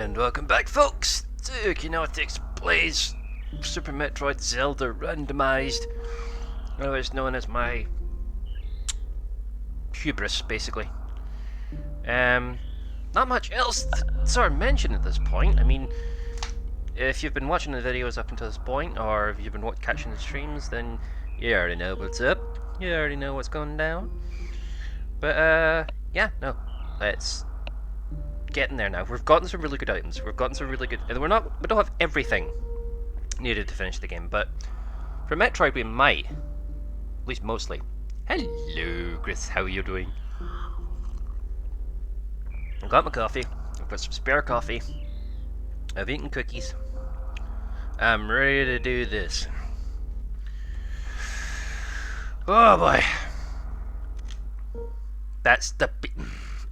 And welcome back, folks, to Kinetics Plays Super Metroid Zelda Randomized, otherwise known as my hubris, basically. Not much else to sort of mention at this point. I mean, if you've been watching the videos up until this point, or if you've been catching the streams, then you already know what's up. You already know what's going down. But, yeah, no, let's getting there now. We've gotten some really good items. We've gotten some really good, and we don't have everything needed to finish the game, but for Metroid we might, at least mostly. Hello, Chris. How are you doing? I've got my coffee. I've got some spare coffee. I've eaten cookies. I'm ready to do this. Oh boy. That's the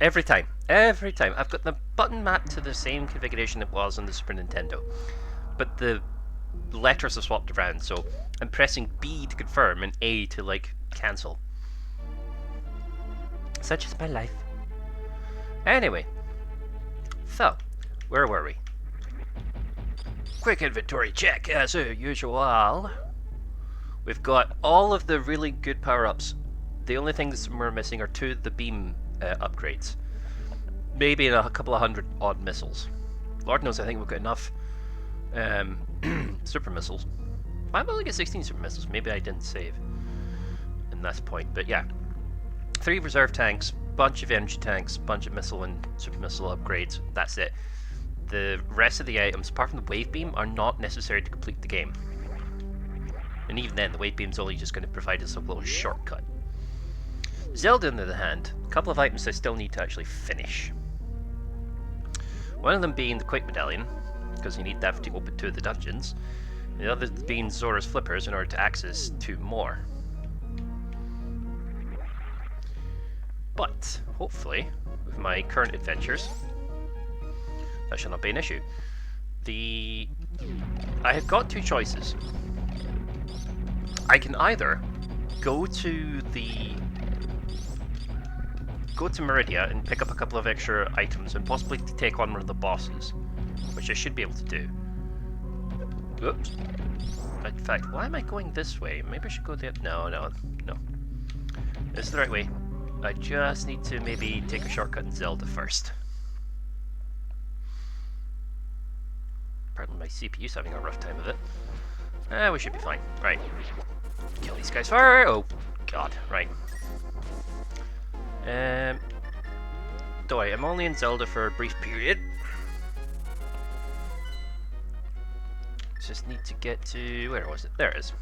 every time. I've got the button mapped to the same configuration it was on the Super Nintendo, but the letters are swapped around, so I'm pressing B to confirm and A to, like, cancel. Such is my life. Anyway, so, where were we? Quick inventory check, as usual. We've got all of the really good power-ups. The only things we're missing are two of the beam upgrades. Maybe a couple of hundred odd missiles. Lord knows I think we've got enough super missiles. I've only got 16 super missiles. Maybe I didn't save in this point. But yeah, 3 reserve tanks, bunch of energy tanks, bunch of missile and super missile upgrades. That's it. The rest of the items, apart from the wave beam, are not necessary to complete the game. And even then, the wave beam's only just going to provide us a little shortcut. Zelda, on the other hand, a couple of items I still need to actually finish. One of them being the Quick Medallion, because you need that to open 2 of the dungeons. And the other being Zora's Flippers in order to access 2 more. But, hopefully, with my current adventures, that shall not be an issue. I have got 2 choices. I can either go to Meridia and pick up a couple of extra items and possibly take on one of the bosses, which I should be able to do. Oops. In fact, why am I going this way? Maybe I should go the No. This is the right way. I just need to maybe take a shortcut in Zelda first. Apparently my CPU's having a rough time of it. We should be fine. Right. Kill these guys first. Oh, God. Right. Don't worry, I'm only in Zelda for a brief period. Just need to get to... where was it? There it is.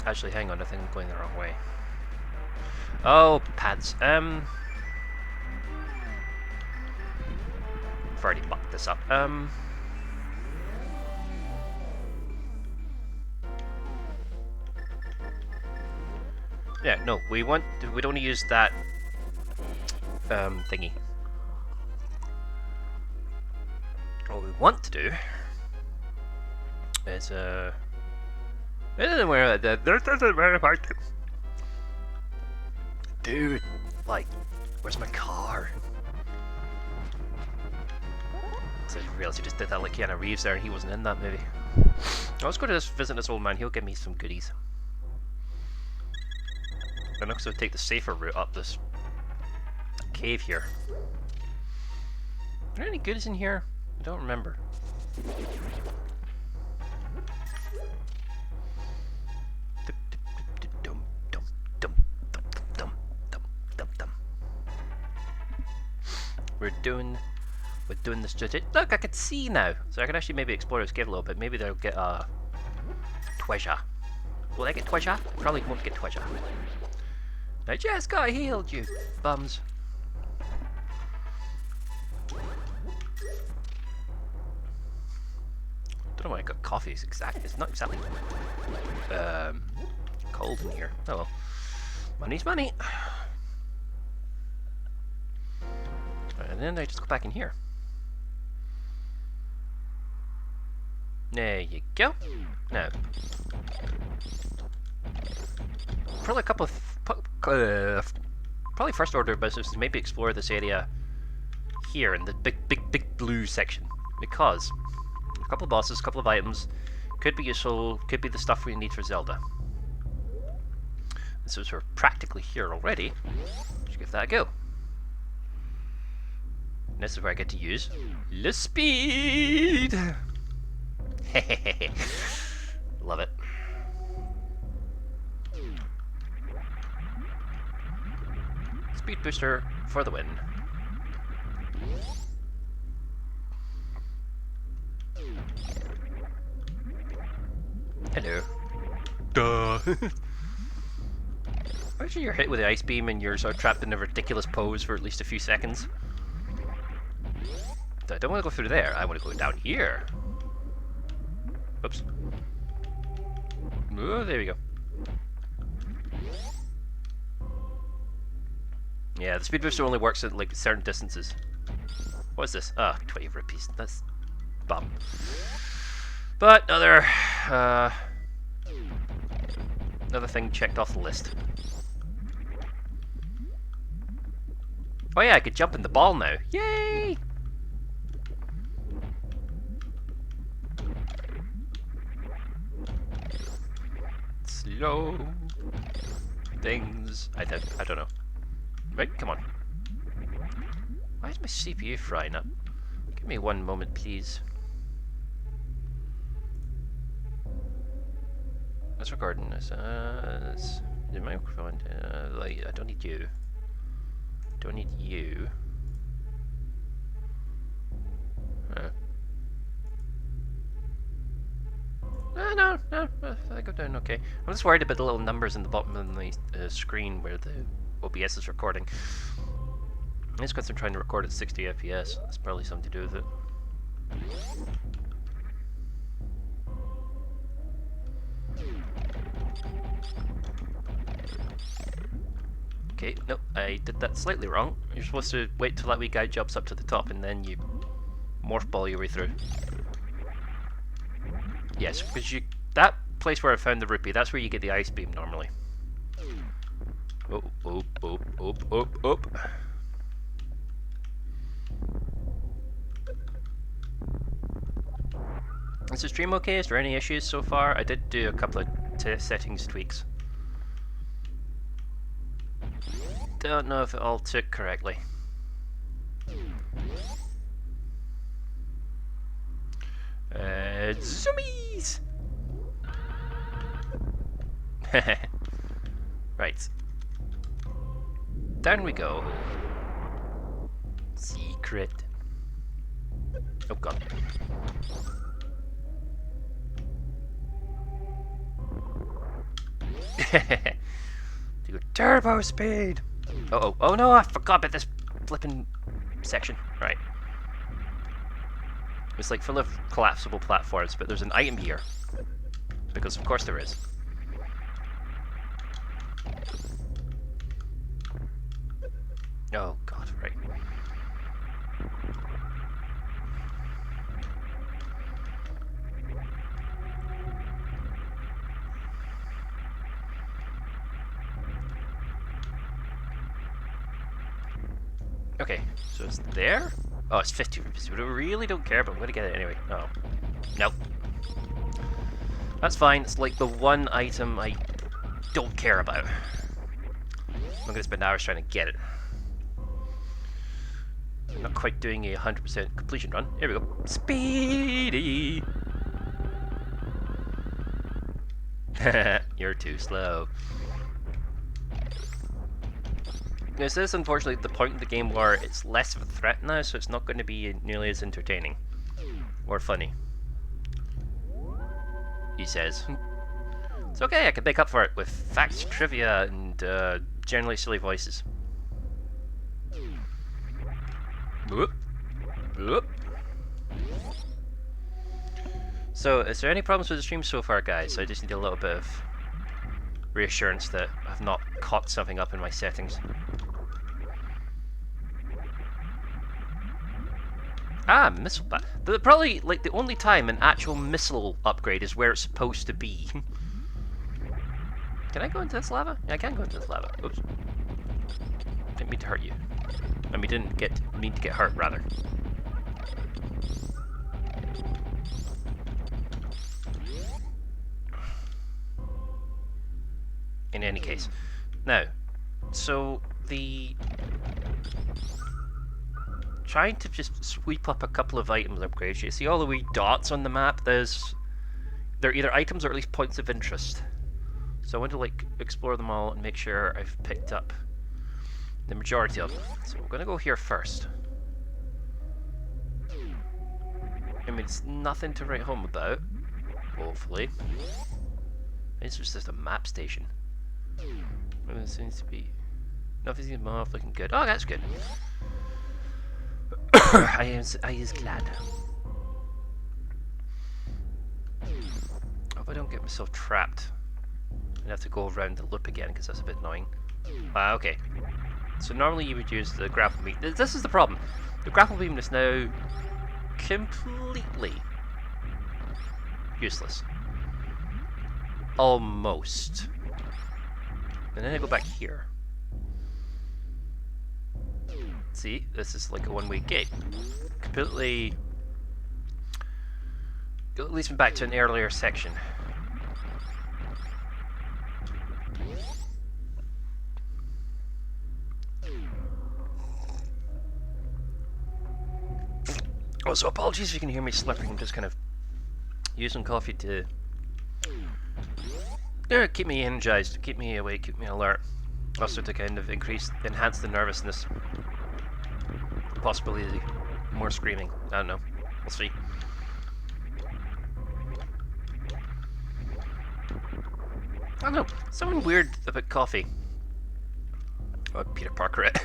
Actually, hang on, I think I'm going the wrong way. Oh, pads. I've already mucked this up. Yeah, no, we don't want to use that thingy. What we want to do is dude, like, where's my car? So I realized he just did that like Keanu Reeves there, and he wasn't in that movie. Let's go to visit this old man. He'll give me some goodies. And also take the safer route up this cave here. Are there any goodies in here? I don't remember. We're doing this strategy. Look, I can see now, so I can actually maybe explore this cave a little bit. Maybe they'll get treasure. Will I get treasure? Probably won't get treasure. I just got healed, you bums. Don't know why I got coffee. It's not exactly cold in here. Oh well. Money's money. And then I just go back in here. There you go. Now, Probably a couple of... probably first order of business to maybe explore this area here in the big blue section. Because a couple of bosses, a couple of items, could be useful, could be the stuff we need for Zelda. And since we're practically here already, let's give that a go. And this is where I get to use the speed! Love it. Speed booster for the win. Hello. Duh. Imagine you're hit with the ice beam and you're sort of trapped in a ridiculous pose for at least a few seconds. I don't want to go through there. I want to go down here. Oops. Oh, there we go. Yeah, the speed booster only works at like certain distances. What is this? Ah, 20 rupees. That's bum. But another thing checked off the list. Oh yeah, I could jump in the ball now. Yay! Slow things. I don't know. Right, come on. Why is my CPU frying up? Give me one moment, please. Let's recording this. The microphone. Like, I don't need you. Don't need you. No, I go down okay. I'm just worried about the little numbers in the bottom of the screen where the OBS is recording. It's because I'm trying to record at 60 FPS. That's probably something to do with it. Okay, no, I did that slightly wrong. You're supposed to wait till that wee guy jumps up to the top and then you morph ball your way through. Yes, because that place where I found the rupee, that's where you get the ice beam normally. Oh. Is the stream okay? Is there any issues so far? I did do a couple of settings tweaks. Don't know if it all took correctly. Zoomies! Right. Down we go. Secret. Oh god. You go turbo speed! Uh-oh. Oh no, I forgot about this flipping section. Right. It's like full of collapsible platforms, but there's an item here. Because of course there is. Oh god, right. Okay, so it's there? Oh, it's 50 rupees, but I really don't care, but I'm gonna get it anyway. Oh. Nope. That's fine, it's like the one item I don't care about. I'm gonna spend hours trying to get it. I'm not quite doing a 100% completion run. Here we go. Speedy! You're too slow. This is unfortunately the point of the game where it's less of a threat now, so it's not going to be nearly as entertaining. Or funny. He says. It's okay, I can make up for it with facts, trivia, and generally silly voices. Whoop. Whoop. So, is there any problems with the stream so far, guys? I just need a little bit of reassurance that I've not caught something up in my settings. Ah, missile bat. Probably, like, the only time an actual missile upgrade is where it's supposed to be. Can I go into this lava? Yeah, I can go into this lava. Oops. Didn't mean to hurt you. I mean, mean to get hurt, rather. In any case. Now, so trying to just sweep up a couple of items upgrades. You see all the wee dots on the map? They're either items or at least points of interest. So I want to like explore them all and make sure I've picked up the majority of them. So we're going to go here first. I mean, it's nothing to write home about, hopefully. This was just a map station. It seems to be... Nothing seems off, looking good. Oh, that's good. I is glad. Hope I don't get myself trapped. I have to go around the loop again because that's a bit annoying. Okay. So normally you would use the grapple beam. This is the problem. The grapple beam is now completely useless. Almost. And then I go back here. See, this is like a one-way gate. Completely... It leads me back to an earlier section. Also, apologies if you can hear me slurping. I'm just kind of using coffee to keep me energized, keep me awake, keep me alert. Also to kind of enhance the nervousness. Possibly more screaming. I don't know. We'll see. I don't know. Something weird about coffee. Oh, Peter Parker it.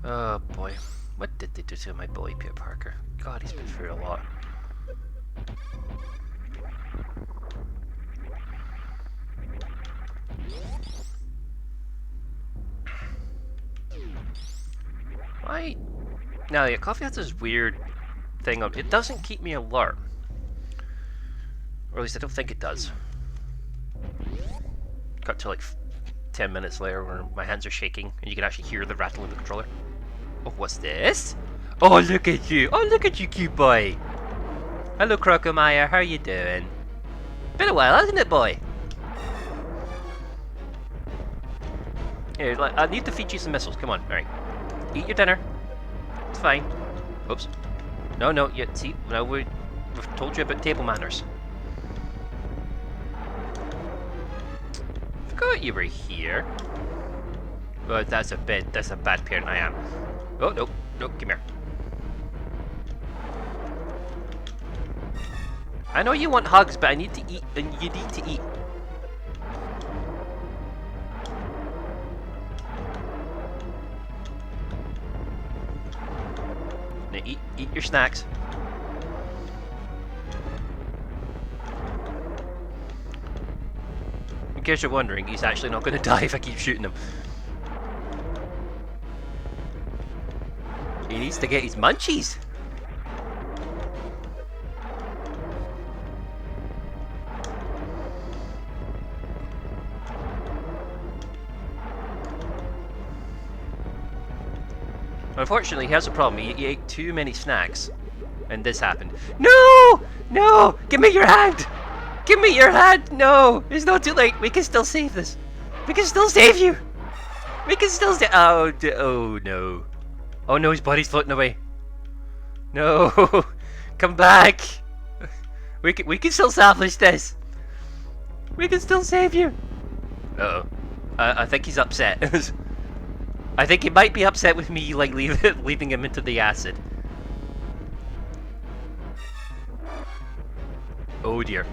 Oh boy. What did they do to my boy Peter Parker? God, he's been through a lot. Why? Now, yeah, coffee has this weird thing on it. Doesn't keep me alert. Or at least I don't think it does. Cut to like 10 minutes later where my hands are shaking and you can actually hear the rattle of the controller. Oh, what's this? Oh, look at you! Oh, look at you, cute boy! Hello, Crocomire. How you doing? Been a while, hasn't it, boy? Here, like, I need to feed you some missiles. Come on, alright. Eat your dinner. It's fine. Oops. No, you see, no, we've told you about table manners. Forgot you were here. Oh, that's a bad parent I am. Oh, no, come here. I know you want hugs, but I need to eat, and you need to eat. Now eat your snacks. In case you're wondering, he's actually not going to die if I keep shooting him. He needs to get his munchies. Unfortunately, he has a problem. He ate too many snacks, and this happened. No! No! Give me your hand! Give me your hand! No! It's not too late. We can still save this. We can still save you. We can still save. Oh no! Oh no! His body's floating away. No! Come back! We can still salvage this. We can still save you. Uh-oh. I think he's upset. I think he might be upset with me, like, leaving him into the acid. Oh dear.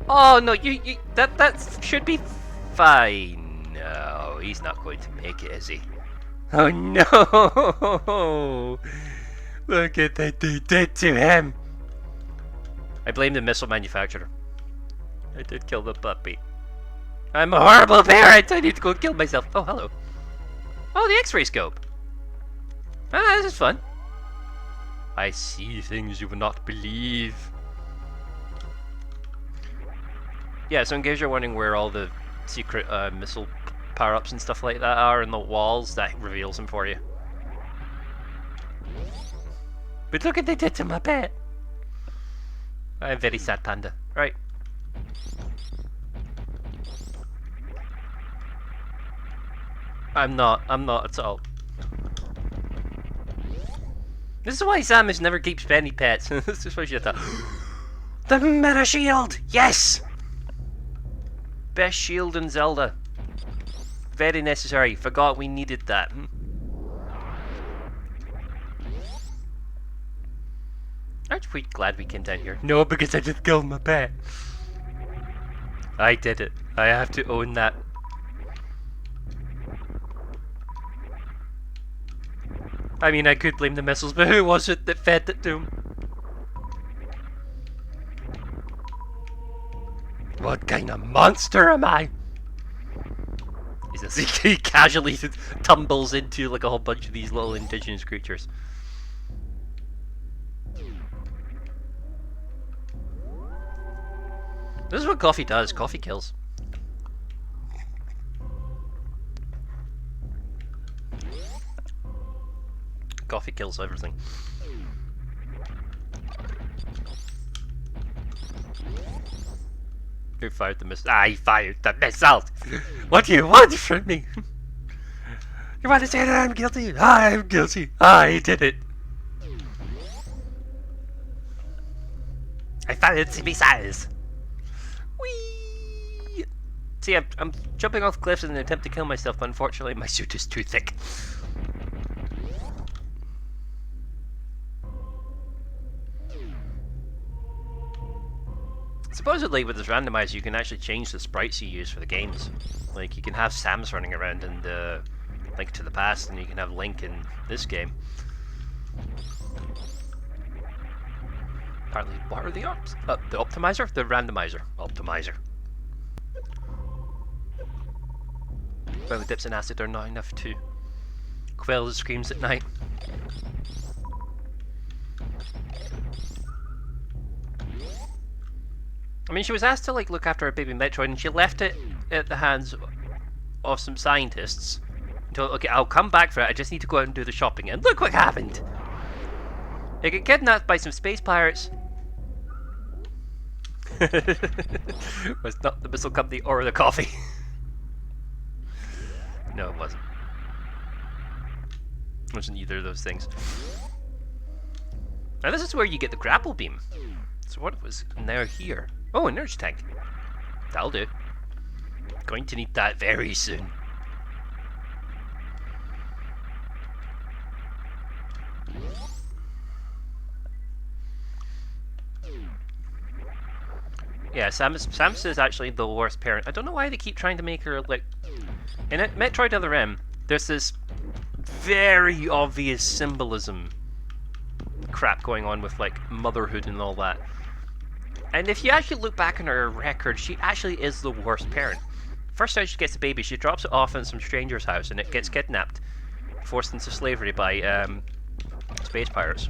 Oh no, that should be fine. No, he's not going to make it, is he? Oh no! Look at that they did to him. I blame the missile manufacturer. I did kill the puppy. I'm a horrible parent. I need to go kill myself. Oh, hello. Oh, the X-ray scope. Ah, this is fun. I see things you will not believe. Yeah, so in case you're wondering where all the secret missile power-ups and stuff like that are in the walls, that reveals them for you. But look what they did to my pet! I'm very sad panda. Right. I'm not at all. This is why Samus never keeps any pets. This is why she had that. The meta shield! Yes! Best shield in Zelda. Very necessary. Forgot we needed that. Aren't we glad we came down here? No, because I just killed my pet. I did it. I have to own that. I mean, I could blame the missiles, but who was it that fed it to him? What kind of monster am I? He casually tumbles into like a whole bunch of these little indigenous creatures. This is what coffee does. Coffee kills. Coffee kills everything. Who fired the missile? I fired the missile! What do you want from me? You want to say that I'm guilty? I'm guilty. I did it. I fired the missiles. Whee! See, I'm jumping off cliffs in an attempt to kill myself, but unfortunately my suit is too thick. Supposedly with this randomizer you can actually change the sprites you use for the games. Like you can have Samus running around in the Link to the Past and you can have Link in this game. Apparently, what are the ops? The optimizer? The randomizer. Optimizer. Well, the dips in acid are not enough to quell the screams at night. I mean, she was asked to like look after her baby Metroid, and she left it at the hands of some scientists. Until, okay, I'll come back for it. I just need to go out and do the shopping. And look what happened! They get kidnapped by some space pirates. Was not the missile company or the coffee. No, it wasn't. It wasn't either of those things. Now this is where you get the grapple beam. So what was now here? Oh, an energy tank. That'll do. Going to need that very soon. Yeah, Samus is actually the worst parent. I don't know why they keep trying to make her like... In Metroid Other M, there's this very obvious symbolism crap going on with like motherhood and all that. And if you actually look back on her record, she actually is the worst parent. First time she gets the baby, she drops it off in some stranger's house and it gets kidnapped, forced into slavery by space pirates.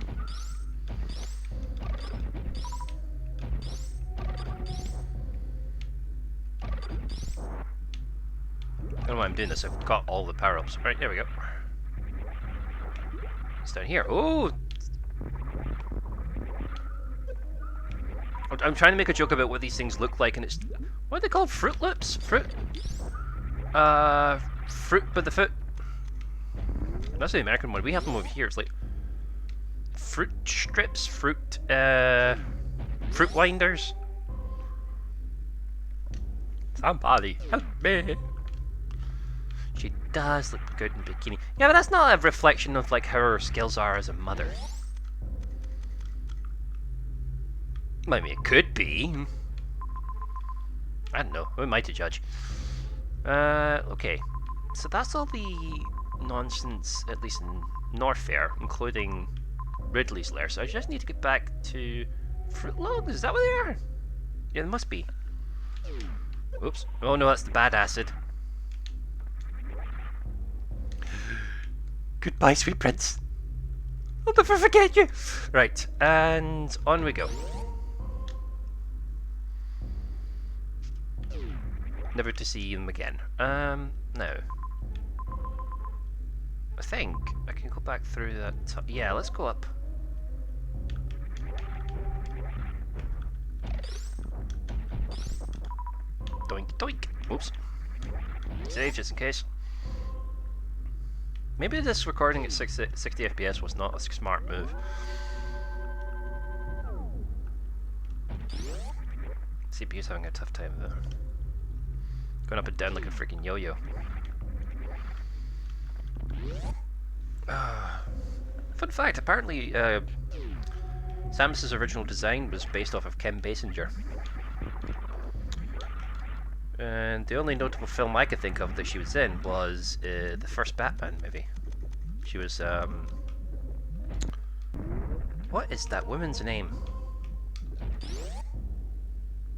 I don't know why I'm doing this, I've got all the power-ups. Right, there we go. It's down here. Oh! I'm trying to make a joke about what these things look like, and it's... What are they called? Fruit Loops? Fruit by the foot. That's the American one. We have them over here. It's like... Fruit strips? Fruit winders? Somebody help me! She does look good in bikini. Yeah, but that's not a reflection of like how her skills are as a mother. I mean, it could be. I don't know. Who am I to judge? Okay. So that's all the nonsense, at least in Norfair, including Ridley's lair. So I just need to get back to Fruit Loops. Is that what they are? Yeah, they must be. Oops. Oh no, that's the bad acid. Goodbye, sweet prince. I'll never forget you. Right, and on we go. never to see him again. Now. I think I can go back through that. Yeah, let's go up. Doink, doink. Oops. Save just in case. Maybe this recording at 60 FPS was not a smart move. CPU's having a tough time though. Going up and down like a freaking yo-yo. Fun fact, apparently Samus's original design was based off of Kim Basinger. And the only notable film I could think of that she was in was the first Batman movie. She was, what is that woman's name?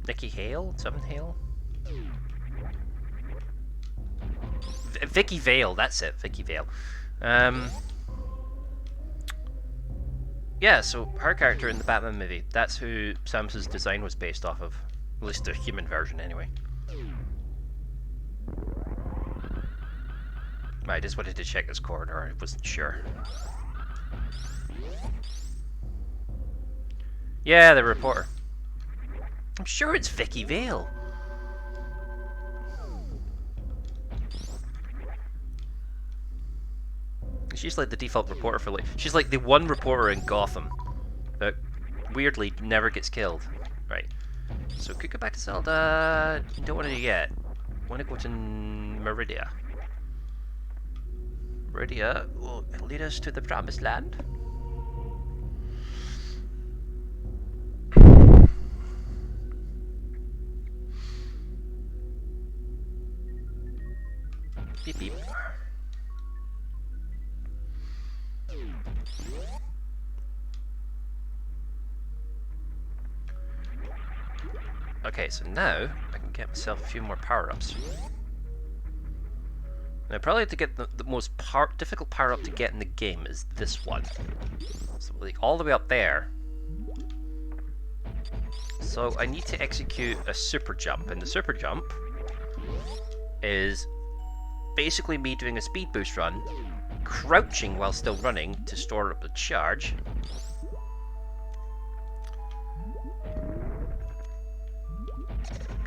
Nikki Hale? Something Hale? Vicky Vale, that's it, Vicky Vale. Yeah, so her character in the Batman movie, that's who Samus's design was based off of. At least the human version, anyway. I just wanted to check this corridor, I wasn't sure. Yeah, the reporter. I'm sure it's Vicky Vale. She's like the default reporter for like... She's like the one reporter in Gotham that weirdly never gets killed. Right. So could go back to Zelda. Don't want to do yet. Want to go to Meridia. Meridia will lead us to the promised land. Beep beep. Okay, so now I can get myself a few more power-ups. Now, probably to get the most difficult power-up to get in the game is this one. So, like, all the way up there. So, I need to execute a super jump, and the super jump is basically me doing a speed boost run, crouching while still running to store up the charge.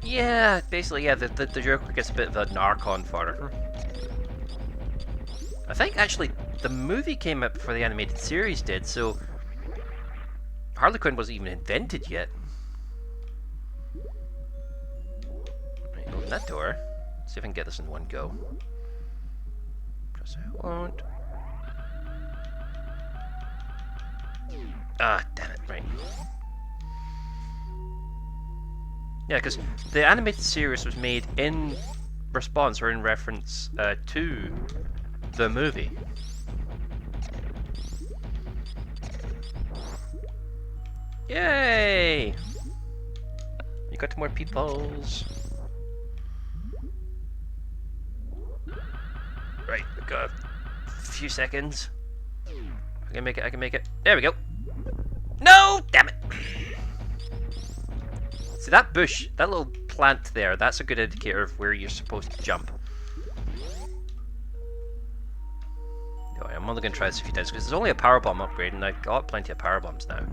Yeah, basically, yeah, the Joker gets a bit of a narc-on for her. I think, actually, the movie came out before the animated series did, so Harley Quinn wasn't even invented yet. Right, open that door. See if I can get this in one go. Press I won't. Ah, damn it, right. Yeah, because the animated series was made in response or in reference to the movie. Yay! You got more peoples. Right, we've got a few seconds. I can make it, I can make it. There we go. No! Damn it! See that bush, that little plant there, that's a good indicator of where you're supposed to jump. Oh, I'm only going to try this a few times because there's only a power bomb upgrade and I've got plenty of power bombs now.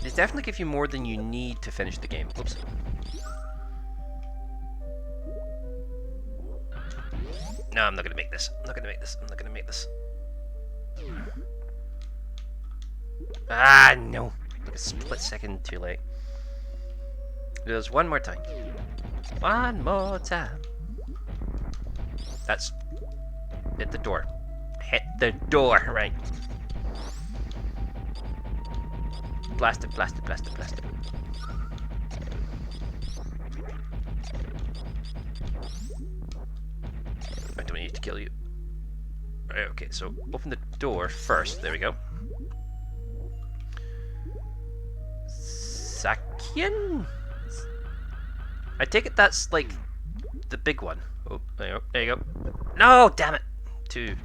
These definitely give you more than you need to finish the game. Oops. No, I'm not going to make this. I'm not going to make this. I'm not going to make this. Ah, no. Like a split second too late. Do this one more time. One more time. That's... Hit the door. Hit the door, right. Blast it, blast it, blast it, blast it. I don't need to kill you. Right, okay, so open the door first. There we go. Sakian? I take it that's like the big one. Oh, there you go. There you go. No, damn it. 2.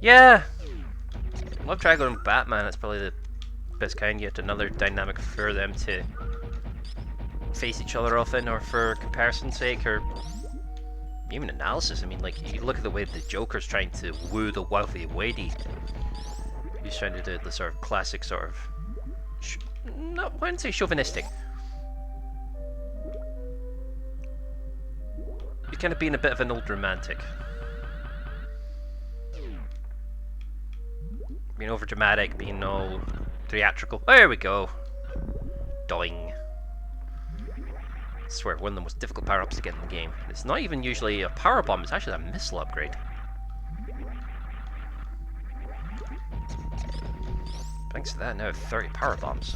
Yeah! Love Triangle and Batman, that's probably the best kind, yet another dynamic for them to face each other off in, or for comparison's sake, or even analysis. I mean, like, you look at the way the Joker's trying to woo the wealthy lady. He's trying to do the sort of classic sort of... I wouldn't say chauvinistic. He's kind of being a bit of an old romantic. Being over dramatic, being all theatrical. There we go. Doing. I swear, one of the most difficult power-ups to get in the game. It's not even usually a power bomb, it's actually a missile upgrade. Thanks to that, now I have 30 power bombs.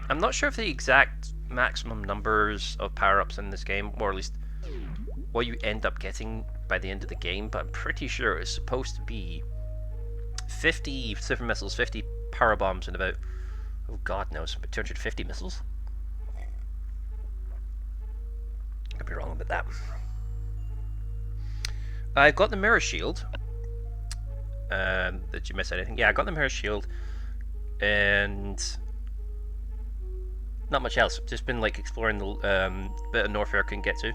I'm not sure of the exact maximum numbers of power-ups in this game, or at least what you end up getting by the end of the game, but I'm pretty sure it's supposed to be 50 super missiles, 50 power bombs, and about, oh god knows, about 250 missiles. Could be wrong about that. I've got the mirror shield. Did you miss anything? Yeah, I got the mirror shield, and not much else. Just been like exploring the bit of Norfair I can get to.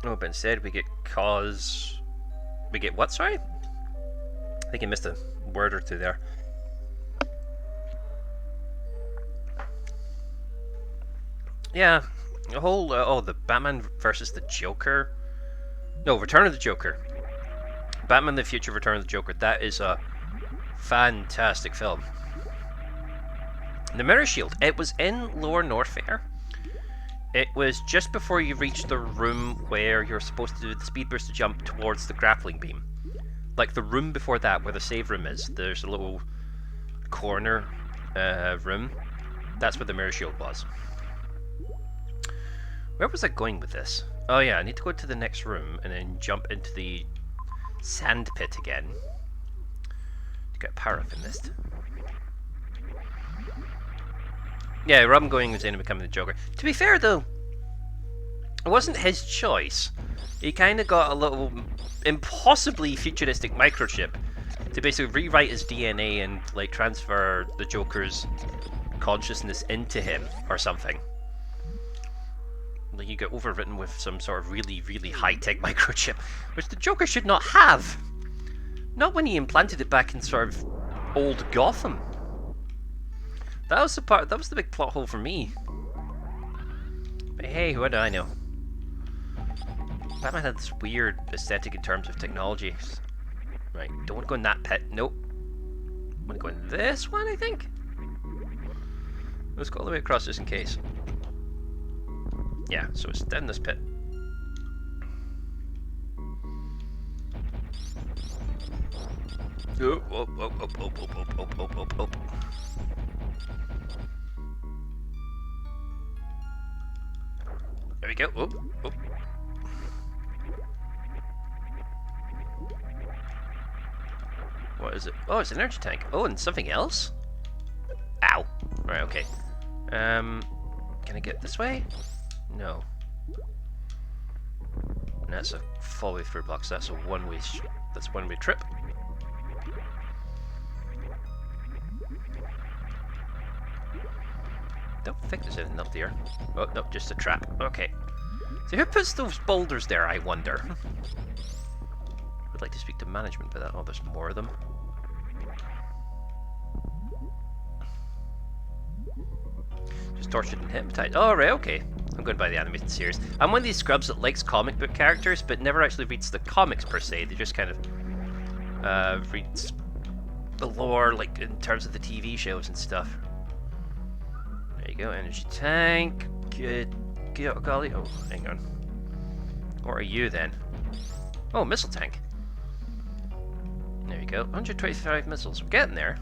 Oh, but instead we get we get what, sorry? I think I missed a word or two there. Yeah, the whole, oh, the Batman versus the Joker. No, Return of the Joker. Batman the Future Return of the Joker. That is a fantastic film. The Mirror Shield. It was in Lower Norfair. It was just before you reach the room where you're supposed to do the speed boost to jump towards the grappling beam. Like the room before that, where the save room is. There's a little corner room. That's where the Mirror Shield was. Where was I going with this? Oh yeah, I need to go to the next room and then jump into the sand pit again to get power up in this. Yeah, Robin going was in and becoming the Joker. To be fair though, it wasn't his choice. He kind of got a little impossibly futuristic microchip to basically rewrite his DNA and like transfer the Joker's consciousness into him or something. Like you get overwritten with some sort of really, really high-tech microchip, which the Joker should not have. Not when he implanted it back in sort of old Gotham. That was the part. That was the big plot hole for me. But hey, what do I know? Batman had this weird aesthetic in terms of technology. Right, don't want to go in that pit. Nope. I'm gonna go in this one, I think. Let's go all the way across just in case. Yeah, so it's down this pit. Oh, oh, oh, oh, oh, oh, oh, oh, oh, oh. There we go. Oh, oh. What is it? Oh, it's an energy tank. Oh, and something else? Ow. Right, okay. Can I get this way? No. And that's a follow through block, so that's a one-way trip. Don't think there's anything up there. Oh, no, just a trap. Okay. So who puts those boulders there, I wonder? I'd like to speak to management about that. Oh, there's more of them. Just tortured and hypnotized. Oh, right, okay. I'm going by the animated series. I'm one of these scrubs that likes comic book characters, but never actually reads the comics per se. They just kind of reads the lore, like in terms of the TV shows and stuff. There you go, energy tank. Good golly. Oh, hang on. What are you then? Oh, missile tank. There you go. 125 missiles. We're getting there.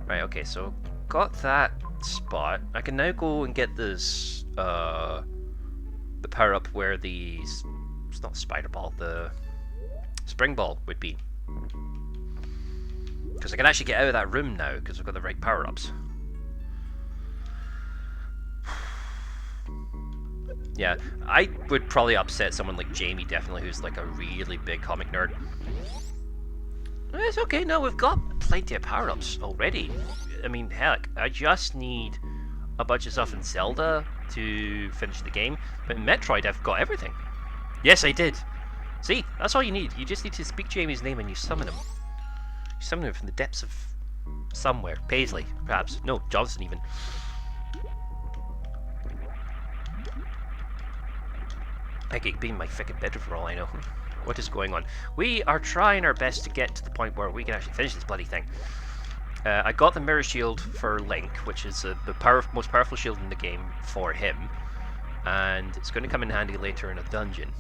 Right, okay, so got that spot. I can now go and get this the power up where it's not spider ball, the spring ball would be. Because I can actually get out of that room now, because I've got the right power-ups. Yeah, I would probably upset someone like Jamie, definitely, who's like a really big comic nerd. It's okay, no, we've got plenty of power-ups already. I mean, heck, I just need a bunch of stuff in Zelda to finish the game, but in Metroid I've got everything. Yes, I did. See, that's all you need. You just need to speak Jamie's name and you summon him. You summon him from the depths of somewhere. Paisley, perhaps. No, Johnson even. I could be in my frickin' bedroom for all I know. What is going on? We are trying our best to get to the point where we can actually finish this bloody thing. I got the mirror shield for Link, which is the most powerful shield in the game for him, and it's going to come in handy later in a dungeon.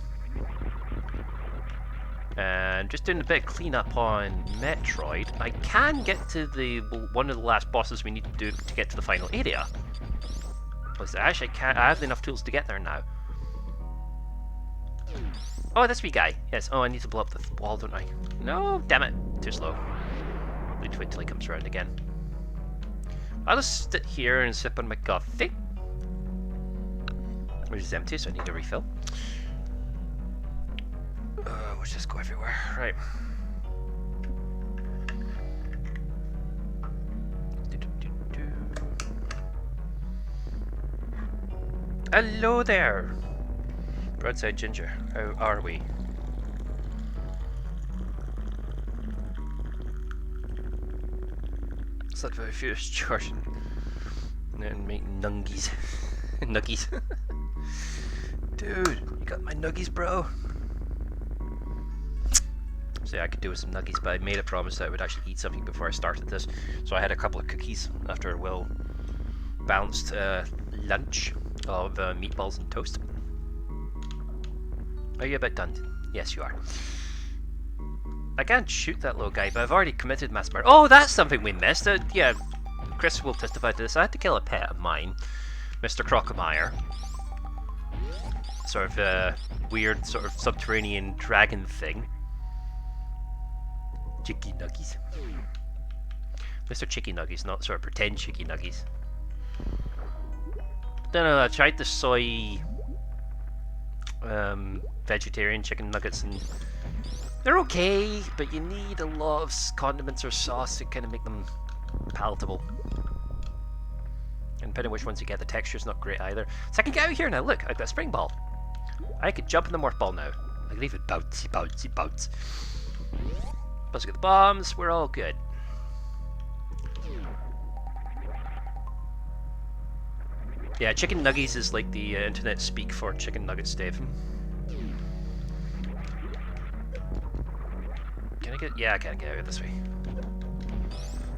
And just doing a bit of cleanup on Metroid, I can get to one of the last bosses we need to do to get to the final area. Actually, I have enough tools to get there now. Oh, that's me guy. Yes. Oh, I need to blow up the wall, don't I? No, damn it. Too slow. Wait till he comes around again. I'll just sit here and sip on my coffee. Which is empty, so I need a refill. Watch this go everywhere. Right. Hello there! Broadside Ginger, how are we? It's like very fierce charging and make nungies. Nuggies. Dude, you got my nuggies, bro? So yeah, I could do with some nuggies, but I made a promise that I would actually eat something before I started this. So I had a couple of cookies after a well-balanced lunch of meatballs and toast. Are you about done? Yes, you are. I can't shoot that little guy, but I've already committed mass murder. Oh, that's something we missed. Yeah, Chris will testify to this. I had to kill a pet of mine, Mr. Crocomire. Sort of weird, sort of subterranean dragon thing. Chicky Nuggies. Mr. Chicky Nuggies, not sort of pretend Chicky Nuggies. No, I tried the soy vegetarian chicken nuggets and they're okay, but you need a lot of condiments or sauce to kind of make them palatable. And depending on which ones you get, the texture's not great either. So I can get out here now, look, I've got a spring ball. I could jump in the morph ball now. I can even bouncy, bouncy, bounce. Plus we get the bombs, we're all good. Yeah, chicken nuggies is like the internet speak for chicken nuggets, Dave. Can I get? Yeah, I can't get out this way.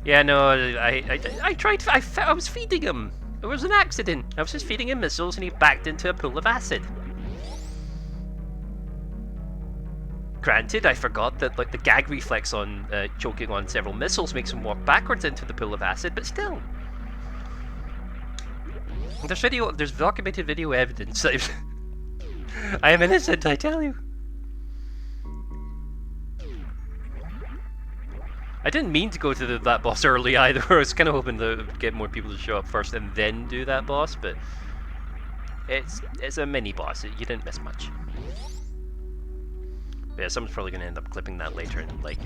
Yeah, no, I tried. I was feeding him. It was an accident. I was just feeding him missiles, and he backed into a pool of acid. Granted, I forgot that like the gag reflex on choking on several missiles makes him walk backwards into the pool of acid, but still. There's documented video evidence that I am innocent, I tell you. I didn't mean to go to that boss early either. I was kind of hoping to get more people to show up first and then do that boss, but it's a mini boss. You didn't miss much. But yeah, someone's probably going to end up clipping that later and like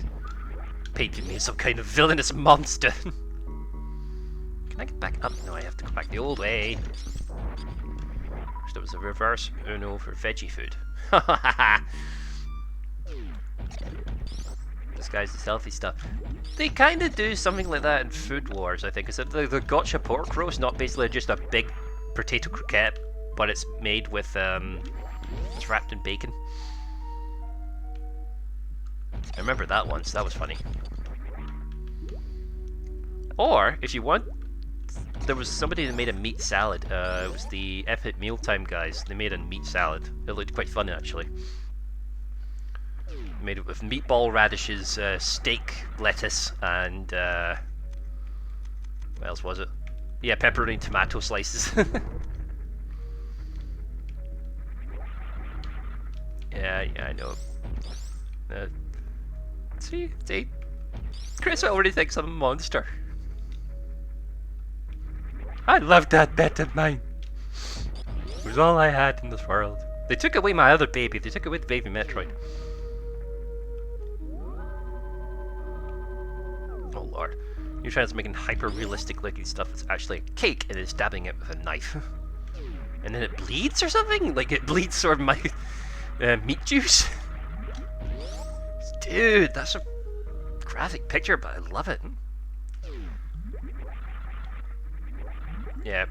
painting me as some kind of villainous monster. Can I get back up? No, I have to go back the old way. That was a reverse Uno for veggie food. Disguise as healthy stuff. They kind of do something like that in Food Wars, I think. Is that the gotcha pork roast, not basically just a big potato croquette, but it's made with it's wrapped in bacon. I remember that once. That was funny. Or if you want. There was somebody that made a meat salad. It was the Epic Mealtime guys. They made a meat salad. It looked quite fun, actually. Made it with meatball radishes, steak, lettuce, and what else was it? Yeah, pepperoni and tomato slices. yeah, I know. See, Chris already thinks I'm a monster. I loved that bit of mine. It was all I had in this world. They took away my other baby. They took away the baby Metroid. Oh lord. You're trying to making hyper-realistic looking stuff. It's actually a cake and is stabbing it with a knife. And then it bleeds or something? Like it bleeds sort of my meat juice? Dude, that's a graphic picture, but I love it. Yeah.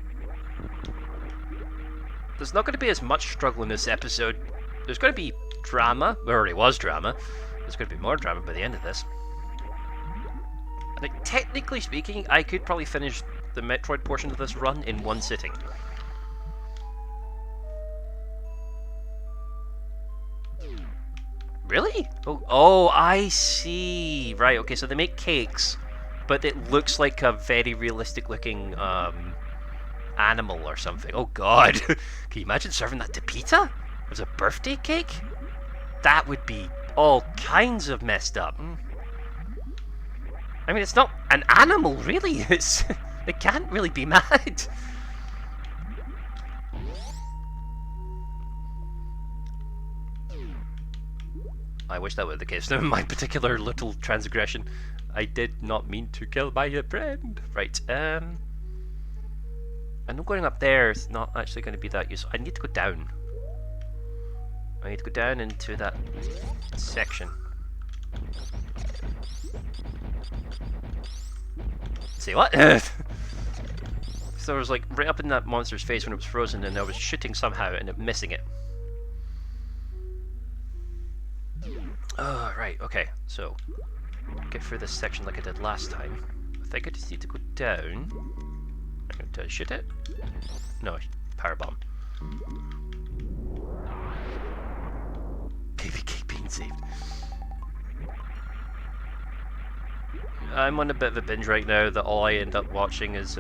There's not going to be as much struggle in this episode. There's going to be drama. There already was drama. There's going to be more drama by the end of this. Like, technically speaking, I could probably finish the Metroid portion of this run in one sitting. Really? Oh, I see. Right, okay, so they make cakes, but it looks like a very realistic looking animal or something. Oh god. Can you imagine serving that to PETA? As a birthday cake? That would be all kinds of messed up. I mean, it's not an animal, really. It can't really be mad. I wish that were the case. Now, my particular little transgression. I did not mean to kill my friend. Right, I know going up there is not actually going to be that useful. I need to go down. I need to go down into that section. Say what? So I was like right up in that monster's face when it was frozen, and I was shooting somehow and it missing it. Oh, right, okay, so get through this section like I did last time. I think I just need to go down. Did I shoot it? No, power bomb. Baby cake being saved. I'm on a bit of a binge right now that all I end up watching is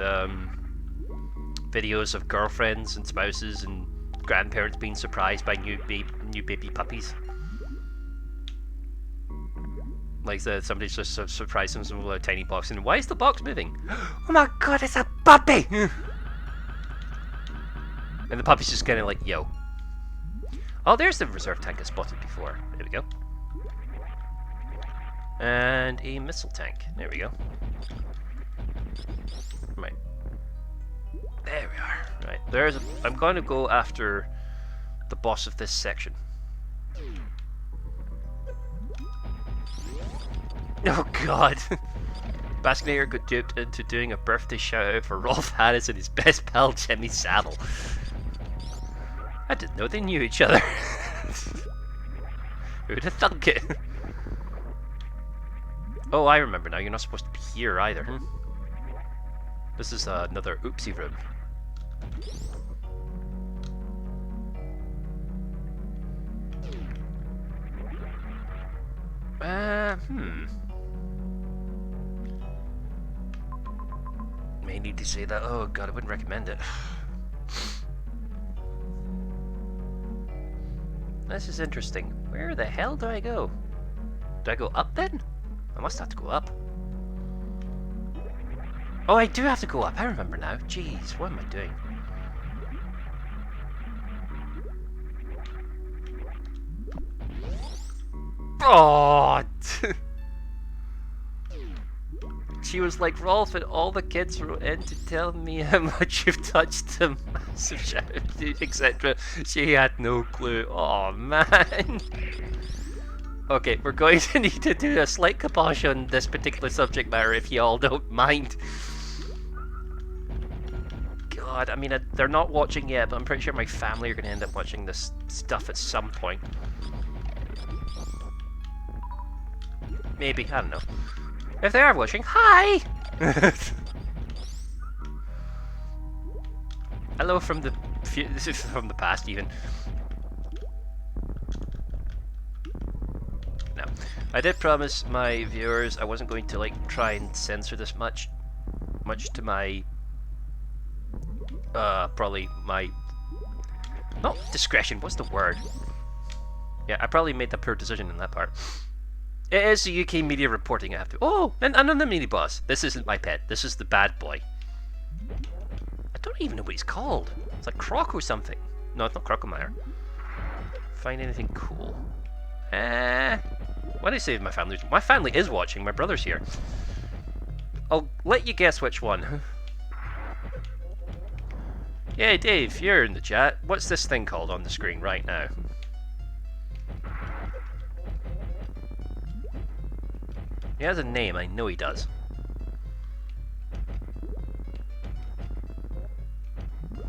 videos of girlfriends and spouses and grandparents being surprised by new baby puppies. Like somebody just surprised them with a tiny box, and why is the box moving? Oh my god, it's a puppy! And the puppy's just kind of like, yo. Oh, there's the reserve tank I spotted before. There we go. And a missile tank. There we go. Right. There we are. Right. I'm going to go after the boss of this section. Oh god. Baskinator got duped into doing a birthday shout out for Rolf Harris and his best pal Jimmy Saddle. I didn't know they knew each other. Who would have thunk it? Oh, I remember now. You're not supposed to be here either. This is another oopsie room. May need to say that. Oh god, I wouldn't recommend it. This is interesting. Where the hell do I go? Do I go up then? I must have to go up. Oh, I do have to go up. I remember now. Jeez, what am I doing? Oh! She was like, Rolf, and all the kids wrote in to tell me how much you've touched them. Massive shout out, etc. She had no clue. Oh, man. Okay, we're going to need to do a slight kibosh on this particular subject matter if you all don't mind. God, I mean, they're not watching yet, but I'm pretty sure my family are going to end up watching this stuff at some point. Maybe, I don't know. If they are watching, hi! Hello from the this is from the past, even. No, I did promise my viewers I wasn't going to like try and censor this much to my probably my not discretion. What's the word? Yeah, I probably made the poor decision in that part. It is the UK media reporting I have to. Oh, and another mini boss. This isn't my pet. This is the bad boy. I don't even know what he's called. It's like Croc or something. No, it's not Crocomire. Find anything cool? Why did I say my family? My family is watching. My brother's here. I'll let you guess which one. Yeah, Dave, you're in the chat. What's this thing called on the screen right now? He has a name, I know he does. Right,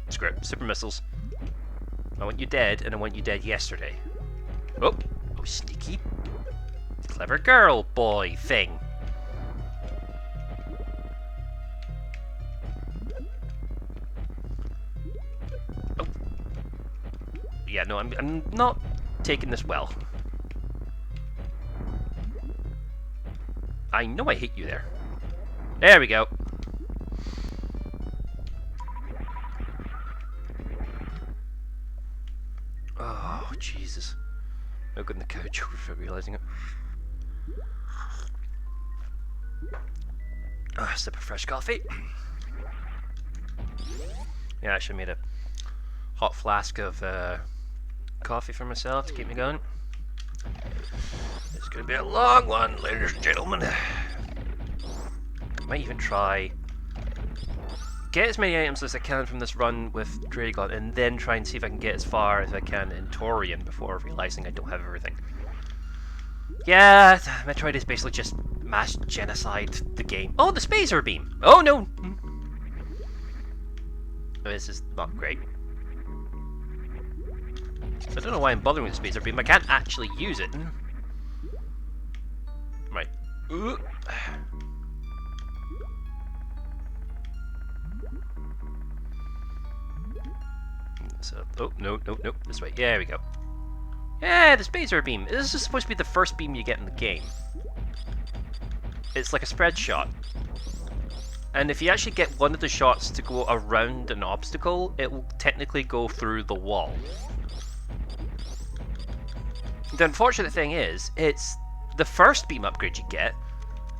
screw it. Super missiles. I want you dead, and I want you dead yesterday. Oh, sneaky. Clever girl, boy, thing. Oh. Yeah, no, I'm not taking this well. I know I hit you there. There we go. Oh, Jesus. I got on the couch without realising it. Oh, a sip of fresh coffee. Yeah, I should have made a hot flask of coffee for myself to keep me going. It's going to be a long one, ladies and gentlemen. Might even try get as many items as I can from this run with Dragon, and then try and see if I can get as far as I can in Torian before realising I don't have everything. Yeah, Metroid is basically just mass genocide the game. Oh, the Spacer Beam! Oh no! This is not great. I don't know why I'm bothering with the Spacer Beam. I can't actually use it. Right. So, oh, no, this way. Yeah, there we go. Yeah, the Spacer Beam. This is supposed to be the first beam you get in the game. It's like a spread shot. And if you actually get one of the shots to go around an obstacle, it will technically go through the wall. The unfortunate thing is, it's the first beam upgrade you get,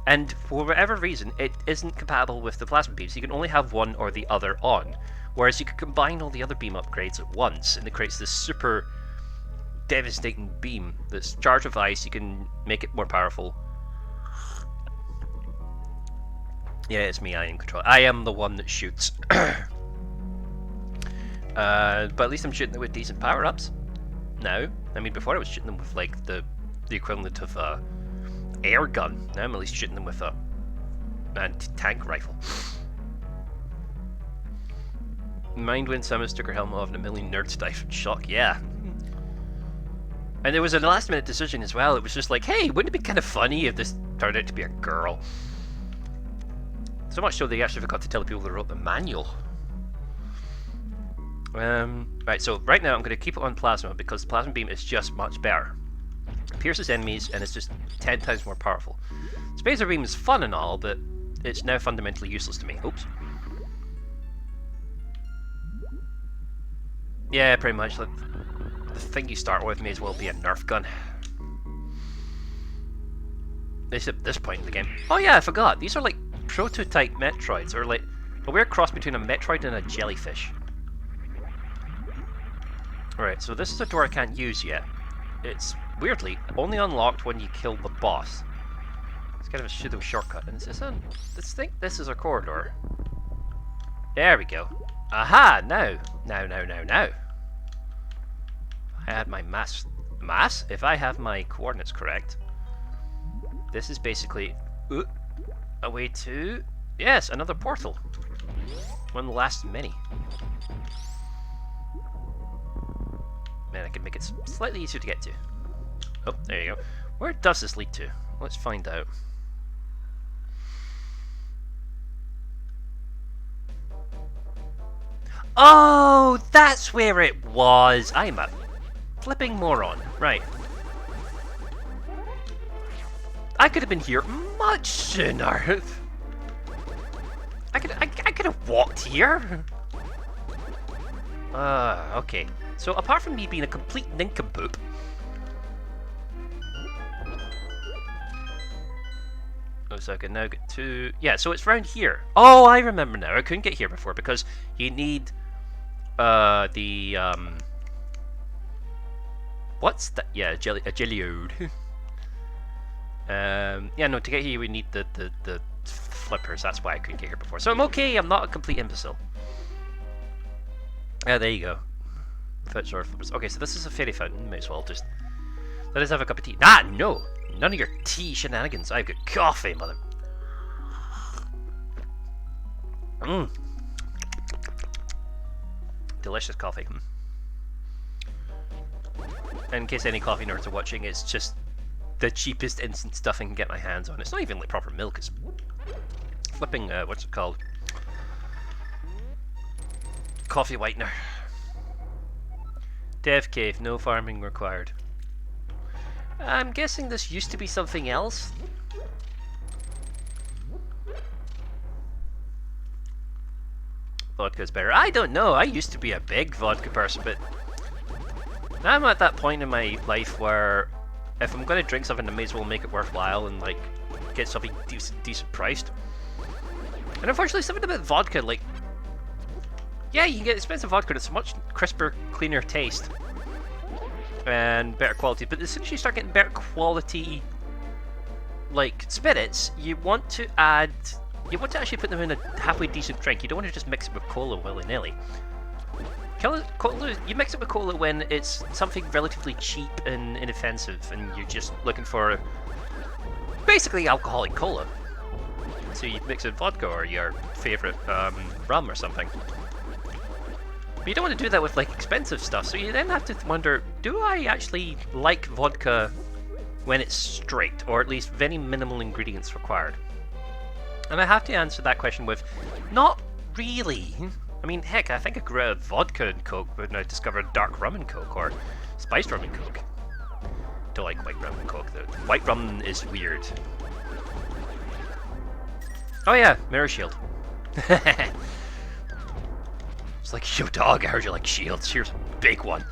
and for whatever reason, it isn't compatible with the plasma beams. You can only have one or the other on. Whereas you could combine all the other beam upgrades at once, and it creates this super devastating beam that's charged with ice. You can make it more powerful. Yeah, it's me, I am control. I am the one that shoots. But at least I'm shooting them with decent power-ups now. I mean, before I was shooting them with like the equivalent of a air gun. Now I'm at least shooting them with a anti-tank rifle. Mind when Samus took her helmet off and a million nerds died from shock. Yeah. And it was a last-minute decision as well. It was just like, hey, wouldn't it be kind of funny if this turned out to be a girl? So much so they actually forgot to tell the people that wrote the manual. Right, so right now I'm going to keep it on Plasma because the Plasma Beam is just much better. It pierces enemies and it's just 10 times more powerful. Spacer Beam is fun and all, but it's now fundamentally useless to me. Oops. Yeah, pretty much. Like, the thing you start with may as well be a Nerf gun. At least at this point in the game. Oh yeah, I forgot. These are like prototype Metroids, or like a weird cross between a Metroid and a jellyfish. Alright, so this is a door I can't use yet. It's, weirdly, only unlocked when you kill the boss. It's kind of a pseudo shortcut. And let's think this is a corridor. There we go. Aha! Now! I had my mass. If I have my coordinates correct, this is basically a way to... Yes, another portal. One of the last many. Man, I can make it slightly easier to get to. Oh, there you go. Where does this lead to? Let's find out. Oh, that's where it was! I'm a flipping moron. Right. I could have been here much sooner. I could have walked here. Okay. So apart from me being a complete nincompoop, so I can now get to... Yeah, so it's round here. Oh, I remember now. I couldn't get here before because you need what's that? Yeah, a geode. Yeah, no, to get here we need the flippers. That's why I couldn't get here before. So I'm okay. I'm not a complete imbecile. Yeah, there you go. Footsore flippers. Okay, so this is a fairy fountain. May as well just let us have a cup of tea. Ah, no! None of your tea shenanigans. I've got coffee, mother. Mmm. Delicious coffee. In case any coffee nerds are watching, it's just the cheapest instant stuff I can get my hands on. It's not even like proper milk. It's flipping, what's it called? Coffee whitener. Dev cave, no farming required. I'm guessing this used to be something else. Vodka's better. I don't know. I used to be a big vodka person, but now I'm at that point in my life where if I'm going to drink something, I may as well make it worthwhile and like get something decent priced. And unfortunately, something about vodka, like, yeah, you can get expensive vodka, it's a much crisper, cleaner taste and better quality. But as soon as you start getting better quality, like spirits, you want to actually put them in a halfway decent drink. You don't want to just mix it with cola willy-nilly. You mix it with cola when it's something relatively cheap and inoffensive, and you're just looking for basically alcoholic cola. So you mix in vodka or your favorite rum or something. But you don't want to do that with like expensive stuff, so you then have to wonder, do I actually like vodka when it's straight, or at least very minimal ingredients required? And I have to answer that question with, not really. I mean, heck, I think I grew out of vodka and Coke when I discovered dark rum and Coke, or spiced rum and Coke. Don't like white rum and Coke, though. White rum is weird. Oh yeah, mirror shield. It's like, yo dog, I heard you like shields. Here's a big one.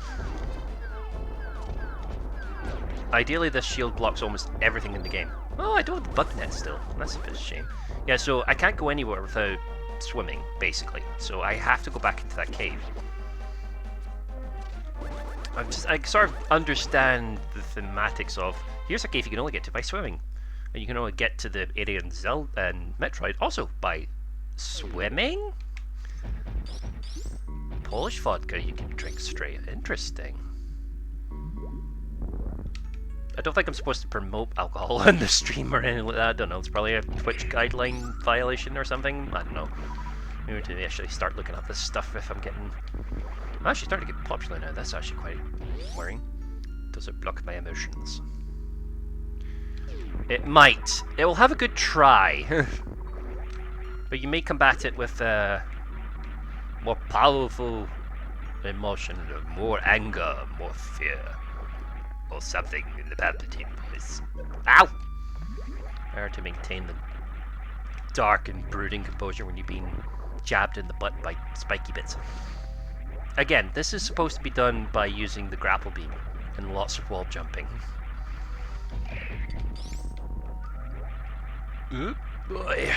Ideally, this shield blocks almost everything in the game. Oh, I don't have the bug net still. That's a bit of a shame. Yeah, so I can't go anywhere without swimming, basically. So I have to go back into that cave. I sort of understand the thematics of, here's a cave you can only get to by swimming. And you can only get to the area in Zelda and Metroid also by swimming? Polish vodka you can drink straight. Interesting. I don't think I'm supposed to promote alcohol on the stream or anything like that. I don't know. It's probably a Twitch guideline violation or something. I don't know. Maybe to actually start looking at this stuff if I'm getting... I'm actually starting to get popular now. That's actually quite worrying. Does it block my emotions? It might. It will have a good try. But you may combat it with more powerful emotion, more anger, more fear. Or something in the Palpatine voice. Ow! Hard to maintain the dark and brooding composure when you're being jabbed in the butt by spiky bits. Again, this is supposed to be done by using the grapple beam and lots of wall jumping. Oop, boy.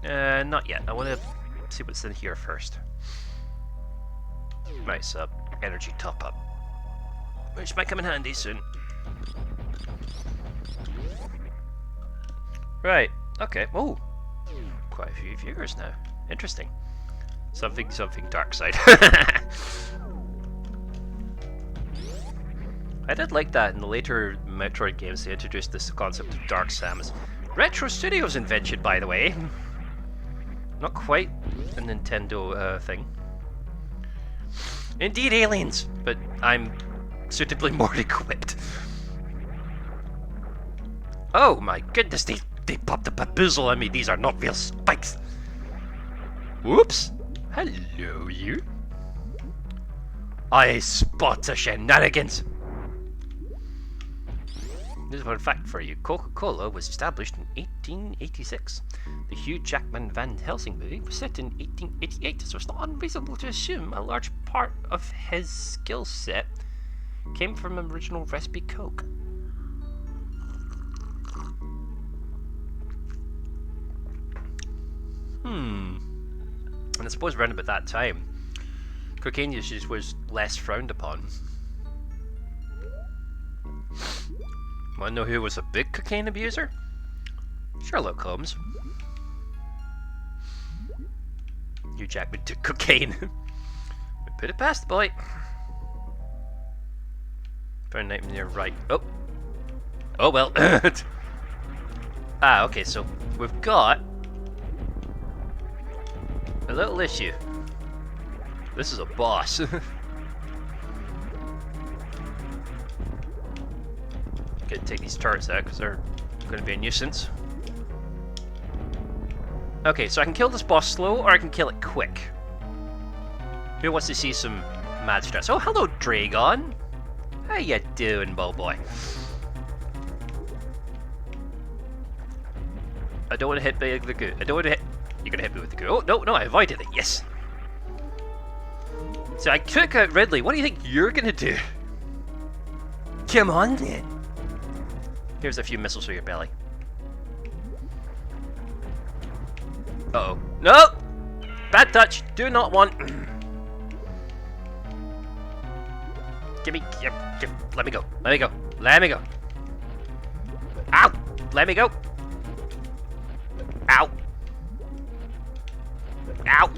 Not yet. I want to see what's in here first. Nice energy top up, which might come in handy soon. Right. Okay. Oh, quite a few viewers now. Interesting. Something dark side. I did like that in the later Metroid games. They introduced this concept of Dark Samus. Retro Studios invention, by the way. Not quite a Nintendo thing. Indeed, aliens, but I'm suitably more equipped. Oh my goodness, they popped a bamboozle on me. These are not real spikes. Whoops. Hello, you. I spot the shenanigans. This is a fact for you. Coca-Cola was established in 1886. The Hugh Jackman Van Helsing movie was set in 1888, so it's not unreasonable to assume a large part of his skill set came from an original recipe Coke. And I suppose around about that time, cocaine usage was less frowned upon. Wanna know who was a big cocaine abuser? Sherlock Holmes. Hugh Jackman took cocaine. Put it past the boy. Found an item near right. Oh. Oh well. Ah, okay, so we've got a little issue. This is a boss. Gonna take these turrets out because they're gonna be a nuisance. Okay, so I can kill this boss slow or I can kill it quick. Who wants to see some mad stress? Oh, hello, Dragon. How you doing, boy? I don't want to hit the goo. I don't want to hit. You're gonna hit me with the goo. Oh no, I avoided it. Yes. So I took out Ridley. What do you think you're gonna do? Come on then. Here's a few missiles for your belly. Uh oh. No! Bad touch. Do not want. Let me go. Let me go. Let me go. Ow! Let me go. Ow! Ow!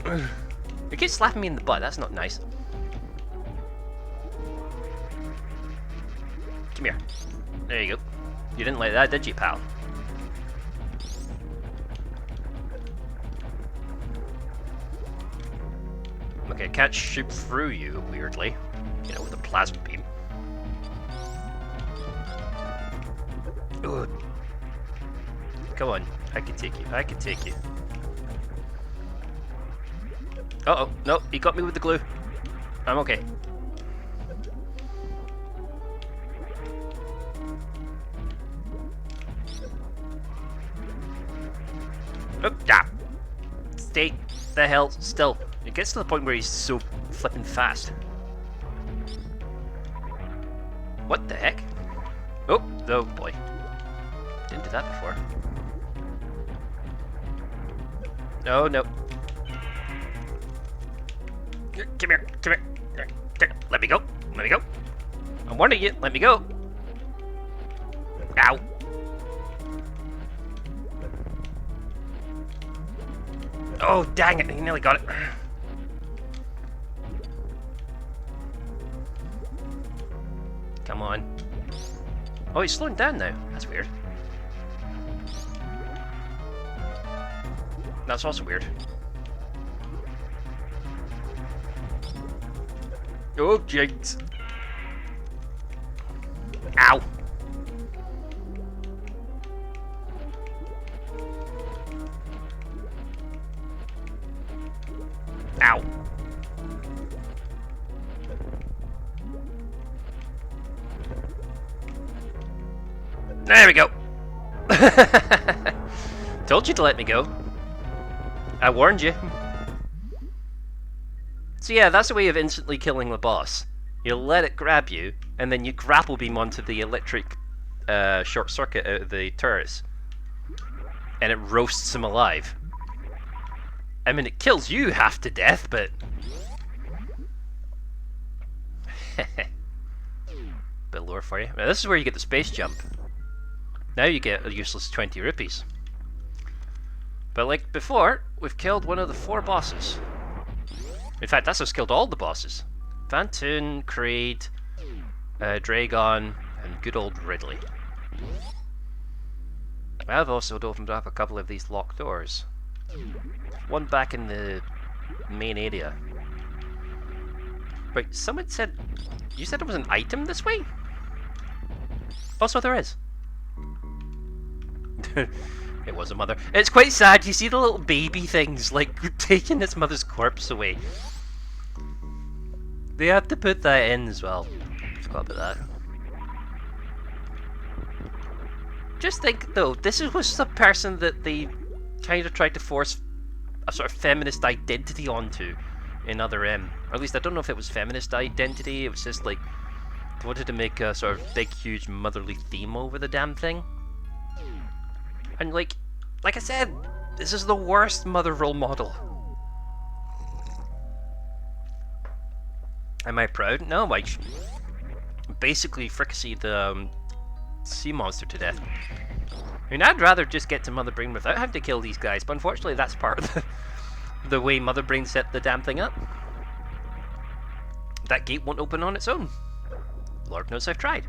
You keep slapping me in the butt. That's not nice. Come here. There you go. You didn't like that, did you, pal? Okay, I can't shoot through you, weirdly. You know, with a plasma beam. Ugh. Come on, I can take you. I can take you. Uh oh, no, he got me with the glue. I'm okay. Oh, yeah. Stay the hell still. It gets to the point where he's so flipping fast. What the heck? Oh boy. Didn't do that before. No. Come here. Let me go. I'm warning you. Let me go. Ow. Oh, dang it. He nearly got it. Come on. Oh, he's slowing down now. That's weird. That's also weird. Oh, jinx. Ow. Ow. There we go. Told you to let me go. I warned you. So yeah, that's a way of instantly killing the boss. You let it grab you, and then you grapple beam onto the electric short circuit out of the turrets. And it roasts him alive. I mean, it kills you half to death, but... Bit lower for you. Now, this is where you get the space jump. Now you get a useless 20 rupees. But like before, we've killed one of the 4 bosses. In fact, that's us killed all the bosses. Vantoon, Kraid, Dragon, and good old Ridley. I've also opened up a couple of these locked doors. One back in the main area. Wait, someone said... You said there was an item this way? Also, there is. It was a mother. It's quite sad. You see the little baby things, like, taking its mother's corpse away. They had to put that in as well. Forgot about that. Just think, though, this was the person that they kind of tried to force a sort of feminist identity onto in Other M. Or at least I don't know if it was feminist identity, it was just like They wanted to make a sort of big, huge motherly theme over the damn thing. And like I said, this is the worst mother role model. Am I proud? No, I basically fricasseed the sea monster to death. I mean, I'd rather just get to Mother Brain without having to kill these guys, but unfortunately that's part of the way Mother Brain set the damn thing up. That gate won't open on its own. Lord knows I've tried.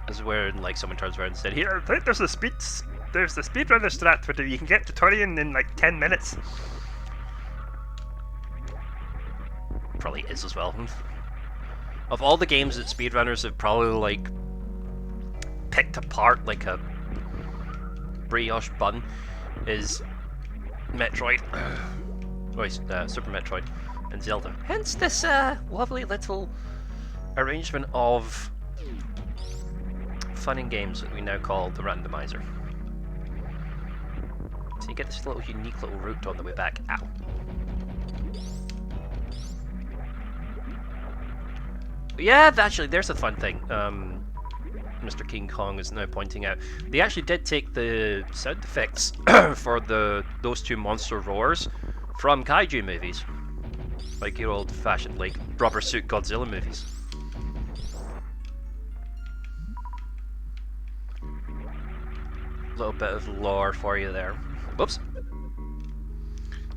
This is where like someone turns around and said, "Here, I think there's the speedrunner strat where you can get to Torian in like 10 minutes." Probably is as well. Of all the games that speedrunners have probably like picked apart like a brioche bun, is Metroid, Super Metroid, and Zelda. Hence this lovely little arrangement of fun and games that we now call the randomizer. So you get this little unique little route on the way back. Ow. But yeah, actually, there's a fun thing. Mr. King Kong is now pointing out. They actually did take the sound effects for those two monster roars from kaiju movies, like your old-fashioned like rubber suit Godzilla movies. Little bit of lore for you there. Whoops.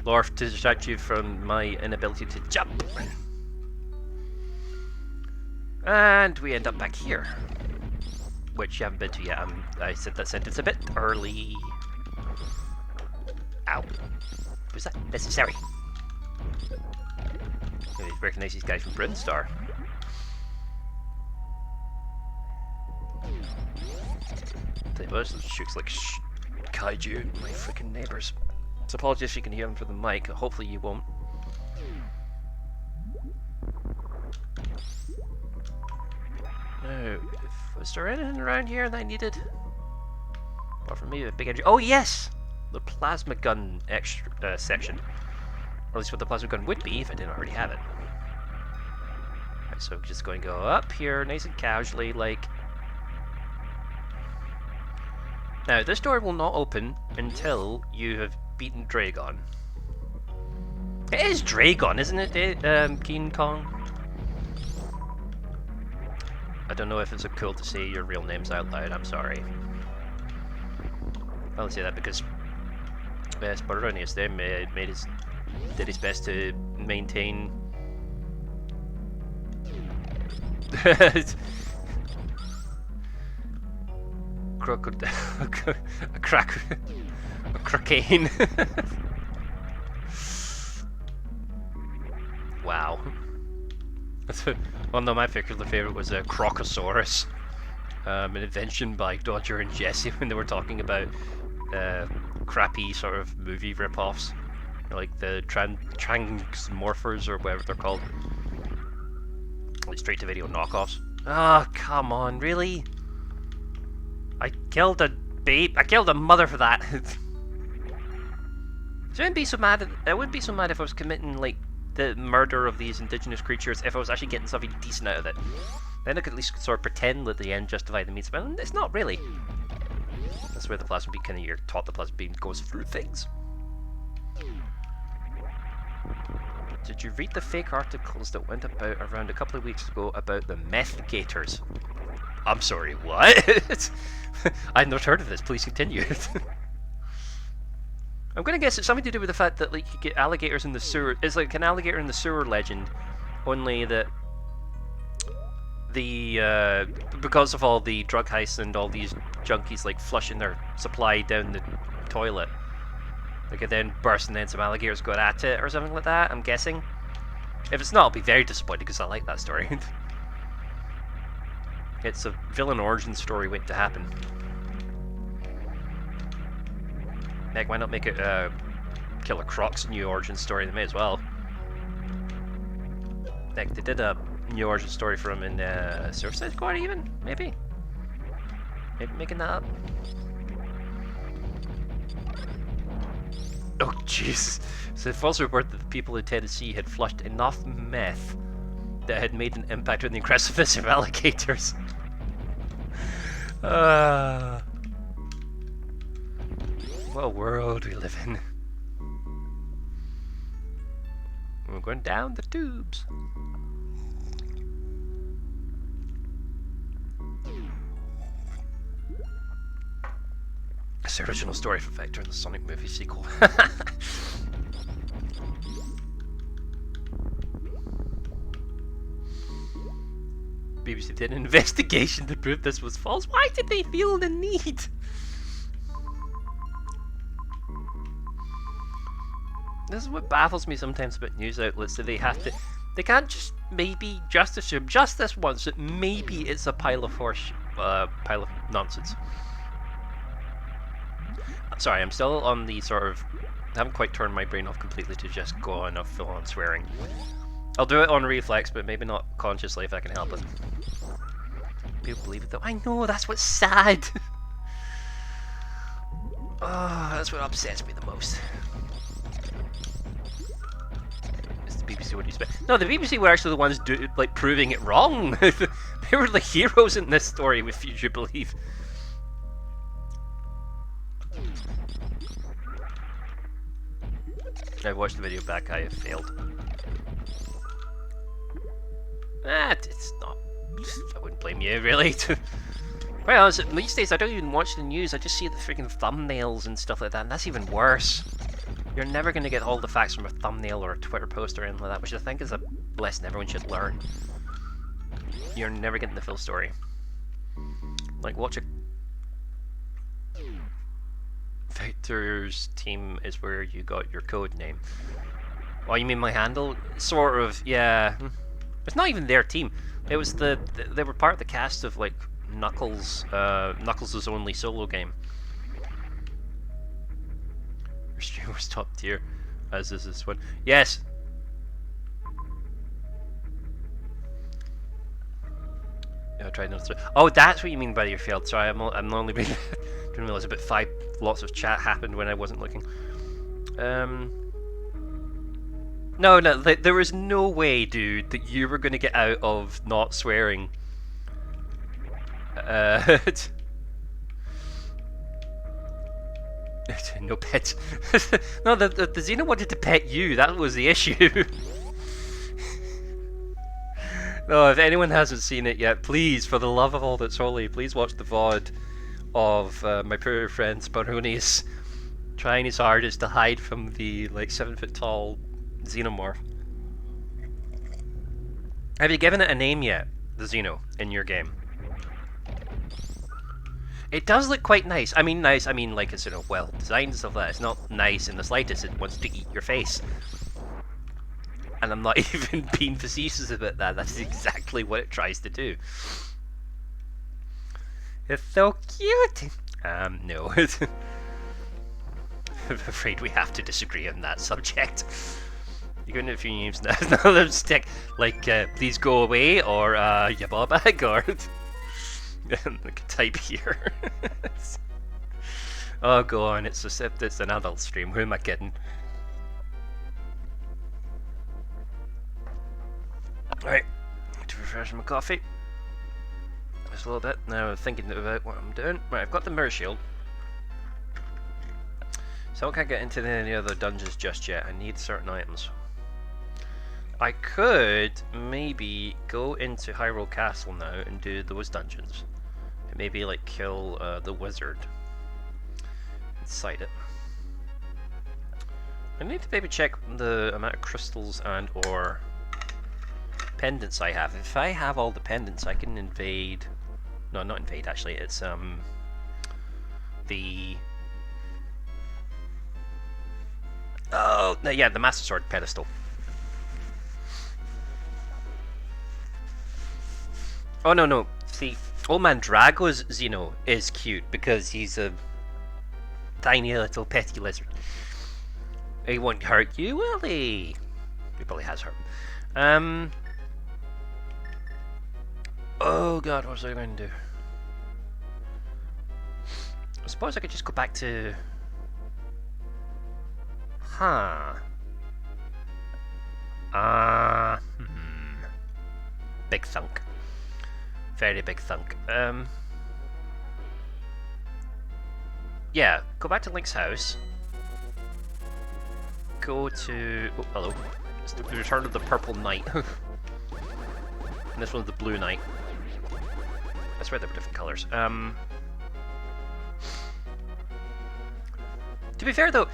Lore to distract you from my inability to jump. And we end up back here, which you haven't been to yet. I said that sentence a bit early. Ow. Was that necessary? Maybe recognize these guys from Brinstar. Those shooks like kaiju, my freaking neighbors. So apologies if you can hear them through the mic. Hopefully you won't. No, was there anything around here that I needed? Apart from maybe a big engine. Oh yes, the plasma gun extra section, or at least what the plasma gun would be if I didn't already have it. Right, so I'm just going to go up here, nice and casually, like. Now, this door will not open until you have beaten Dragon. It is Dragon, isn't it, King Kong? I don't know if it's cool to say your real names out loud, I'm sorry. I'll say that because Spironius there did his best to maintain a crocane. Wow. Well, no, my particular favourite was Crocosaurus, an invention by Dodger and Jesse when they were talking about crappy sort of movie rip-offs, like the Transmorphers or whatever they're called, like straight-to-video knockoffs. Oh, come on, really? I killed a babe. I killed a mother for that. So I wouldn't be so mad. I wouldn't be so mad if I was committing like the murder of these indigenous creatures if I was actually getting something decent out of it. Then I could at least sort of pretend that the end justified the means, but it's not really. That's where the plasma beam you're taught the plasma beam goes through things. Did you read the fake articles that went about around a couple of weeks ago about the meth gators? I'm sorry, what? I've not heard of this, please continue. I'm gonna guess it's something to do with the fact that like you get alligators in the sewer. It's like an alligator in the sewer legend, only that the because of all the drug heists and all these junkies like flushing their supply down the toilet, like it then burst and then some alligators got at it or something like that. I'm guessing. If it's not, I'll be very disappointed because I like that story. It's a villain origin story waiting to happen. Heck, why not make it Killer Croc's new origin story? They may as well. Heck, they did a new origin story for him in Suicide Squad even? Maybe? Maybe making that up? Oh, Jesus. So false report that the people in Tennessee had flushed enough meth that had made an impact on the aggressiveness of alligators. What a world we live in. We're going down the tubes. It's the original story for Vector in the Sonic movie sequel. BBC did an investigation to prove this was false. Why did they feel the need? This is what baffles me sometimes about news outlets, that they can't just maybe just assume, just this once, that maybe it's a pile of nonsense. Sorry, I'm still on the sort of, I haven't quite turned my brain off completely to just go on a full-on swearing. I'll do it on reflex, but maybe not consciously if I can help it. People believe it though. I know, that's what's sad. Oh, that's what upsets me the most. BBC what do you expect? No, the BBC were actually the ones proving it wrong. They were the heroes in this story, if you believe. I watched the video back. I have failed. It's not. I wouldn't blame you, really. Quite honest, these days I don't even watch the news. I just see the freaking thumbnails and stuff like that, and that's even worse. You're never going to get all the facts from a thumbnail or a Twitter post or anything like that, which I think is a lesson everyone should learn. You're never getting the full story. Like, watch a... Victor's team is where you got your code name. Oh, you mean my handle? Sort of, yeah. It's not even their team. It was they were part of the cast of, like, Knuckles' only solo game. Your stream was top tier, as is this one. Yes! I tried not to. Oh, that's what you mean by your failed. Sorry, I'm only being. Didn't realize about lots of chat happened when I wasn't looking. No, there was no way, dude, that you were going to get out of not swearing. No pet. No, the Xena wanted to pet you. That was the issue. No, if anyone hasn't seen it yet, please, for the love of all that's holy, please watch the VOD of my poor friend Sparonius trying his hardest to hide from the 7-foot tall xenomorph. Have you given it a name yet, the Xeno, in your game? It does look quite nice. I mean nice, like it's well designed and stuff like that. It's not nice in the slightest. It wants to eat your face. And I'm not even being facetious about that. That's exactly what it tries to do. It's so cute. No. I'm afraid we have to disagree on that subject. You're going to a few names now. Another stick like please go away or yababag or like type here. Oh, go on. It's an adult stream. Who am I kidding? Right, to refresh my coffee. Just a little bit. Now I'm thinking about what I'm doing. Right, I've got the mirror shield. So I can't get into any other dungeons just yet. I need certain items. I could maybe go into Hyrule Castle now and do those dungeons. And maybe kill the wizard inside it. I need to maybe check the amount of crystals and or pendants I have. If I have all the pendants, I can invade. No, not invade. Actually, it's the. Oh, no, yeah, the Master Sword pedestal. Oh no! See, Old Man Drago's Xeno is cute because he's a tiny little petty lizard. He won't hurt you, will he? He probably has hurt him. Oh god, what was I going to do? I suppose I could just go back to... Huh. Big thunk. Very big thunk. Yeah, go back to Link's house. Go to... Oh, hello. It's the return of the Purple Knight. And this one's the Blue Knight. That's right, they were different colours. To be fair though,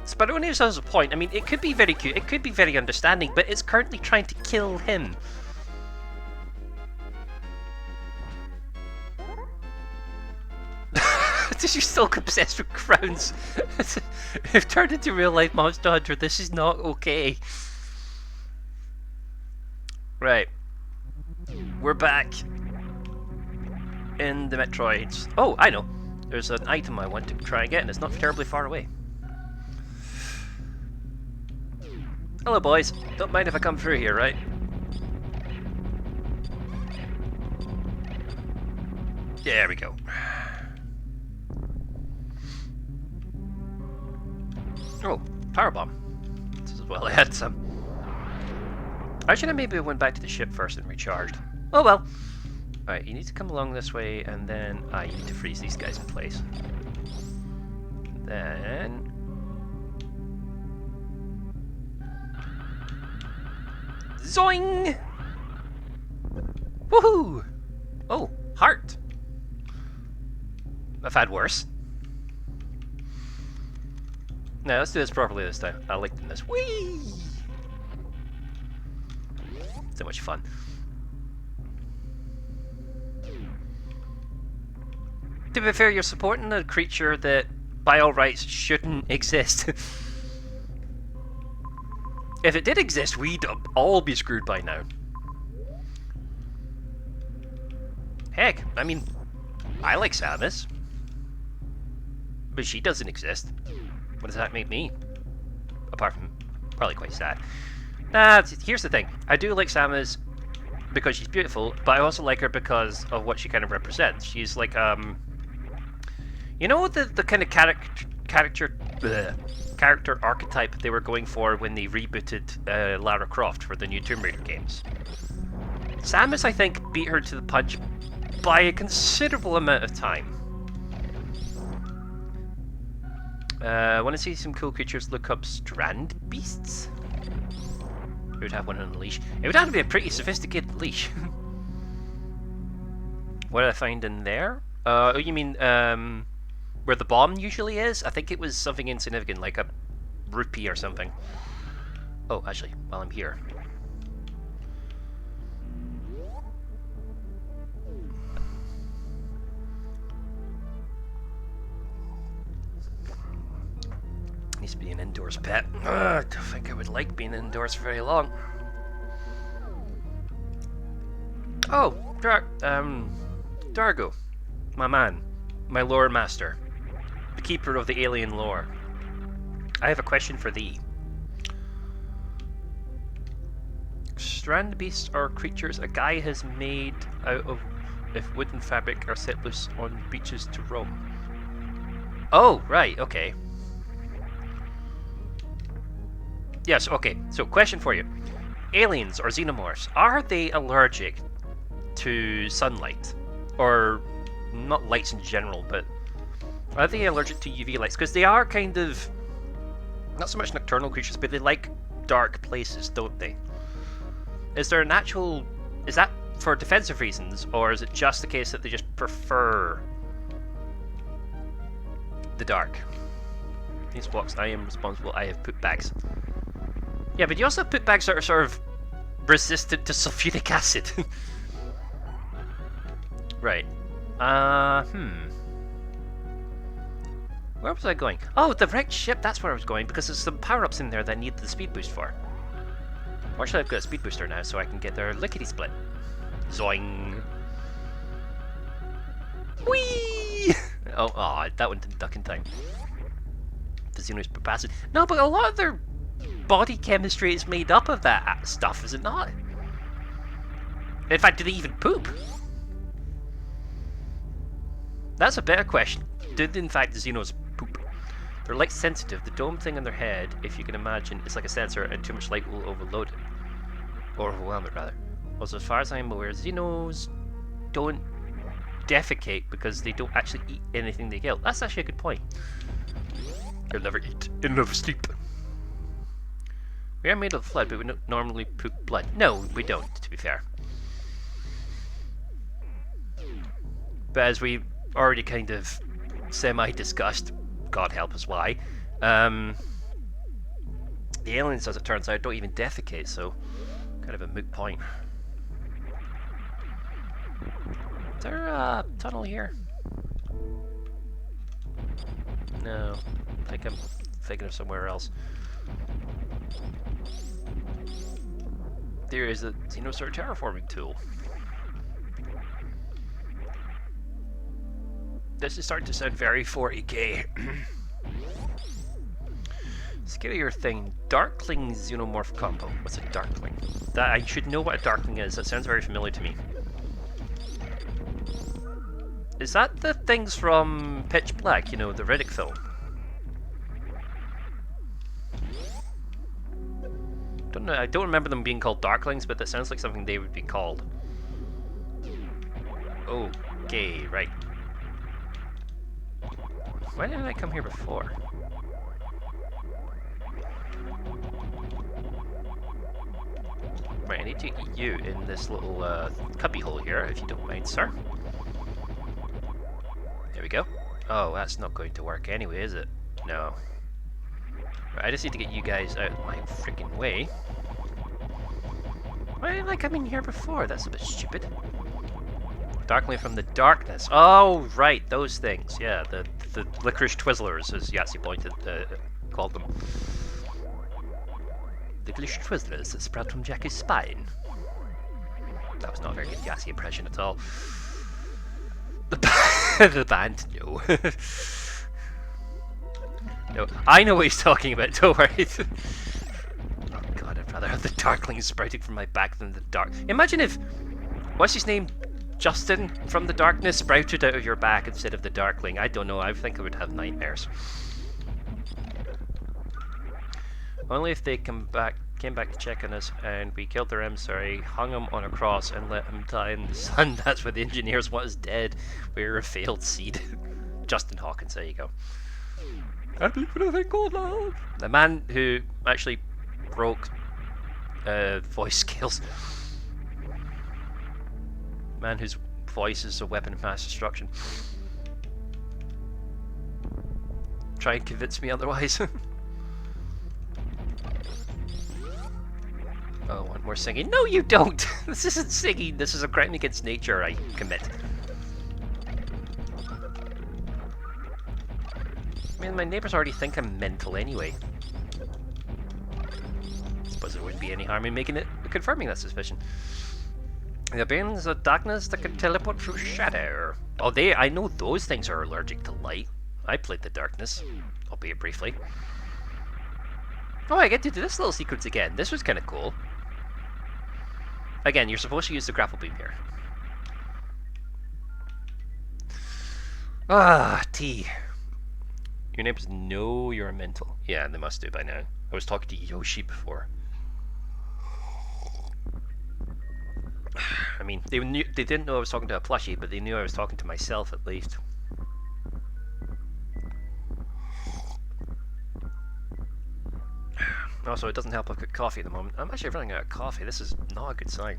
Spironius has a point. I mean, it could be very cute, it could be very understanding, but it's currently trying to kill him. Does you still obsessed with crowns? If turned into real life Monster Hunter, this is not okay. Right. We're back in the Metroids. Oh, I know. There's an item I want to try and get, and it's not terribly far away. Hello, boys. Don't mind if I come through here, right? There we go. Oh, powerbomb. This is well, I had some. I should have maybe went back to the ship first and recharged. Oh well. Alright, you need to come along this way, and then you need to freeze these guys in place. Then... Zoing! Woohoo! Oh, heart! I've had worse. No, let's do this properly this time. I like doing this. Whee! So much fun. To be fair, you're supporting a creature that, by all rights, shouldn't exist. If it did exist, we'd all be screwed by now. Heck, I mean, I like Samus. But she doesn't exist. What does that make me? Apart from probably quite sad. Here's the thing. I do like Samus because she's beautiful, but I also like her because of what she kind of represents. She's like, you know the kind of character archetype they were going for when they rebooted Lara Croft for the new Tomb Raider games. Samus, I think, beat her to the punch by a considerable amount of time. Want to see some cool creatures? Look up strand beasts. It would have one on a leash. It would have to be a pretty sophisticated leash. What did I find in there? Oh, you mean where the bomb usually is? I think it was something insignificant, like a rupee or something. Oh, actually, while I'm here. Needs to be an indoors pet. I don't think I would like being indoors for very long. Oh, Dargo, my man, my lore master, the keeper of the alien lore. I have a question for thee. Strand beasts are creatures a guy has made out of if wooden fabric are set loose on beaches to roam. Oh, right, okay. Yes, okay, so question for you. Aliens or xenomorphs, are they allergic to sunlight? Or, not lights in general, but are they allergic to UV lights? Because they are kind of, not so much nocturnal creatures, but they like dark places, don't they? Is there an actual, is that for defensive reasons, or is it just the case that they just prefer the dark? These blocks, I am responsible, I have put bags. Yeah, but you also have put bags that are sort of resistant to sulfuric acid. Right. Where was I going? Oh, the wrecked ship, that's where I was going, because there's some power-ups in there that I need the speed boost for. Or should I've got a speed booster now, so I can get their lickety-split. Zoing! Whee! Oh, that one didn't duck in time. The Xenos capacity. No, but a lot of their body chemistry is made up of that stuff, is it not? In fact, do they even poop? That's a better question. Did in fact the Xenos poop? They're light sensitive. The dome thing on their head, if you can imagine, is like a sensor, and too much light will overload it. Or overwhelm it, rather. Also, as far as I'm aware, Xenos don't defecate because they don't actually eat anything they kill. That's actually a good point. They'll never eat and never sleep. We are made of blood, but we don't normally poop blood. No, we don't, to be fair. But as we already kind of semi-discussed, God help us why, the aliens, as it turns out, don't even defecate, so kind of a moot point. Is there a tunnel here? No, I think I'm thinking of somewhere else. There is a Xenosort terraforming tool. This is starting to sound very 40k. Scarier thing. Darkling Xenomorph combo. What's a Darkling? That I should know what a Darkling is. That sounds very familiar to me. Is that the things from Pitch Black, you know, the Riddick film? Don't know, I don't remember them being called Darklings, but that sounds like something they would be called. Okay, right. Why didn't I come here before? Right, I need to eat you in this little cubby hole here, if you don't mind, sir. There we go. Oh, that's not going to work anyway, is it? No. Right, I just need to get you guys out of my freaking way. Why didn't I come in here before? That's a bit stupid. Darkling from the darkness. Oh, right, those things. Yeah, the licorice twizzlers, as Yahtzee called them. The licorice twizzlers that sprout from Jackie's spine. That was not a very good Yahtzee impression at all. The band, no. No, I know what he's talking about, don't worry. Oh god, I'd rather have the Darkling sprouting from my back than the dark. Imagine if, what's his name? Justin from the darkness sprouted out of your back instead of the Darkling. I don't know, I think I would have nightmares. Only if they came back to check on us and we killed their emissary, hung him on a cross and let him die in the sun. That's what the engineers want us dead. We're a failed seed. Justin Hawkins, there you go. I believe in a thing called love. The man who actually broke voice skills. Man whose voice is a weapon of mass destruction. Try and convince me otherwise. Oh, one more singing. No, you don't! This isn't singing. This is a crime against nature I commit. I mean, my neighbours already think I'm mental anyway. I suppose there wouldn't be any harm in confirming that suspicion. The beings of darkness that can teleport through shadow. Oh, I know those things are allergic to light. I played the darkness, albeit briefly. Oh, I get to do this little sequence again. This was kind of cool. Again, you're supposed to use the grapple beam here. Ah, T. Your neighbors know you're mental. Yeah, they must do by now. I was talking to Yoshi before. I mean, they didn't know I was talking to a plushie, but they knew I was talking to myself at least. Also, it doesn't help I've got coffee at the moment. I'm actually running out of coffee. This is not a good sign.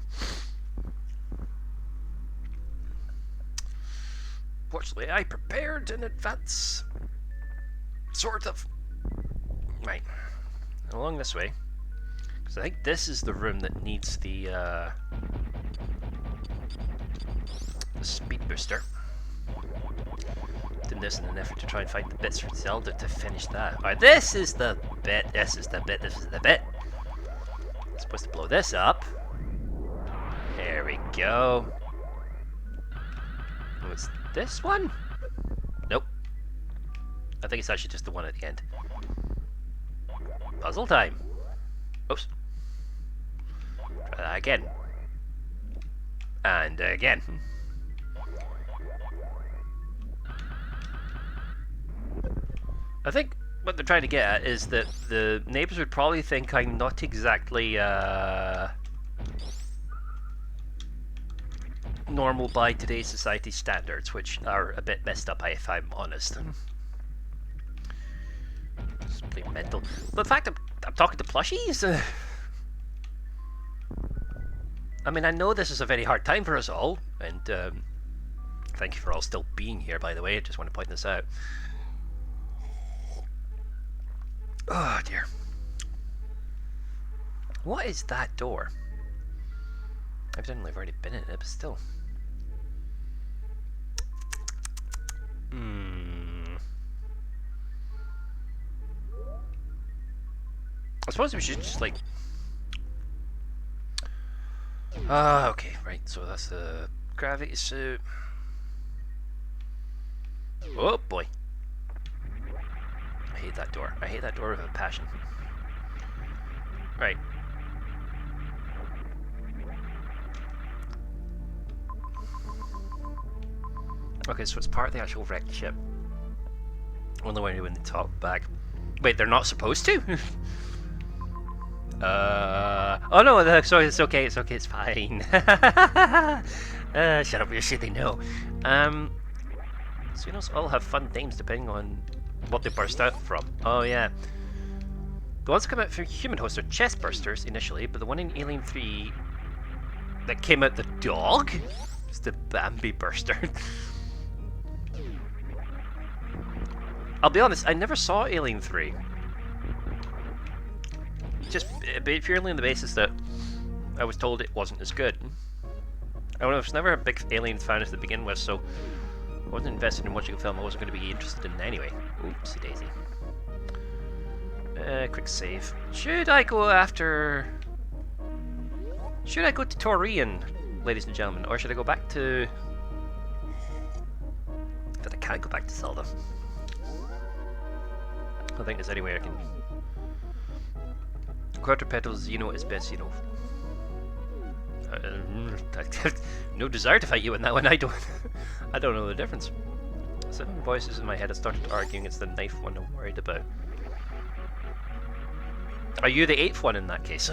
Fortunately, I prepared in advance. Sort of. Right. Along this way. Because I think this is the room that needs the speed booster. Doing this in an effort to try and find the bits for Zelda to finish that. Alright, this is the bit, this is the bit, this is the bit. I'm supposed to blow this up. There we go. What's this one? Nope. I think it's actually just the one at the end. Puzzle time. Oops. Try that again. And again. I think what they're trying to get at is that the neighbors would probably think I'm not exactly normal by today's society standards, which are a bit messed up, if I'm honest. Simply mental. But the fact I'm talking to plushies. I mean, I know this is a very hard time for us all, and thank you for all still being here, by the way. I just want to point this out. Oh dear. What is that door? Evidently I've already been in it, but still. I suppose we should just like... okay, right, so that's the gravity suit. Oh boy. I hate that door. I hate that door with a passion. Right. Okay, so it's part of the actual wrecked ship. Only when they talk back. Wait, they're not supposed to? Oh no, sorry, it's okay, it's okay, it's fine. Shut up, you're shitty, no. So you know, all have fun names depending on what they burst out from. Oh yeah. The ones that come out from human hosts are chest bursters initially, but the one in Alien 3 that came out the dog is the Bambi burster. I'll be honest, I never saw Alien 3. Just purely on the basis that I was told it wasn't as good. I was never a big Alien fan to begin with, so I wasn't invested in watching a film I wasn't going to be interested in anyway. Oopsie daisy. Quick save. Should I go to Torian, ladies and gentlemen, or should I go back to... But I can't go back to Zelda. I don't think there's any way I can... Quadrupedal Xeno is best Xeno. No desire to fight you in that one, I don't know the difference. Seven voices in my head have started arguing it's the knife one I'm worried about. Are you the 8th one in that case?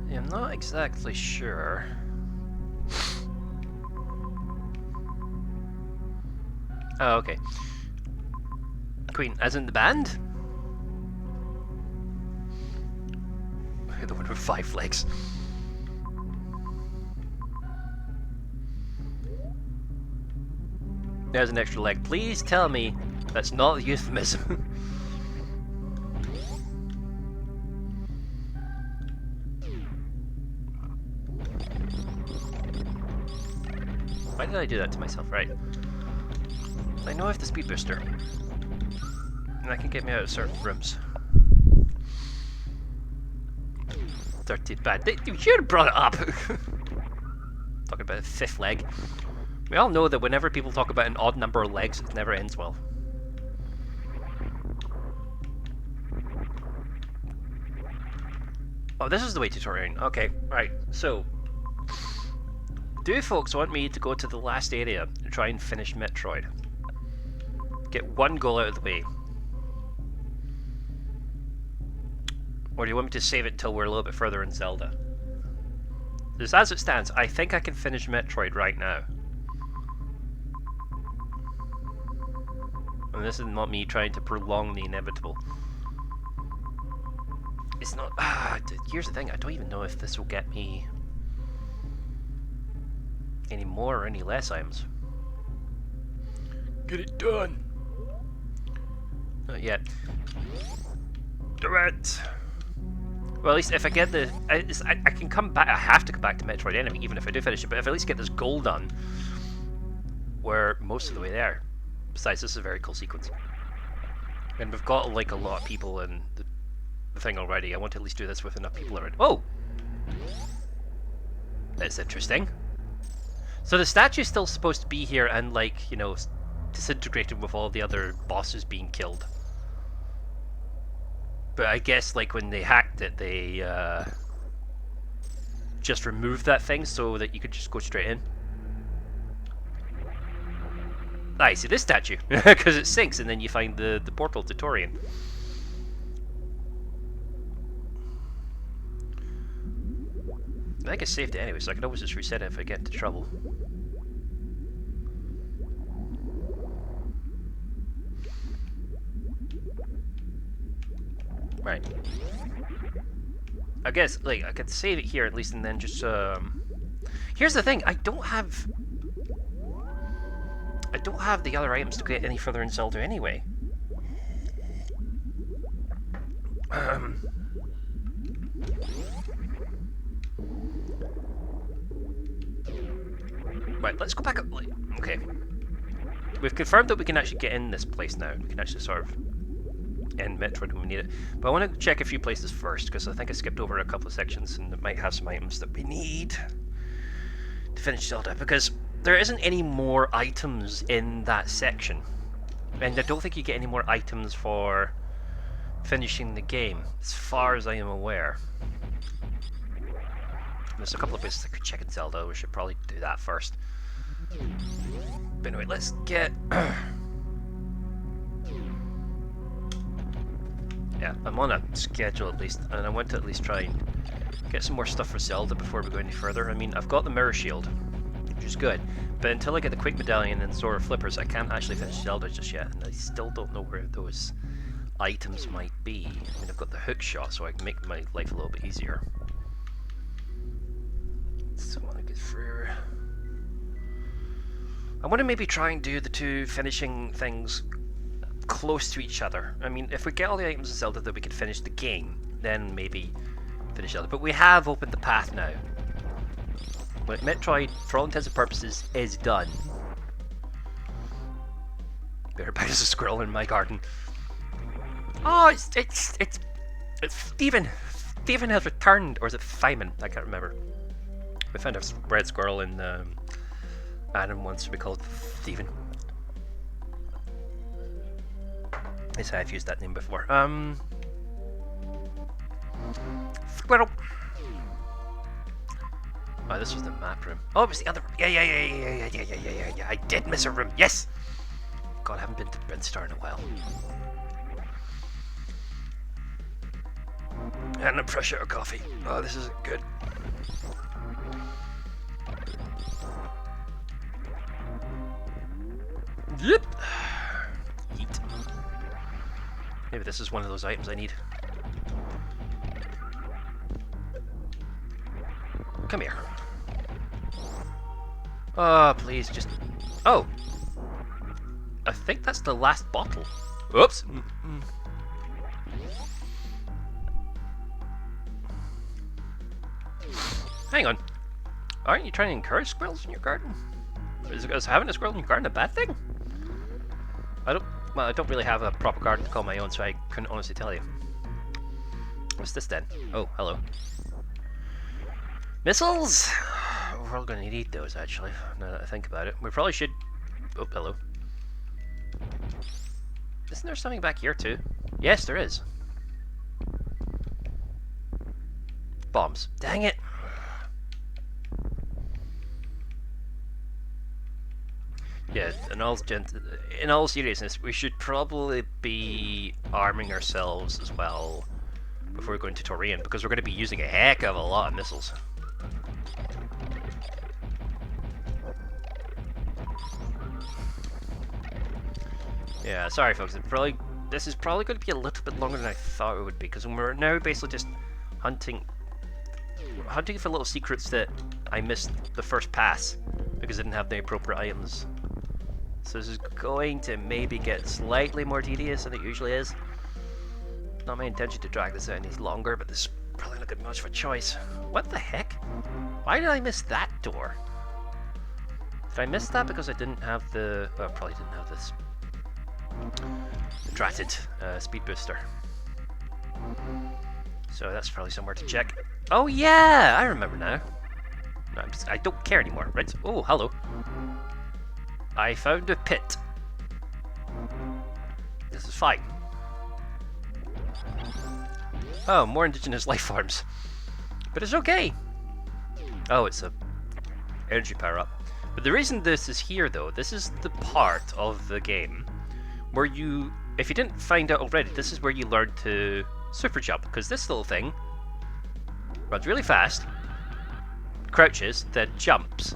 Yeah, I'm not exactly sure. Oh, okay. Queen, as in the band? The one with 5 legs. There's an extra leg. Please tell me that's not a euphemism. Why did I do that to myself? Right. I know I have the speed booster. And that can get me out of certain rooms. Dirty bad. You should have brought it up! Talking about a 5th leg. We all know that whenever people talk about an odd number of legs, it never ends well. Oh, this is the way to Torian. Okay, right. So, do folks want me to go to the last area and try and finish Metroid? Get one goal out of the way. Or do you want me to save it until we're a little bit further in Zelda? Because as it stands, I think I can finish Metroid right now. And this is not me trying to prolong the inevitable. It's not... here's the thing, I don't even know if this will get me any more or any less items. Get it done! Not yet. Do it! Well, at least if I get the... I can come back... I have to come back to Metroid Enemy, even if I do finish it, but if I at least get this goal done, we're most of the way there. Besides, this is a very cool sequence. And we've got, like, a lot of people in the thing already. I want to at least do this with enough people already. Oh! That's interesting. So the statue's still supposed to be here and, like, you know, disintegrated with all the other bosses being killed. But I guess, like, when they hacked it, they just removed that thing so that you could just go straight in. I see this statue, because it sinks and then you find the portal to Torian. I think I saved it anyway, so I can always just reset it if I get into trouble. Right. I guess, like, I could save it here at least, and then just, Here's the thing, I don't have the other items to get any further in Zelda anyway. Right, let's go back up. Okay. We've confirmed that we can actually get in this place now. We can actually sort of end Metroid when we need it. But I want to check a few places first, because I think I skipped over a couple of sections and it might have some items that we need to finish Zelda, because there isn't any more items in that section. And I don't think you get any more items for finishing the game, as far as I am aware. There's a couple of places I could check in Zelda. We should probably do that first. But anyway, let's get... Yeah, I'm on a schedule at least, and I want to at least try and get some more stuff for Zelda before we go any further. I mean, I've got the Mirror Shield, which is good, but until I get the Quick Medallion and Zora Flippers, I can't actually finish Zelda just yet, and I still don't know where those items might be. I mean, I've got the hook shot, so I can make my life a little bit easier. So I want to get through. I want to maybe try and do the two finishing things close to each other. I mean, if we get all the items in Zelda that we can finish the game, then maybe finish Zelda. But we have opened the path now. But Metroid, for all intents and purposes, is done. Thereabouts is a squirrel in my garden. Oh, it's Steven. Steven has returned, or is it Feynman? I can't remember. We found a red squirrel in Adam wants to be called Steven. Yes, I've used that name before. Squirrel. Oh, this was the map room. Oh, it was the other room. Yeah. I did miss a room. Yes. God, I haven't been to Brinstar in a while. And a fresh out of coffee. Oh, this isn't good. Yep. Eat. Maybe this is one of those items I need. Come here. Oh, please, just... Oh! I think that's the last bottle. Oops! Hang on. Aren't you trying to encourage squirrels in your garden? Is having a squirrel in your garden a bad thing? Well, I don't really have a proper garden to call my own, so I couldn't honestly tell you. What's this then? Oh, hello. Missiles! We're all going to need those, actually, now that I think about it. We probably should... Oh, hello. Isn't there something back here, too? Yes, there is. Bombs. Dang it! Yeah, in all seriousness, we should probably be arming ourselves as well before we go into Torian, because we're going to be using a heck of a lot of missiles. Yeah, sorry folks, this is probably going to be a little bit longer than I thought it would be, because we're now basically just hunting for little secrets that I missed the first pass because I didn't have the appropriate items. So this is going to maybe get slightly more tedious than it usually is. Not my intention to drag this out any longer, but this is probably not going to be much of a choice. What the heck? Why did I miss that door? Did I miss that because I didn't have the... Well, I probably didn't have this. The dratted speed booster. So that's probably somewhere to check. Oh yeah! I remember now. No, I don't care anymore, right? Oh, hello. I found a pit. This is fine. Oh, more indigenous life forms. But it's okay. Oh, it's a energy power up. But the reason this is here, though, this is the part of the game where you, if you didn't find out already, this is where you learn to super jump, because this little thing runs really fast, crouches, then jumps.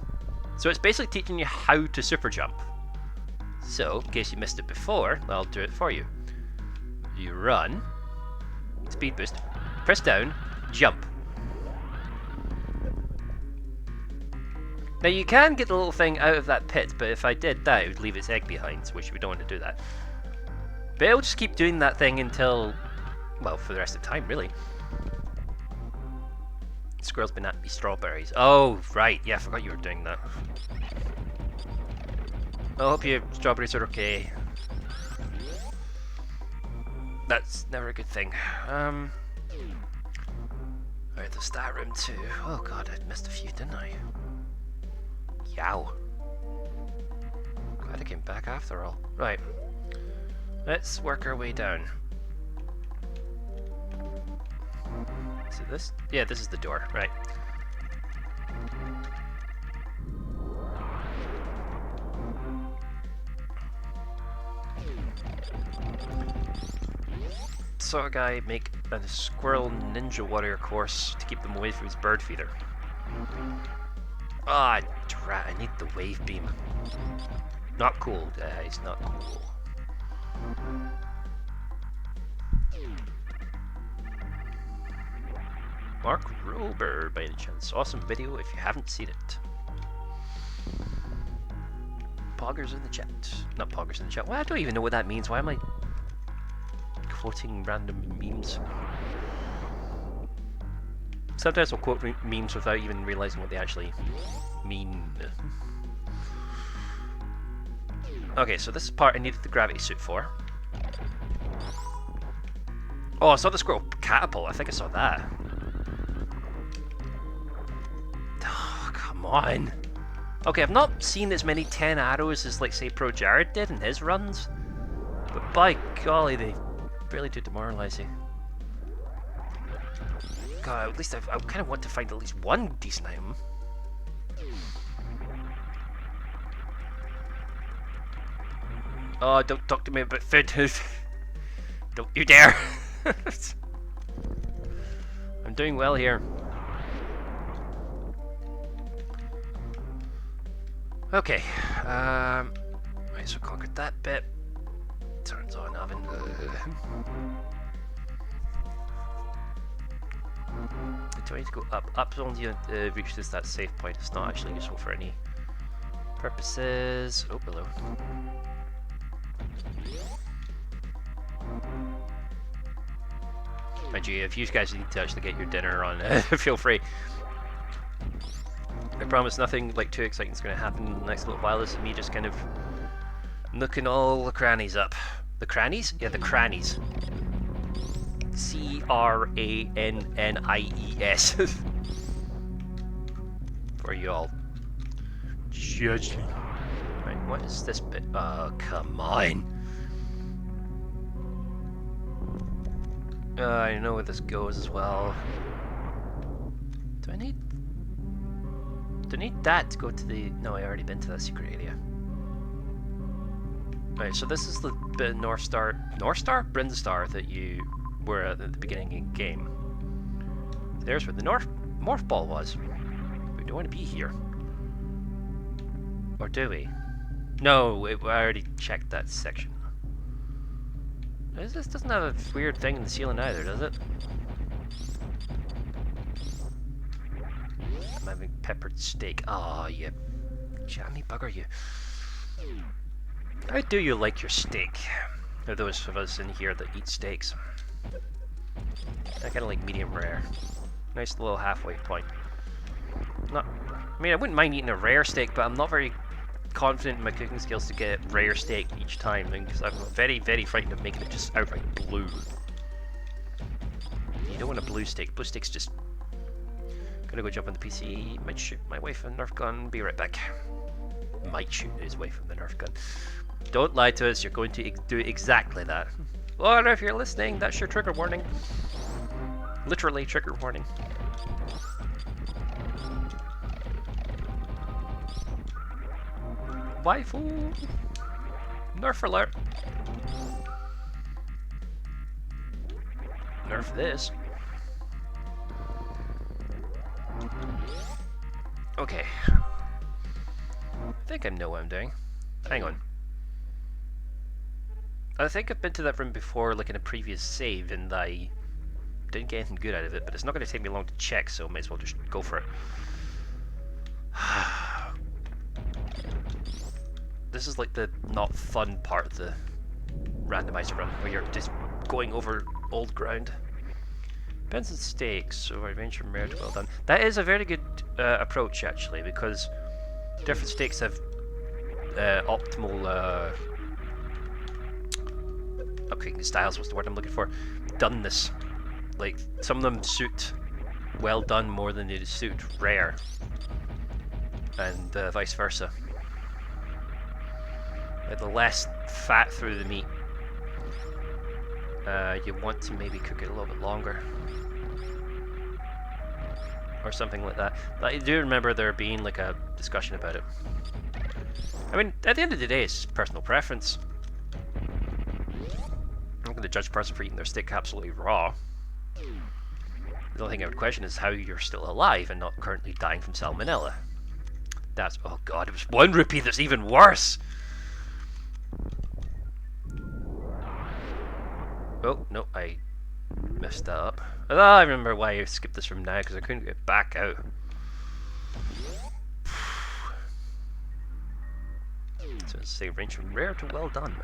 So it's basically teaching you how to super jump. So, in case you missed it before, I'll do it for you. You run, speed boost, press down, jump. Now you can get the little thing out of that pit, but if I did that, it would leave its egg behind, which we don't want to do that. But it'll just keep doing that thing until, well, for the rest of the time, really. Squirrel's been at me strawberries. Oh, right, yeah, I forgot you were doing that. I hope your strawberries are okay. That's never a good thing. Alright, there's that room too. Oh god, I missed a few, didn't I? Yow. Glad I came back after all. Right. Let's work our way down. Is it this? Yeah, this is the door. Right. Saw a guy make a squirrel ninja warrior course to keep them away from his bird feeder. Ah, drat, I need the wave beam. Not cool, guys, not cool. Mark Rober, by any chance. Awesome video if you haven't seen it. Poggers in the chat. Not poggers in the chat. Well, I don't even know what that means. Why am I quoting random memes? Sometimes I'll quote memes without even realizing what they actually mean. Okay, so this is the part I needed the gravity suit for. Oh, I saw the squirrel catapult. I think I saw that. Oh, come on. Okay, I've not seen as many 10 arrows as, like, say, Pro Jared did in his runs. But by golly, they really do demoralize you. God, at least I kind of want to find at least one decent item. Oh, don't talk to me about food. Don't you dare. I'm doing well here. Okay. Right, so conquered that bit. Turns on oven. Do I need to go up? Up only reaches that save point. It's not actually useful for any purposes. Oh, below. Mind you, if you guys need to actually get your dinner on, feel free. I promise nothing like too exciting is going to happen in the next little while. This is me just kind of nooking all the crannies up. The crannies? Yeah, the crannies. C-R-A-N-N-I-E-S. For you all. Judge me. Right, what is this bit? Oh, come on. I know where this goes as well. Do I need that to go to the... No, I already been to that secret area. Right, so this is the bit of North Star... Brinstar that you were at the beginning of the game. There's where the morph ball was. We don't want to be here. Or do we? No, I already checked that section. This doesn't have a weird thing in the ceiling either, does it? I'm having peppered steak. Aw, you jammy bugger, you. How do you like your steak? There are those of us in here that eat steaks. I kind of like medium rare. Nice little halfway point. I mean, I wouldn't mind eating a rare steak, but I'm not very confident in my cooking skills to get rare steak each time, because I'm very, very frightened of making it just outright blue. You don't want a blue steak. Blue steak's just... Gonna go jump on the PC, might shoot my wife with a Nerf gun, be right back. Might shoot his wife with a Nerf gun. Don't lie to us, you're going to do exactly that. Or if you're listening, that's your trigger warning. Literally trigger warning. Waifu! Nerf alert! Nerf this. Okay. I think I know what I'm doing. Hang on. I think I've been to that room before, like in a previous save, and I didn't get anything good out of it, but it's not going to take me long to check, so I might as well just go for it. This is like the not fun part of the randomizer run, where you're just going over old ground. Depends on stakes, so adventure merit, well done. That is a very good approach, actually, because different stakes have optimal upclicking styles, what's the word I'm looking for? Doneness. Like, some of them suit well done more than they suit rare, and vice versa. The less fat through the meat, you want to maybe cook it a little bit longer, or something like that. But I do remember there being like a discussion about it. I mean, at the end of the day, it's personal preference. I'm not going to judge a person for eating their steak absolutely raw. The only thing I would question is how you're still alive and not currently dying from salmonella. That's, oh god, it was 1 rupee that's even worse! Oh, no, I messed that up. Oh, I remember why I skipped this from now, because I couldn't get back out. So let's say range from rare to well done.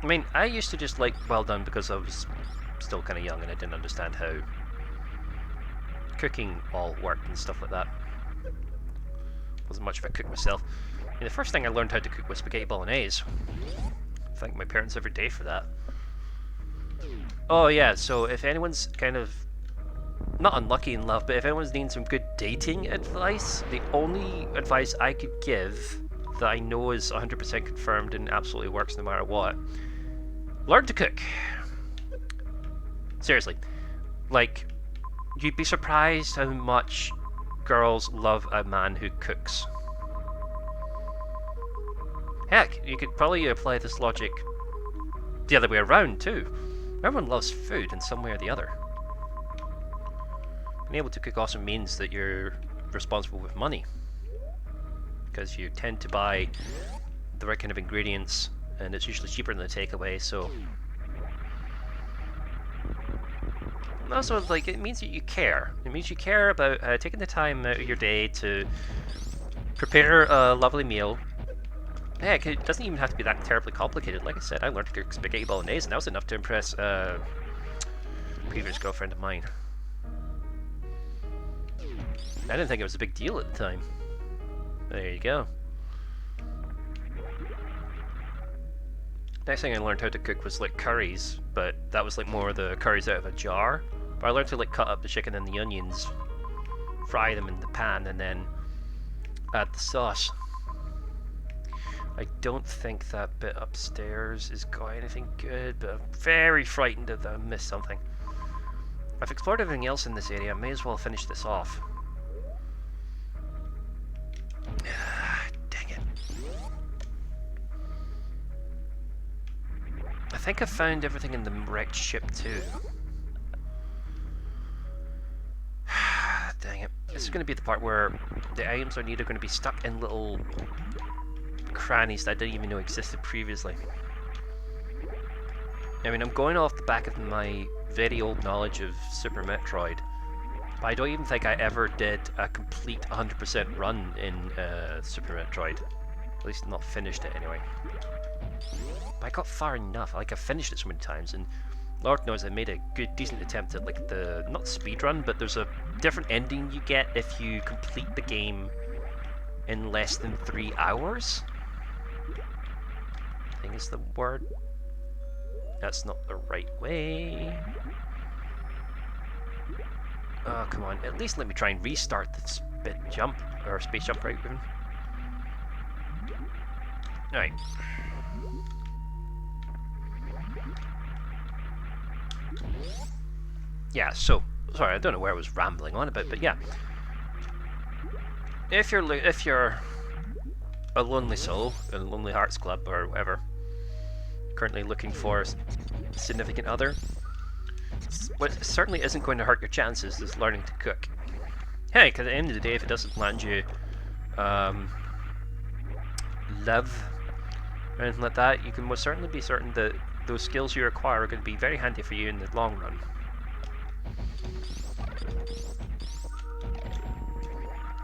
I mean, I used to just like well done because I was still kind of young and I didn't understand how cooking all worked and stuff like that. Wasn't much of a cook myself. I mean, the first thing I learned how to cook was spaghetti bolognese. Thank my parents every day for that. Oh yeah, so if anyone's kind of not unlucky in love, but if anyone's needing some good dating advice, the only advice I could give that I know is 100% confirmed and absolutely works no matter what, learn to cook. Seriously. Like, you'd be surprised how much girls love a man who cooks. Heck, you could probably apply this logic the other way around too. Everyone loves food in some way or the other. Being able to cook also means that you're responsible with money, because you tend to buy the right kind of ingredients, and it's usually cheaper than the takeaway. So, and also, like, it means that you care. It means you care about taking the time out of your day to prepare a lovely meal. Heck, it doesn't even have to be that terribly complicated. Like I said, I learned to cook spaghetti bolognese, and that was enough to impress a previous girlfriend of mine. I didn't think it was a big deal at the time. There you go. Next thing I learned how to cook was like curries, but that was like more the curries out of a jar. But I learned to like cut up the chicken and the onions, fry them in the pan, and then add the sauce. I don't think that bit upstairs is got anything good, but I'm very frightened that I missed something. I've explored everything else in this area, I may as well finish this off. Dang it. I think I found everything in the wrecked ship too. Dang it. This is going to be the part where the items I need are going to be stuck in little crannies that I didn't even know existed previously. I mean, I'm going off the back of my very old knowledge of Super Metroid, but I don't even think I ever did a complete 100% run in Super Metroid. At least not finished it anyway. But I got far enough. Like, I finished it so many times, and Lord knows I made a good, decent attempt at like the, not speed run, but there's a different ending you get if you complete the game in less than 3 hours. I think is the word. That's not the right way. Oh, come on. At least let me try and restart this bit jump, or space jump right even. Alright. Yeah, so, sorry, I don't know where I was rambling on about, but yeah. If you're a lonely soul in a Lonely Hearts Club or whatever, currently looking for a significant other, what certainly isn't going to hurt your chances is learning to cook. Hey, because at the end of the day, if it doesn't land you love or anything like that, you can most certainly be certain that those skills you acquire are going to be very handy for you in the long run.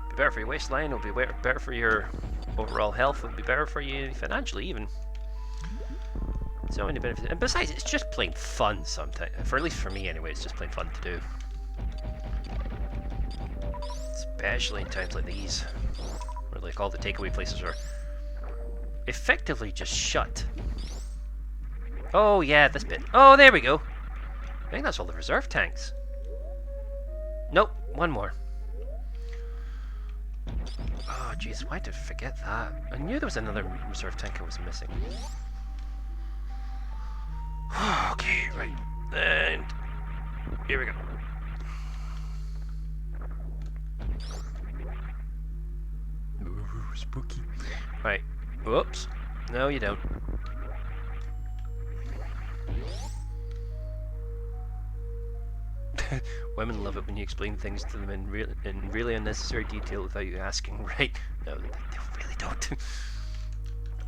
Be better for your waistline, it'll be better for your overall health, it'll be better for you financially even. So many benefits. And besides, it's just plain fun sometimes. For at least for me anyway, it's just plain fun to do. Especially in times like these, where like all the takeaway places are effectively just shut. Oh yeah, this bit. Oh, there we go. I think that's all the reserve tanks. Nope, one more. Oh jeez, why did I forget that? I knew there was another reserve tank I was missing. Okay, right. And here we go. Ooh, spooky. Right. Whoops. No, you don't. Women love it when you explain things to them in really unnecessary detail without you asking, right? No, they really don't.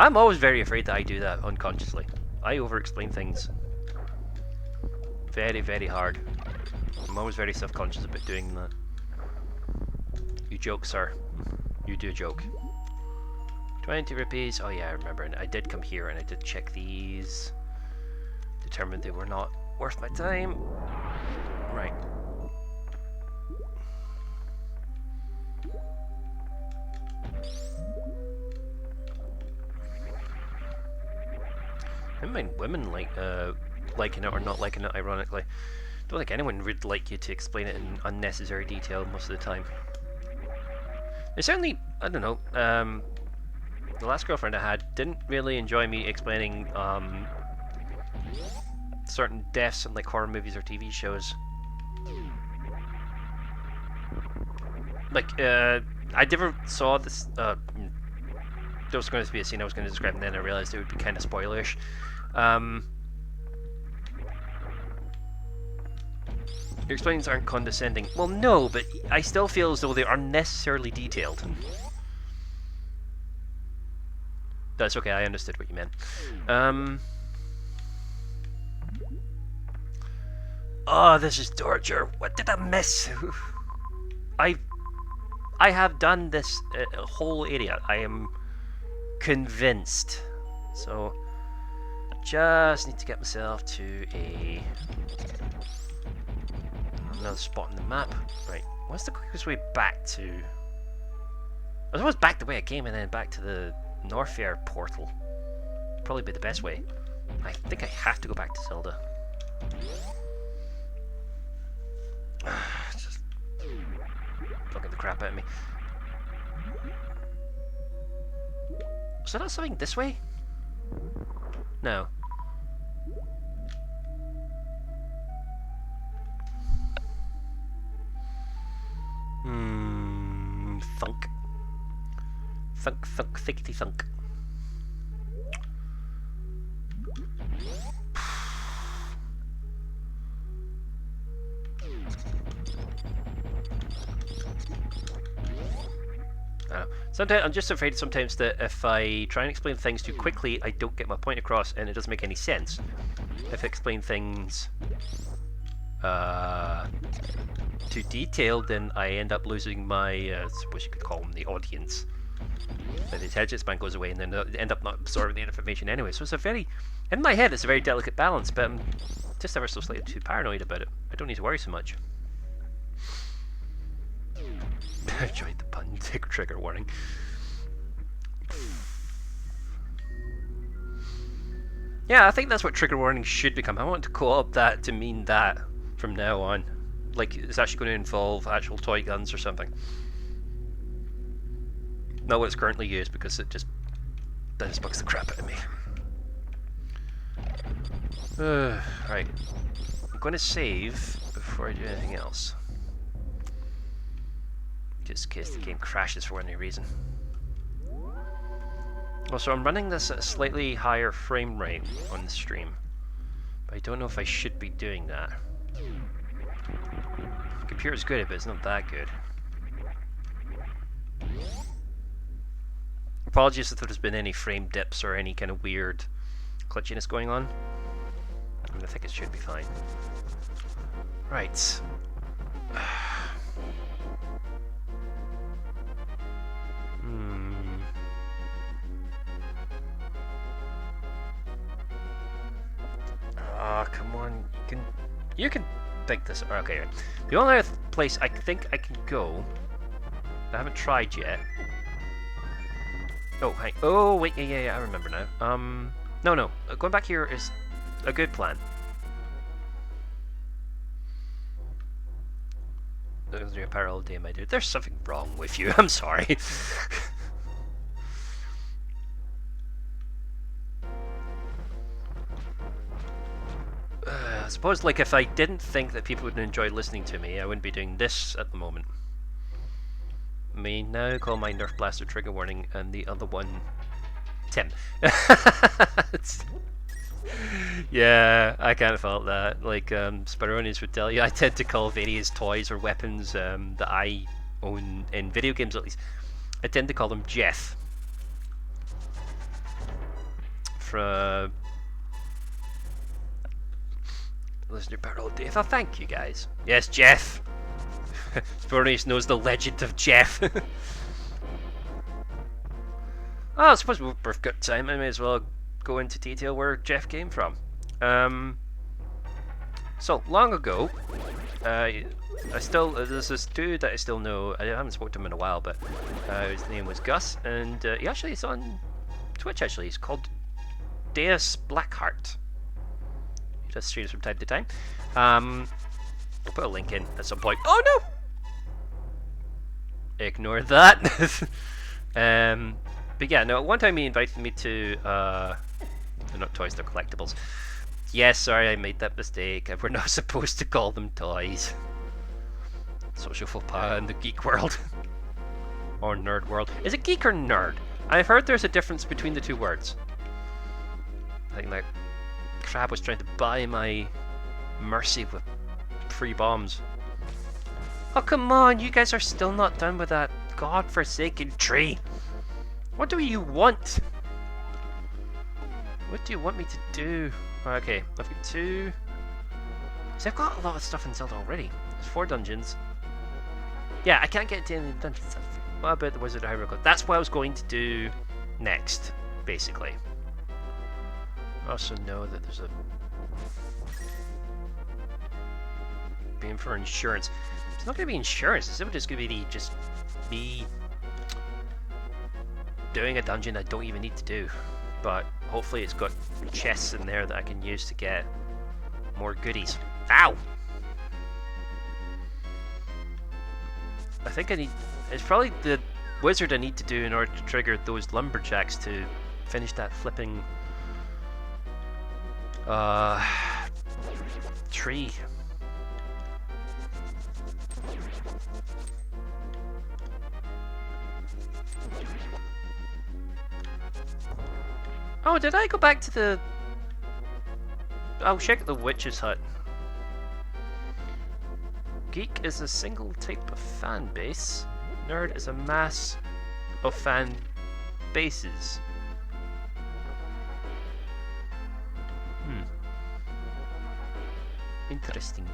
I'm always very afraid that I do that unconsciously. I over-explain things very, very hard. I'm always very self-conscious about doing that. You joke, sir. You do joke. 20 rupees. Oh yeah, I remember. And I did come here and I did check these. Determined they were not worth my time. Right. I don't mind women liking it or not liking it, ironically. Don't think anyone would like you to explain it in unnecessary detail most of the time. There's certainly, I don't know, the last girlfriend I had didn't really enjoy me explaining certain deaths in like horror movies or TV shows. Like, I never saw this, there was going to be a scene I was going to describe and then I realized it would be kind of spoilerish. Your explainings aren't condescending. Well, no, but I still feel as though they are unnecessarily detailed. That's okay, I understood what you meant. Oh, this is torture. What did I miss? I have done this whole area. I am convinced. So, I just need to get myself to another spot on the map. Right, what's the quickest way back to... I suppose back the way I came and then back to the Norfair portal. Probably be the best way. I think I have to go back to Zelda. Just bugging the crap out of me. Is there not something this way? No. Thunk. Thunk, thunk, thickety thunk. Sometimes I'm just afraid sometimes that if I try and explain things too quickly, I don't get my point across, and it doesn't make any sense. If I explain things too detailed, then I end up losing my, I suppose you could call them the audience. The attention span goes away, and then they end up not absorbing the information anyway. So it's a very, in my head, it's a very delicate balance, but I'm just ever so slightly too paranoid about it. I don't need to worry so much. I enjoyed the pun. Trigger warning. Yeah, I think that's what trigger warning should become. I want to co-opt that to mean that from now on. Like, it's actually going to involve actual toy guns or something. Not what it's currently used, because that just bugs the crap out of me. Right. I'm going to save before I do anything else. Just in case the game crashes for any reason. Also, I'm running this at a slightly higher frame rate on the stream, but I don't know if I should be doing that. The computer's good, but it's not that good. Apologies if there's been any frame dips or any kind of weird glitchiness going on. I mean, I think it should be fine. Right. Oh, come on. You can pick this. Okay, right. The only other place I think I can go, I haven't tried yet. Oh, hi. Oh, wait, yeah, I remember now. No, going back here is a good plan. There's a parallel day, my dude. There's something wrong with you. I'm sorry. I suppose, like, if I didn't think that people would enjoy listening to me, I wouldn't be doing this at the moment. May now call my Nerf Blaster trigger warning, and the other one, Tim. Yeah, I kind of felt that. Like, Sparonius would tell you, I tend to call various toys or weapons that I own, in video games at least, I tend to call them Jeff. Listen to Parallel Death. Oh, thank you guys. Yes, Jeff. Sparonius knows the legend of Jeff. Oh, I suppose we've got time. I may as well go into detail where Jeff came from. So, long ago, there's this dude that I still know. I haven't spoken to him in a while, but his name was Gus, and he actually is on Twitch, actually. He's called Deus Blackheart. He does streams from time to time. We'll put a link in at some point. Oh, no! Ignore that. But yeah, no, one time he invited me to, they're not toys, they're collectibles. Yes, sorry, I made that mistake. We're not supposed to call them toys. Social faux pas in the geek world. Or nerd world. Is it geek or nerd? I've heard there's a difference between the two words. I think that crab was trying to buy my mercy with free bombs. Oh, come on, you guys are still not done with that godforsaken tree. What do you want? What do you want me to do? Okay, I've got 2. See, I've got a lot of stuff in Zelda already. There's 4 dungeons. Yeah, I can't get into any dungeons. What about the Wizard of Hyrule? That's what I was going to do next, basically. I also know that there's a being for insurance. It's not going to be insurance. It's just going to be just me doing a dungeon I don't even need to do. But hopefully it's got chests in there that I can use to get more goodies. Ow! I think I need... It's probably the wizard I need to do in order to trigger those lumberjacks to finish that flipping... tree. Oh, did I go back to the... I'll check the witch's hut. Geek is a single type of fan base. Nerd is a mass of fan bases. Interesting.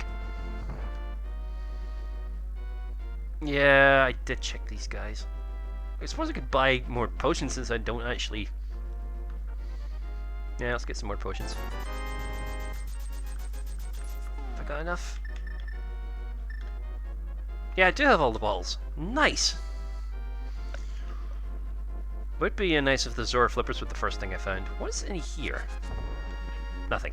Yeah, I did check these guys. I suppose I could buy more potions since I don't actually... Yeah, let's get some more potions. Have I got enough? Yeah, I do have all the balls. Nice! Would be nice if the Zora flippers were the first thing I found. What's in here? Nothing.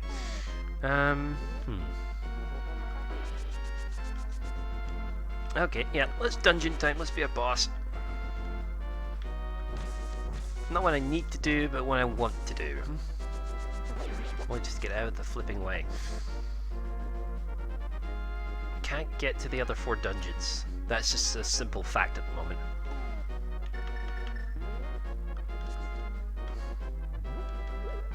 Okay, yeah, let's dungeon time, let's be a boss. Not what I need to do, but what I want to do. I want to just get out of the flipping way. Can't get to the other 4 dungeons. That's just a simple fact at the moment.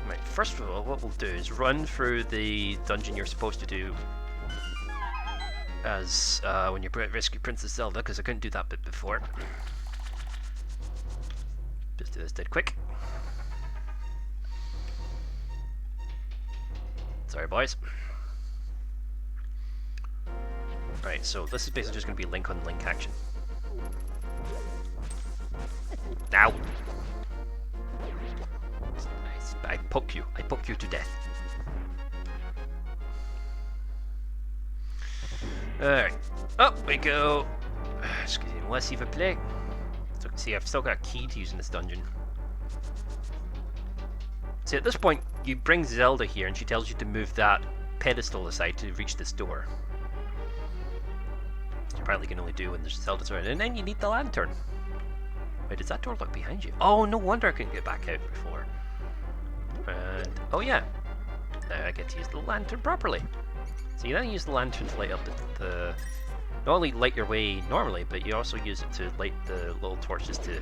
Right, first of all, what we'll do is run through the dungeon you're supposed to do as when you rescue Princess Zelda, because I couldn't do that bit before. Just do this dead quick. Sorry, boys. Right, so this is basically just going to be link on link action. Ow! I poke you. I poke you to death. Alright. Up we go. Excuse me, let's see if I play. So, see, I've still got a key to use in this dungeon. See, at this point, you bring Zelda here and she tells you to move that pedestal aside to reach this door. Which you apparently can only do when there's Zelda's around. And then you need the lantern. Wait, does that door look behind you? Oh, no wonder I couldn't get back out before. And, oh yeah. Now I get to use the lantern properly. So you then use the lantern to light up the not only light your way normally, but you also use it to light the little torches to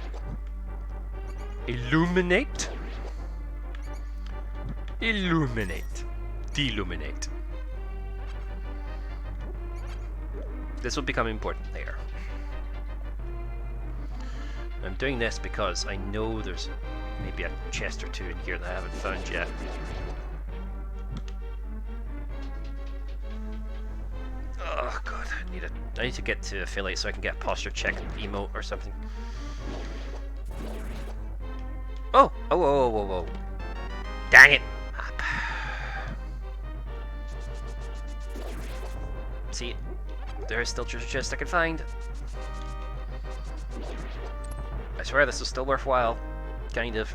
illuminate. Illuminate. Deluminate. This will become important later. I'm doing this because I know there's maybe a chest or two in here that I haven't found yet. Oh god, I need to get to affiliate so I can get a posture check emote or something. Oh! Oh, whoa, whoa, whoa, whoa. Dang it! See, there is still treasure chest I can find. I swear this is still worthwhile. Kind of.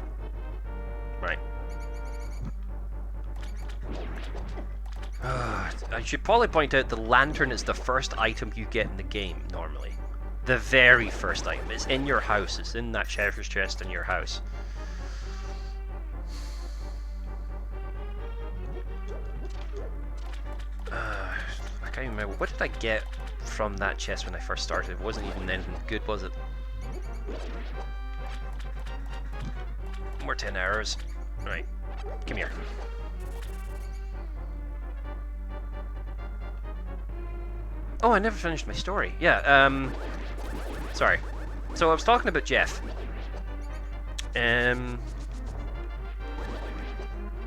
Right. I should probably point out the lantern is the first item you get in the game, normally. The very first item. It's in your house. It's in that treasure chest in your house. I can't even remember. What did I get from that chest when I first started? It wasn't even anything good, was it? More 10 hours. Right. Come here. Oh, I never finished my story. Yeah, sorry. So I was talking about Jeff.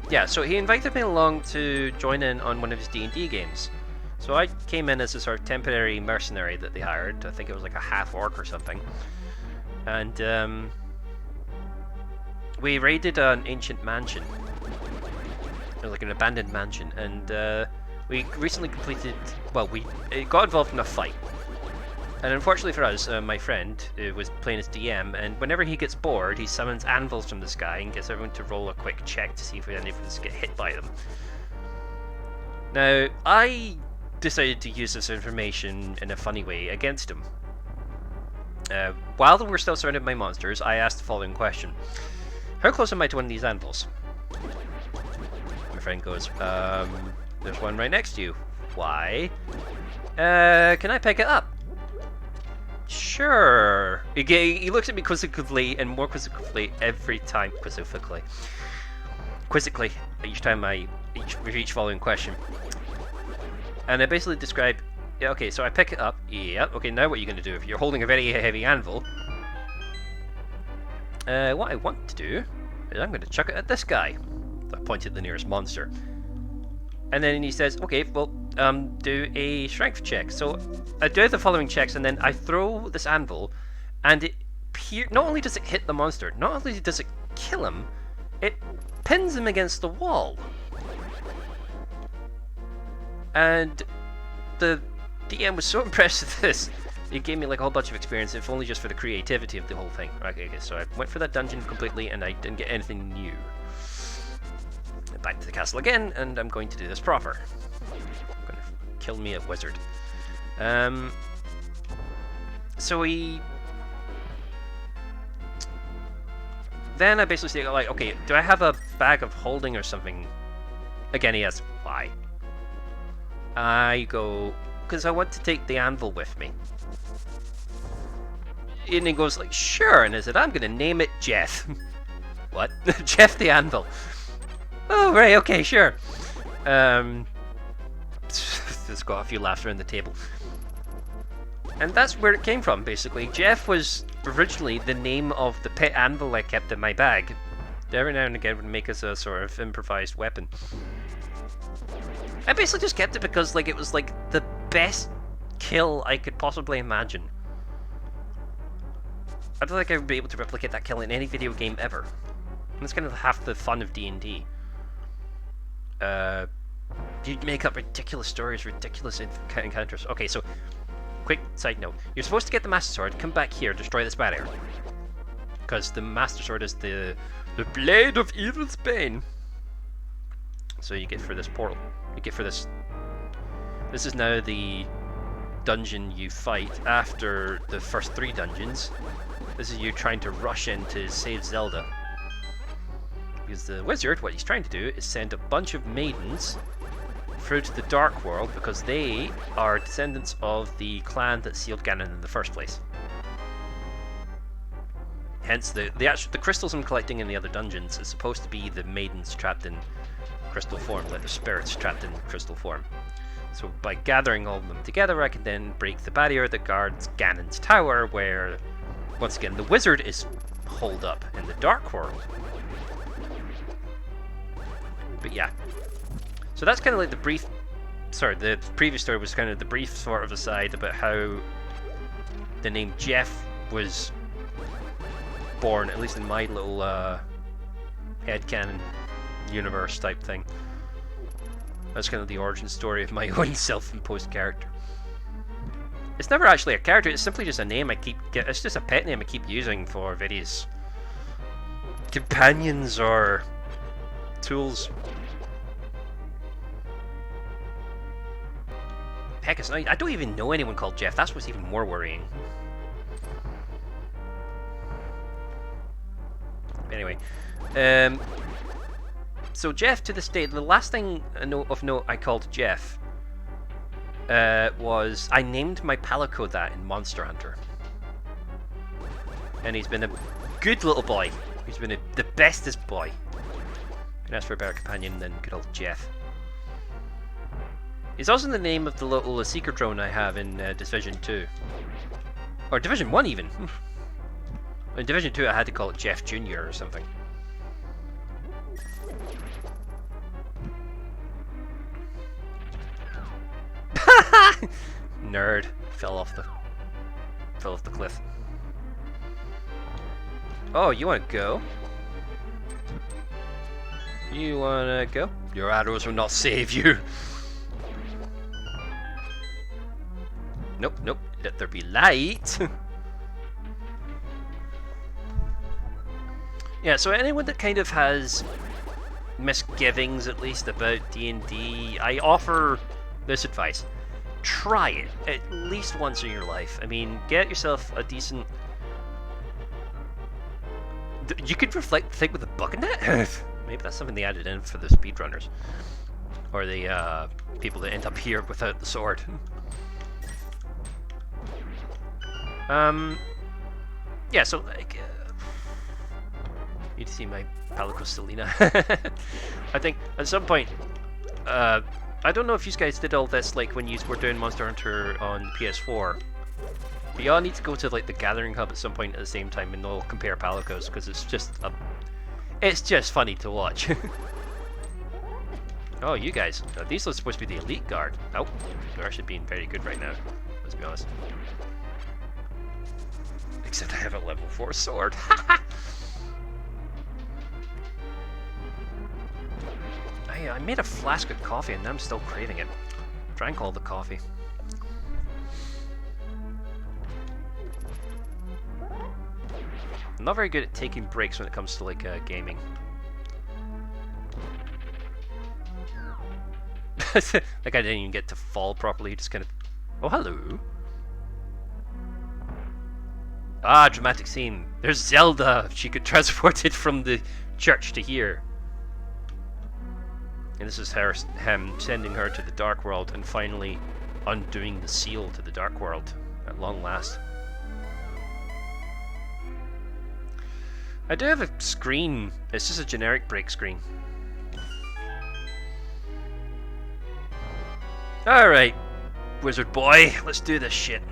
Yeah, so he invited me along to join in on one of his D&D games. So I came in as a sort of temporary mercenary that they hired. I think it was like a half-orc or something. And, we raided an ancient mansion. It was like an abandoned mansion, and, we recently completed, well, we got involved in a fight. And unfortunately for us, my friend was playing as DM, and whenever he gets bored, he summons anvils from the sky and gets everyone to roll a quick check to see if any of us get hit by them. Now, I decided to use this information in a funny way against him. While we're still surrounded by monsters, I asked the following question. How close am I to one of these anvils? My friend goes, there's one right next to you. Why? Can I pick it up? Sure. He looks at me quizzically and more quizzically every time. Quizzically, each time with each following question. And I basically describe, yeah, okay, so I pick it up. Yeah, okay, now what are you going to do? If you're holding a very heavy anvil, what I want to do is I'm going to chuck it at this guy. I point at the nearest monster. And then he says, okay, well, do a strength check. So I do the following checks, and then I throw this anvil, and it not only does it hit the monster, not only does it kill him, it pins him against the wall. And the DM was so impressed with this, he gave me like a whole bunch of experience, if only just for the creativity of the whole thing. Okay, so I went for that dungeon completely, and I didn't get anything new. Back to the castle again, and I'm going to do this proper. I'm going to kill me a wizard. So then I basically say, like, okay, do I have a bag of holding or something? Again, he asks, why? I go, because I want to take the anvil with me. And he goes like, sure, and I said, I'm going to name it Jeff. What? Jeff the Anvil. Oh, right, okay, sure. There's got a few laughs around the table. And that's where it came from, basically. Jeff was originally the name of the pet anvil I kept in my bag. Every now and again would make us a sort of improvised weapon. I basically just kept it because like it was like the best kill I could possibly imagine. I don't think I would be able to replicate that kill in any video game ever. And that's kind of half the fun of D&D. You make up ridiculous stories, ridiculous encounters. Okay, so quick side note. You're supposed to get the Master Sword, come back here, destroy this barrier. Because the Master Sword is the blade of evil's bane. So you get for this portal. You get for this. This is now the dungeon you fight after the first 3 dungeons. This is you trying to rush in to save Zelda. Because the wizard, what he's trying to do is send a bunch of maidens through to the Dark World because they are descendants of the clan that sealed Ganon in the first place. Hence, the crystals I'm collecting in the other dungeons is supposed to be the maidens trapped in crystal form, like the spirits trapped in crystal form. So by gathering all of them together, I can then break the barrier that guards Ganon's tower, where, once again, the wizard is holed up in the Dark World. But yeah. So that's kind of like the brief... Sorry, the previous story was kind of the brief sort of aside about how the name Jeff was born, at least in my little headcanon universe type thing. That's kind of the origin story of my own self-imposed character. It's never actually a character, it's simply just a name I keep... It's just a pet name I keep using for various companions or tools. Heck, it's not, I don't even know anyone called Jeff. That's what's even more worrying. Anyway, so Jeff, to this day, the last thing of note I called Jeff was I named my Palico that in Monster Hunter, and he's been a good little boy. He's been the bestest boy. Can ask for a better companion than good old Jeff. He's also the name of the little seeker drone I have in Division 2. Or Division 1 even. In Division 2 I had to call it Jeff Jr. or something. Nerd. Fell off the cliff. Oh, you wanna go? You wanna go? Your arrows will not save you. Nope, nope. Let there be light. Yeah, so anyone that kind of has misgivings, at least, about D&D, I offer this advice. Try it at least once in your life. I mean, get yourself a decent... You could reflect the thing with a book in it? Maybe that's something they added in for the speedrunners. Or the people that end up here without the sword. Yeah, so, like, you'd see my Palico Selena. I think, at some point, I don't know if you guys did all this, like, when you were doing Monster Hunter on PS4, but y'all need to go to, like, the Gathering Hub at some point at the same time, and they'll compare Palicos, because it's just funny to watch. Oh, you guys, these are supposed to be the Elite Guard. Oh, they're actually being very good right now, let's be honest. Except I have a level 4 sword. I made a flask of coffee and I'm still craving it. Drank all the coffee. I'm not very good at taking breaks when it comes to like gaming. Like I didn't even get to fall properly, just kind of... Oh, hello. Ah, dramatic scene. There's Zelda. She got transported from the church to here. And this is him sending her to the Dark World and finally undoing the seal to the Dark World at long last. I do have a screen. It's just a generic break screen. Alright, wizard boy, let's do this shit.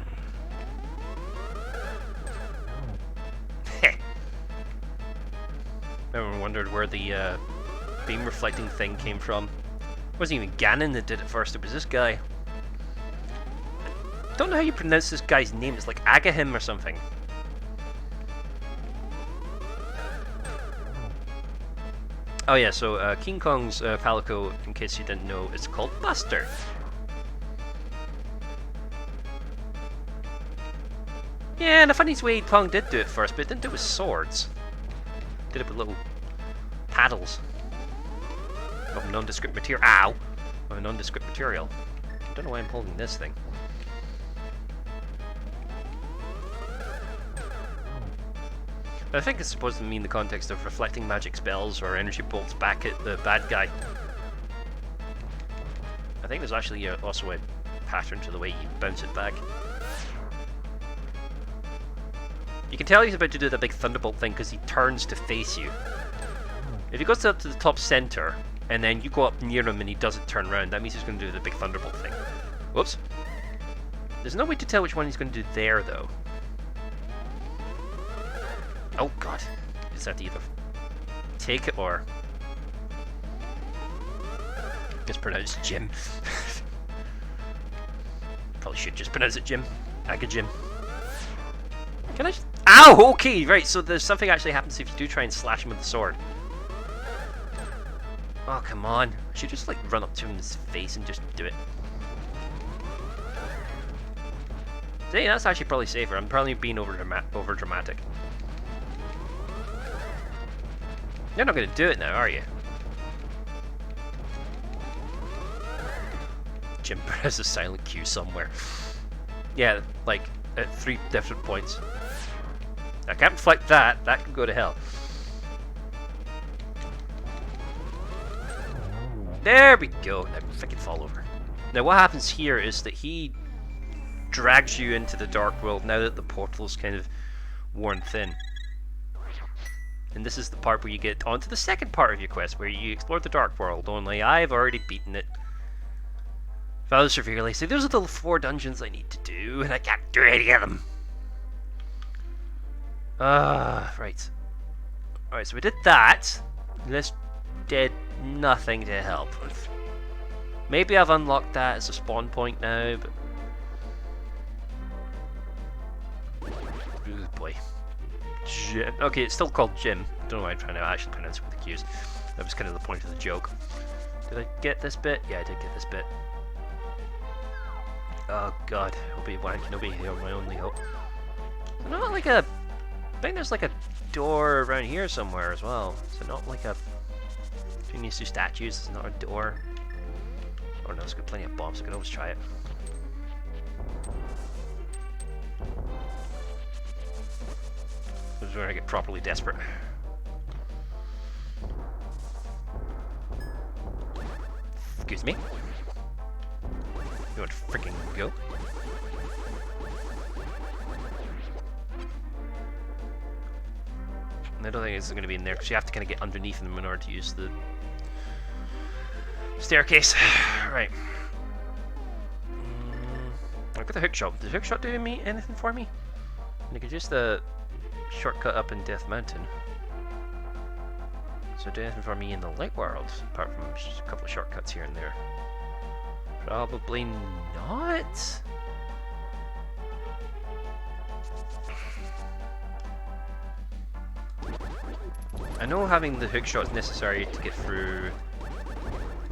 wondered where the beam reflecting thing came from. It wasn't even Ganon that did it first, it was this guy. I don't know how you pronounce this guy's name, it's like Agahim or something. Oh yeah, so King Kong's Palico, in case you didn't know, is called Buster. Yeah, in a funny way, Kong did do it first, but it didn't do it with swords. Did it with little paddles of nondescript material. Ow! Of a nondescript material. I don't know why I'm holding this thing. But I think it's supposed to mean the context of reflecting magic spells or energy bolts back at the bad guy. I think there's actually also a pattern to the way you bounce it back. You can tell he's about to do the big thunderbolt thing because he turns to face you. If he goes up to the top center and then you go up near him and he doesn't turn around, that means he's going to do the big thunderbolt thing. Whoops. There's no way to tell which one he's going to do there though. Oh god. You just have to either take it or just pronounce Jim. Probably should just pronounce it Jim. Aga Jim. Can I just... Ow! Okay, right, so there's something actually happens if you do try and slash him with the sword. Oh, come on. I should just, like, run up to him in his face and just do it. See, that's actually probably safer. I'm probably being over dramatic. You're not going to do it now, are you? Jim has a silent cue somewhere. Yeah, like, at 3 different points. I can't reflect that. That can go to hell. There we go. Now freaking fall over. Now what happens here is that he drags you into the dark world now that the portal's kind of worn thin. And this is the part where you get onto the second part of your quest, where you explore the dark world, only I've already beaten it. Father severely say, those are the 4 dungeons I need to do, and I can't do any of them. Right. Alright, so we did that. This did nothing to help with. Maybe I've unlocked that as a spawn point now, but... Ooh, boy. Jim. Okay, it's still called Jim. I don't know why I'm trying to actually pronounce it with the Q's. That was kind of the point of the joke. Did I get this bit? Yeah, I did get this bit. Oh god, hope it wank, nobody here, my only hope. There's not like a... I think there's like a door around here somewhere as well. So not like a... Between these 2 statues, there's not a door. Oh no, it's got plenty of bombs, I can always try it. This is where I get properly desperate. Excuse me. You want to freaking go? I don't think it's going to be in there because you have to kind of get underneath them in order to use the staircase. Right. I've got the hook shot. Does the hook shot do me anything for me? And I could use the shortcut up in Death Mountain. So do anything for me in the light world, apart from just a couple of shortcuts here and there. Probably not. I know having the hook shot is necessary to get through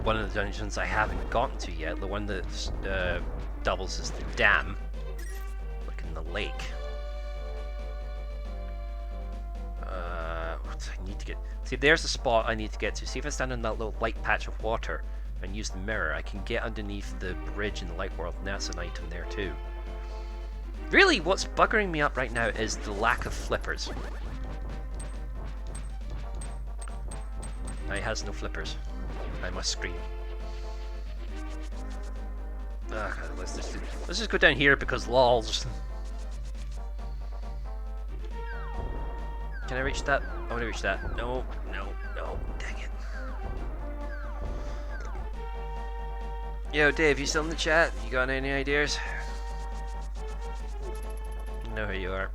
one of the dungeons I haven't gotten to yet, the one that doubles as the dam, like in the lake. What I need to get... See, there's the spot I need to get to. See if I stand on that little light patch of water and use the mirror, I can get underneath the bridge in the light world, and that's an item there too. Really, what's buggering me up right now is the lack of flippers. Now, he has no flippers. I must scream. Let's just go down here because lols. Can I reach that? I want to reach that. No, no, no. Dang it. Yo, Dave, you still in the chat? You got any ideas? I know who you are.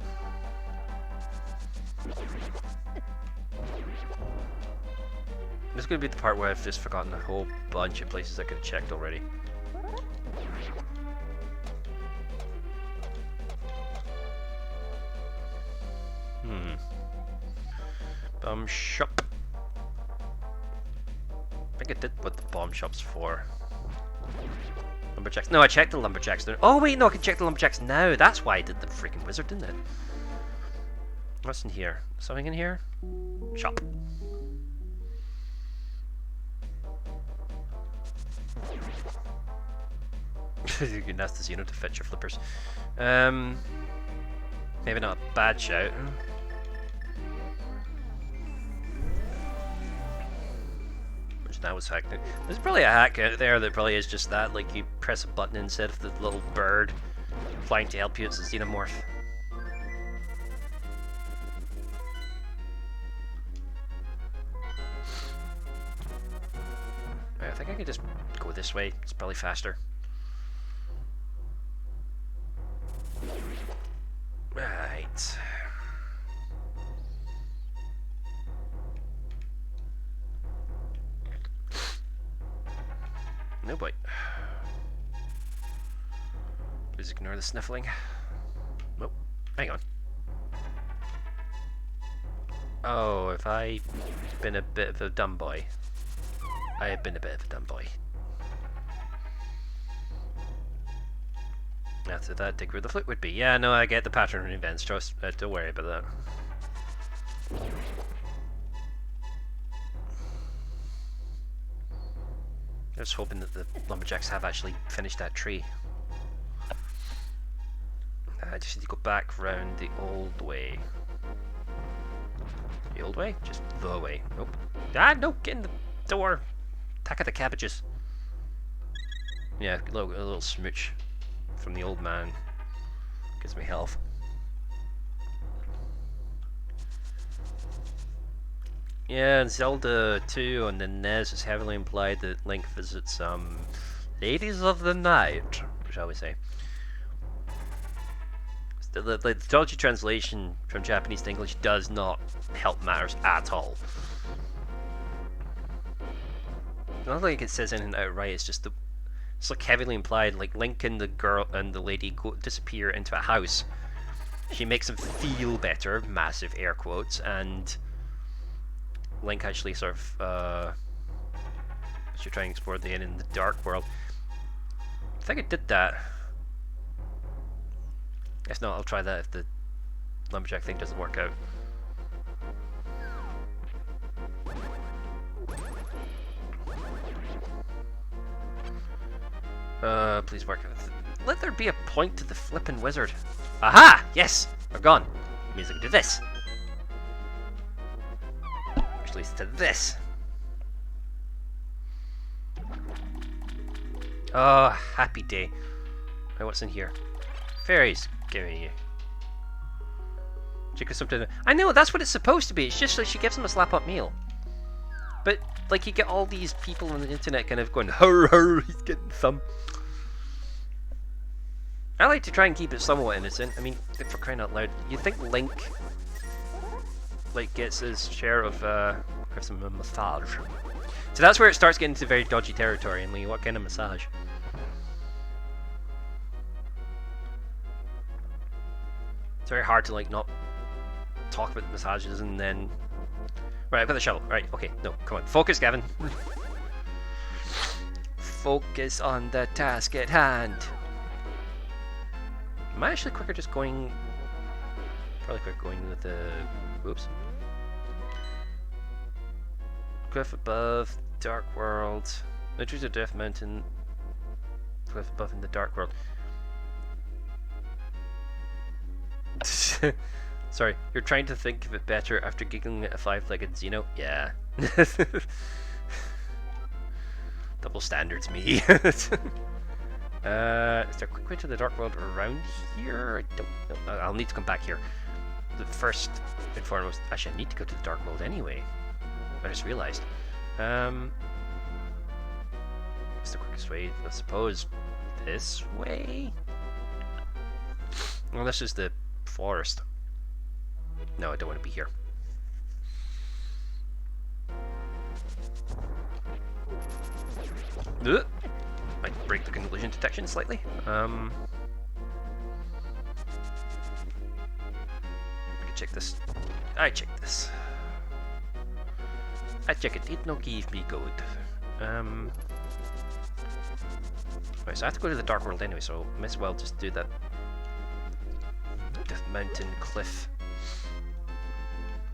This is going to be the part where I've just forgotten a whole bunch of places I could have checked already. Bomb shop. I think I did what the bomb shop's for. Lumberjacks. No, I checked the lumberjacks there. Oh wait, no, I can check the lumberjacks now. That's why I did the freaking wizard, didn't it? What's in here? Something in here? Shop. You can ask the Xeno to fetch your flippers. Maybe not a bad shout. Which that was hacked. There's probably a hack out there that probably is just that, like you press a button instead of the little bird flying to help you, it's a xenomorph. I think I could just go this way, it's probably faster. Right. No boy. Please ignore the sniffling. Nope. Hang on. Oh, have I been a bit of a dumb boy? I have been a bit of a dumb boy. After that, dig where the flute would be. Yeah, no, I get the pattern of events. Just don't worry about that. I was hoping that the lumberjacks have actually finished that tree. I just need to go back round the old way. The old way? Just the way. Nope. Ah, no! Get in the door! Attack of the cabbages. Yeah, a little smooch from the old man. Gives me health. Yeah, and Zelda 2 on the NES is heavily implied that Link visits ladies of the night, shall we say. The dodgy translation from Japanese to English does not help matters at all. Not like it says anything outright, it's just it's like heavily implied, like Link and the girl and the lady disappear into a house. She makes them feel better, massive air quotes, and Link actually sort of should try and explore the end in the dark world. I think I did that. If not, I'll try that if the lumberjack thing doesn't work out. Please work. Let there be a point to the flippin' wizard. Aha! Yes! We're gone. Means I can do this. Which leads to this. Oh, happy day. Right, what's in here? Fairies. Give me you. Chicken something. I know, that's what it's supposed to be. It's just like she gives him a slap-up meal. But, like, you get all these people on the internet kind of going, hurr, hurr, he's getting some. I like to try and keep it somewhat innocent. I mean, for crying out loud, you think Link, like, gets his share of, gives him a massage. So that's where it starts getting into very dodgy territory. And like, what kind of massage? It's very hard to, like, not talk about the massages and then... Right, I've got the shovel. Right, okay, no, come on. Focus, Gavin. Focus on the task at hand. Am I actually quicker just going... Probably quicker going with the... Whoops. Cliff above, dark world. Entries of Death Mountain. Cliff above in the dark world. Sorry, you're trying to think of it better after giggling at a five-legged Xeno? Yeah. Double standards, me. Is there a quick way to the dark world around here? I don't know. I'll need to come back here. The first and foremost, actually I need to go to the dark world anyway. I just realized. What's the quickest way? I suppose this way? Well, this is the forest. No, I don't want to be here. Might break the collision detection slightly. I can check this. I check this. I check it. It no give me good. Right, so I have to go to the Dark World anyway, so might as well just do that. Death Mountain Cliff.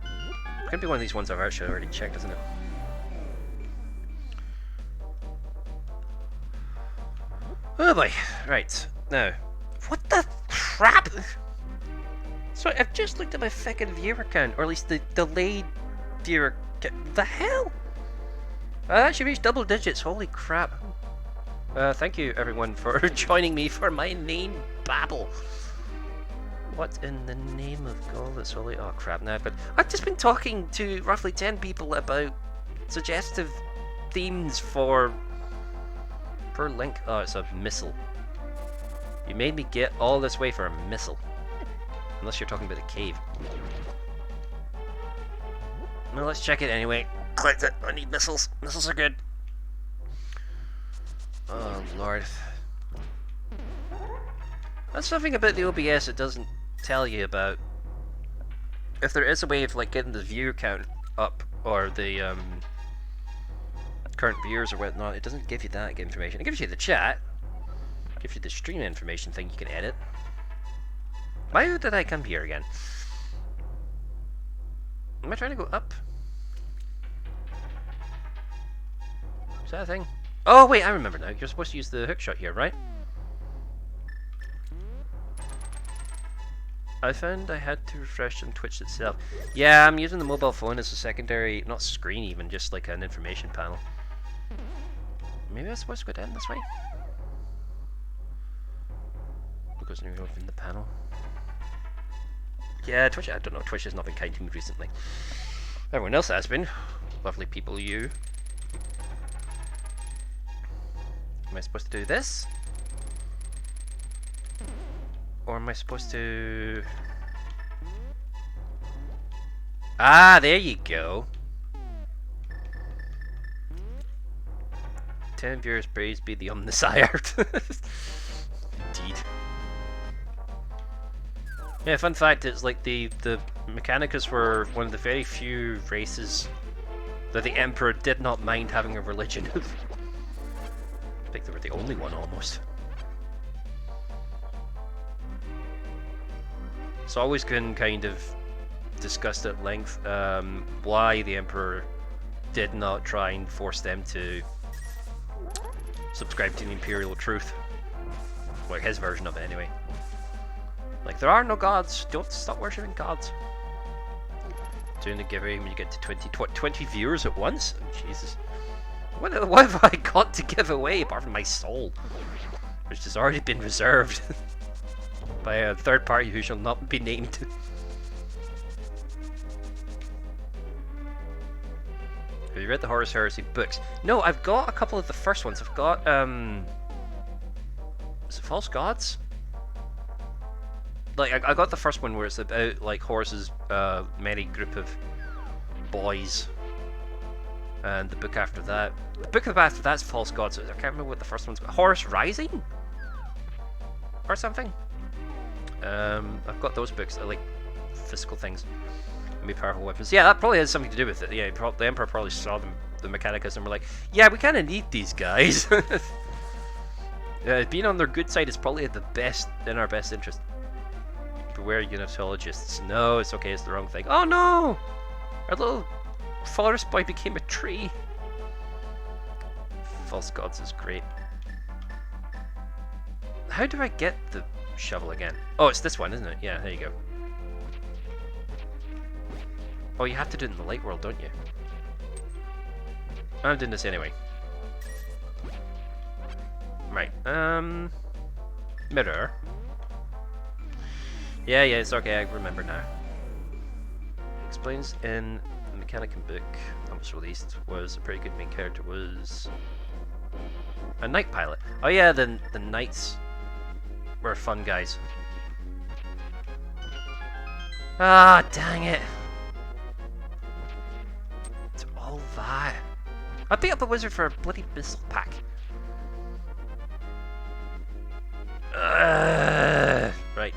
It's gonna be one of these ones I've actually already checked, isn't it? Oh boy. Right. Now, what the crap? Sorry, I've just looked at my fucking viewer count, or at least the delayed viewer count. The hell? I actually reached double digits, holy crap. Thank you everyone for joining me for my name babble. What in the name of God is holy? Oh crap, now I've just been talking to roughly 10 people about suggestive themes for per link. Oh, it's a missile. You made me get all this way for a missile. Unless you're talking about a cave. Well, let's check it anyway. Clicked it. I need missiles. Missiles are good. Oh lord. That's something about the OBS it doesn't tell you about. If there is a way of like getting the viewer count up or the current viewers or whatnot, it doesn't give you that information. It gives you the chat. It gives you the stream information thing you can edit. Why did I come here again? Am I trying to go up? Is that a thing? Oh wait, I remember now. You're supposed to use the hookshot here, right? I found I had to refresh on Twitch itself. Yeah, I'm using the mobile phone as a secondary, not screen even, just like an information panel. Maybe I'm supposed to go down this way? Because now you're open the panel. Yeah, Twitch, I don't know, Twitch has not been kind to me recently. Everyone else has been. Lovely people, you. Am I supposed to do this? Or am I supposed to... Ah, there you go. 10 viewers, praise be the omnisire. Indeed. Yeah, fun fact is like the Mechanicus were one of the very few races that the Emperor did not mind having a religion of. I think they were the only one almost. It's always been kind of discussed at length why the Emperor did not try and force them to subscribe to the Imperial Truth. Like his version of it anyway. Like, there are no gods, don't stop worshipping gods. Doing the giveaway when you get to 20 viewers at once? Oh, Jesus. What have I got to give away apart from my soul? Which has already been reserved. By a third party who shall not be named. Have you read the Horus Heresy books? No, I've got a couple of the first ones. I've got, is it False Gods? Like, I got the first one where it's about, like, Horus's, merry group of boys. And the book after that... The book after that's False Gods. I can't remember what the first one's called. Horus Rising? Or something? I've got those books that are, like, physical things. And be powerful weapons. Yeah, that probably has something to do with it. Yeah, the Emperor probably saw the Mechanicus and were like, yeah, we kind of need these guys. Being on their good side is probably in our best interest. Beware unitologists. No, it's okay, it's the wrong thing. Oh no! Our little forest boy became a tree. False Gods is great. How do I get the shovel again? Oh, it's this one, isn't it? Yeah, there you go. Oh, you have to do it in the light world, don't you? I'm doing this anyway. Right, mirror. Yeah, it's okay, I remember now. Explains in the Mechanicum book that was released was a pretty good main character was a night pilot. Oh yeah, the knights were fun guys. Ah, dang it. It's all that. I beat up a wizard for a bloody missile pack. Right.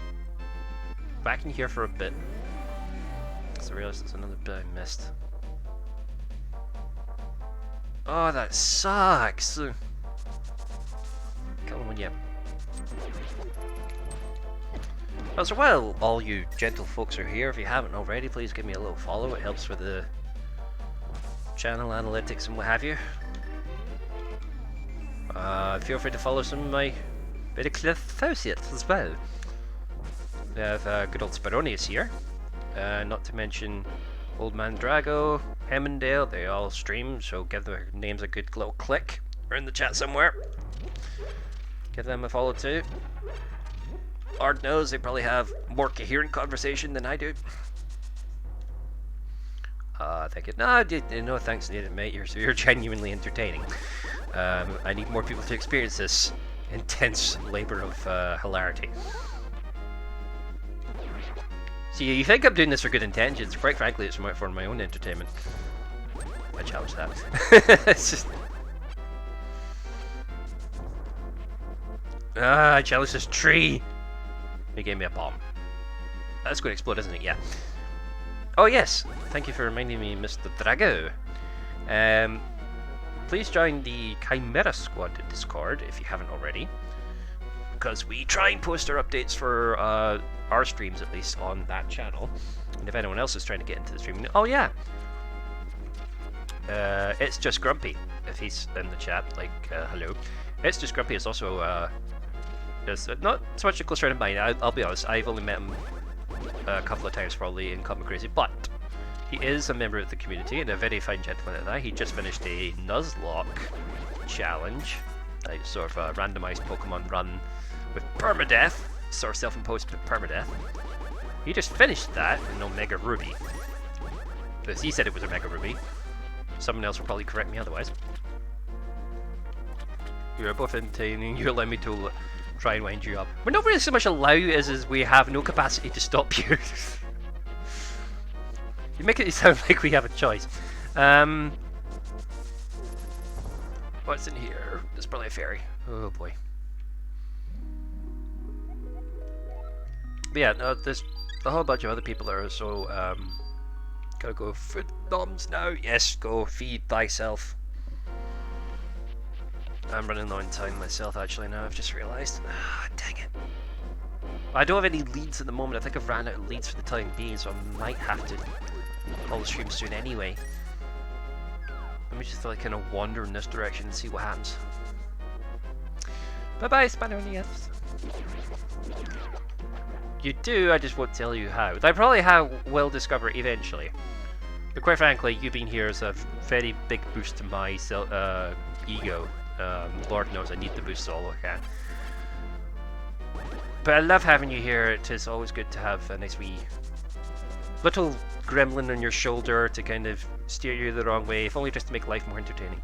Back in here for a bit. Because I realised there's another bit I missed. Oh, that sucks! Come on, yeah. So while all you gentle folks are here, if you haven't already, please give me a little follow. It helps with the channel analytics and what have you. Feel free to follow some of my very close associates as well. We have good old Sparonius here, not to mention Old Man Drago, Hemmendale. They all stream, so give their names a good little click. Or in the chat somewhere. Give them a follow too. Lord knows they probably have more coherent conversation than I do. Thank you. No thanks needed, mate. You're genuinely entertaining. I need more people to experience this intense labor of hilarity. See, you think I'm doing this for good intentions. Quite frankly, it's for my own entertainment. I challenge that. It's just... I challenge this tree. He gave me a bomb. That's going to explode, isn't it? Yeah. Oh yes, thank you for reminding me, Mr. Drago. Please join the Chimera Squad Discord if you haven't already, because we try and post our updates for our streams, at least on that channel. And if anyone else is trying to get into the stream, oh yeah, it's just Grumpy. If he's in the chat, like hello. It's just Grumpy is also is not so much a close friend of mine. I'll be honest, I've only met him a couple of times probably in Comic Crazy, but he is a member of the community and a very fine gentleman at that. He just finished a Nuzlocke challenge, a sort of a randomized Pokemon run with permadeath, sort of self-imposed permadeath. He just finished that in Omega Ruby. Because he said it was Omega Ruby. Someone else will probably correct me otherwise. You're both entertaining. You allow me to try and wind you up. We're not really so much allow as we have no capacity to stop you. You make it sound like we have a choice. What's in here? There's probably a fairy. Oh boy. But yeah, no, there's a whole bunch of other people there, so gotta go food noms now. Yes, go feed thyself. I'm running low on time myself actually now, I've just realised. Ah, dang it. I don't have any leads at the moment. I think I've ran out of leads for the time being, so I might have to call the stream soon anyway. Let me just kind of wander in this direction and see what happens. Bye bye, Spanonians. You do, I just won't tell you how. I probably will discover it eventually. But quite frankly, you being here is a very big boost to my ego. Lord knows I need the boost all I can. But I love having you here. It is always good to have a nice wee little gremlin on your shoulder to kind of steer you the wrong way, if only just to make life more entertaining.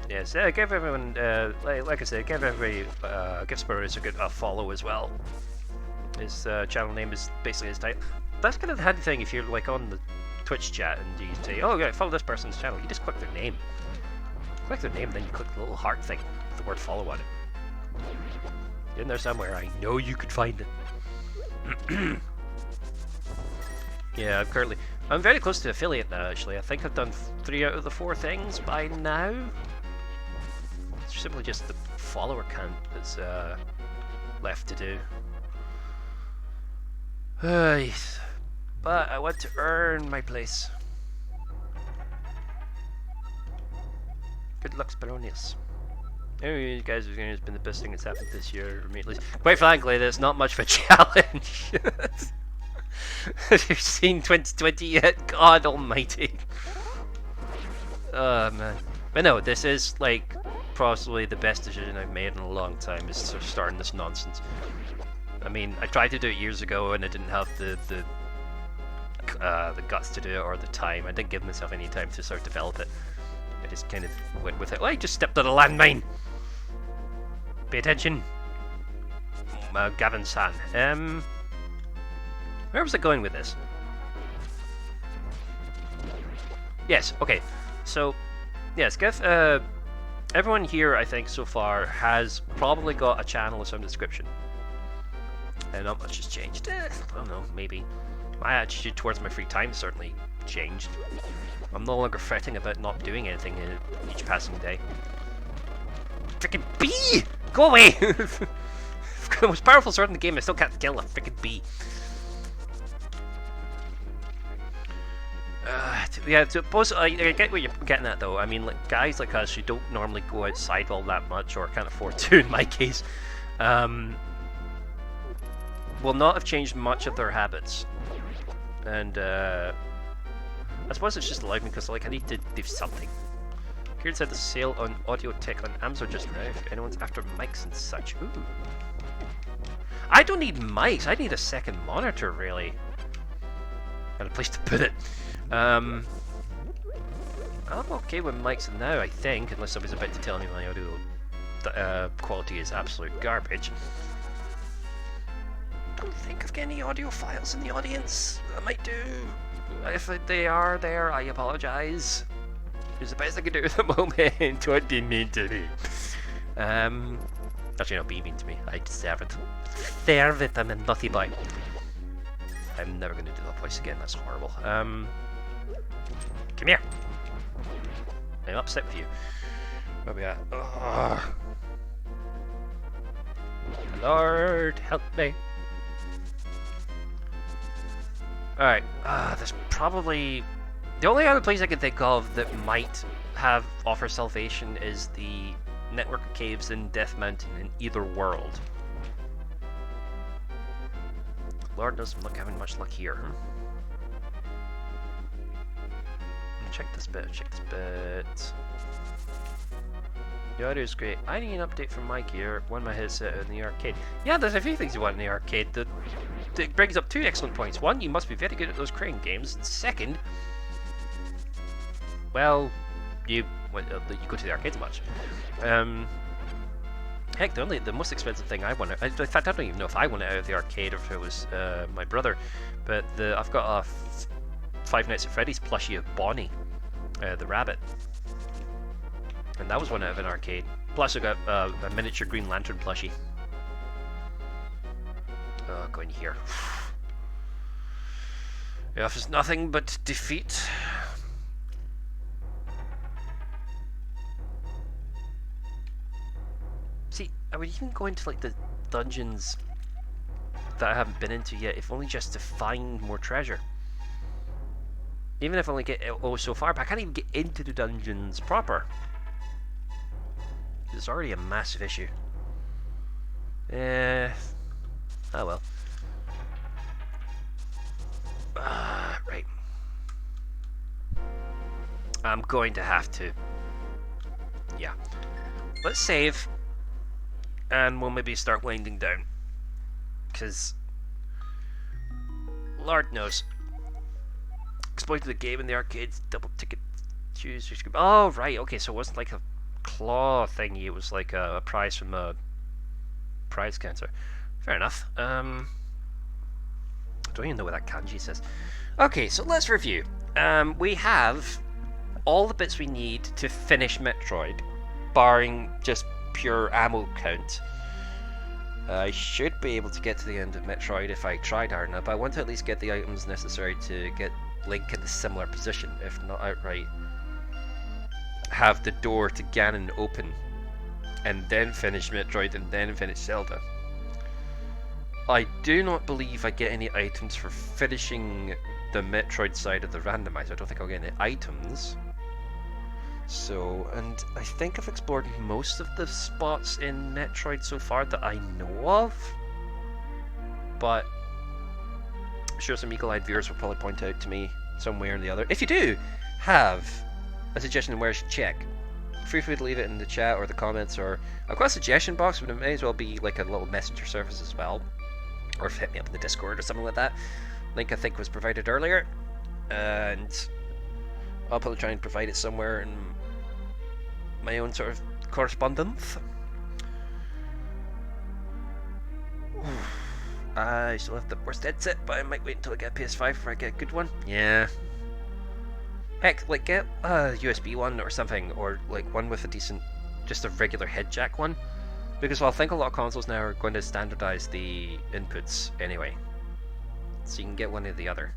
Yes, give everyone, like I said, give everybody, give Spurs a follow as well. His channel name is basically his title. That's kind of the handy thing if you're like on the Twitch chat and you say, oh yeah, follow this person's channel. You just click their name. Click their name, then you click the little heart thing with the word follow on it. In there somewhere, I know you could find it. Yeah, I'm very close to affiliate now actually. I think I've done 3 out of the 4 things by now. It's simply just the follower count that's left to do. But I want to earn my place. Good luck, Sparonius. Anyway, you guys, it's been the best thing that's happened this year, or at least. Quite frankly, there's not much of a challenge. Have you seen 2020 yet? God almighty. Oh man. But no, this is like possibly the best decision I've made in a long time, is sort of starting this nonsense. I mean, I tried to do it years ago and I didn't have the guts to do it, or the time. I didn't give myself any time to sort of develop it. I just kind of went with it. Oh, I just stepped on a landmine! Pay attention! Gavin-san. Where was I going with this? Yes, okay. So, Yes, give everyone here, I think, so far has probably got a channel of some description. And not much has changed. I don't know, maybe. My attitude towards my free time certainly changed. I'm no longer fretting about not doing anything each passing day. Frickin' bee! Go away! The most powerful sword in the game, I still can't kill a frickin' bee. Yeah, suppose I get what you're getting at though. I mean, like guys like us who don't normally go outside all that much, or can't afford to, in my case, will not have changed much of their habits. And I suppose it's just allowed me because like I need to do something. Kieran said the sale on audio tech on Amazon just arrived. If anyone's after mics and such, ooh. I don't need mics. I need a second monitor, really, and a place to put it. I'm okay with mics now, I think, unless somebody's about to tell me my audio quality is absolute garbage. Don't think of getting any audio files in the audience. I might do. If they are there, I apologise. It's the best I can do at the moment. What do you mean to me? Actually, no, be mean to me. I deserve it. Deserve it, I'm a naughty boy. I'm never going to do that voice again, that's horrible. Come here. I'm upset with you. Where we at? Oh. Lord, help me. Alright, there's probably... The only other place I can think of that might offer salvation is the network of caves in Death Mountain in either world. Lord knows I'm not having much luck here. Check this bit, The audio is great. I need an update from my gear, my headset in the arcade. Yeah, there's a few things you want in the arcade that brings up two excellent points. One, you must be very good at those crane games. And second, well, you go to the arcades much. Heck, the most expensive thing I won. In fact, I don't even know if I won it out of the arcade or if it was my brother. But I've got a Five Nights at Freddy's plushie of Bonnie, the rabbit, and that was one out of an arcade. Plus, I got a miniature Green Lantern plushie. Go in here. It offers nothing but defeat. See, I would even go into like the dungeons that I haven't been into yet, if only just to find more treasure. Even if I only get so far, but I can't even get into the dungeons proper. It's already a massive issue. Oh well. Right. I'm going to have to. Yeah. Let's save. And we'll maybe start winding down. Because, Lord knows. Exploited the game in the arcades, double ticket choose. Oh, right, okay, so it wasn't like a claw thingy, it was like a prize from a prize counter. Fair enough. I don't even know what that kanji says. Okay, so let's review. We have all the bits we need to finish Metroid, barring just pure ammo count. I should be able to get to the end of Metroid if I tried hard enough, but I want to at least get the items necessary to get Link in a similar position, if not outright have the door to Ganon open, and then finish Metroid, and then finish Zelda. I do not believe I get any items for finishing the Metroid side of the randomizer. I don't think I'll get any items. So, and I think I've explored most of the spots in Metroid so far that I know of, but I'm sure some eagle-eyed viewers will probably point out to me some way or the other. If you do have a suggestion on where I should check, feel free to leave it in the chat or the comments, or I've got a suggestion box, but it may as well be like a little messenger service as well, or hit me up in the Discord or something like that. Link I think was provided earlier, and I'll probably try and provide it somewhere in my own sort of correspondence. I still have the worst headset, but I might wait until I get a PS5 before I get a good one. Yeah. Heck, like get a USB one or something, or like one with a decent, just a regular head jack one. Because I think a lot of consoles now are going to standardize the inputs anyway, so you can get one or the other.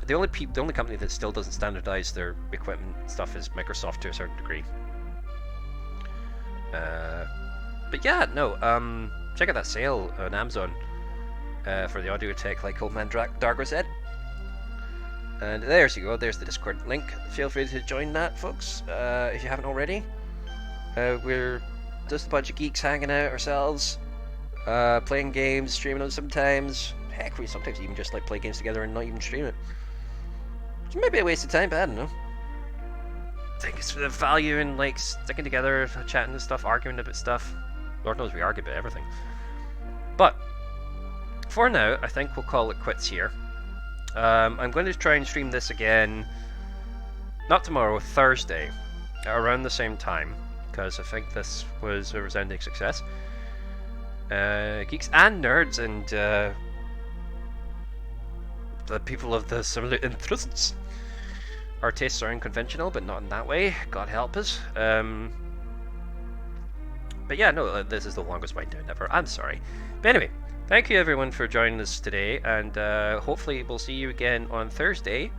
The only company that still doesn't standardize their equipment stuff is Microsoft to a certain degree. But yeah, no. Check out that sale on Amazon for the audio tech, like Old Man Dargo said. And there's you go. There's the Discord link. Feel free to join that, folks, if you haven't already. We're just a bunch of geeks hanging out ourselves, playing games, streaming them sometimes. Heck, we sometimes even just like play games together and not even stream it. Which might be a waste of time, but I don't know. I think it's the value in like sticking together, chatting and stuff, arguing about stuff. Lord knows we argue about everything. But for now, I think we'll call it quits here. I'm going to try and stream this again, not tomorrow, Thursday, around the same time, because I think this was a resounding success. Geeks and nerds and the people of the similar interests. Our tastes are unconventional, but not in that way. God help us. But yeah, no, this is the longest wind down ever. I'm sorry. But anyway, thank you everyone for joining us today, and hopefully we'll see you again on Thursday.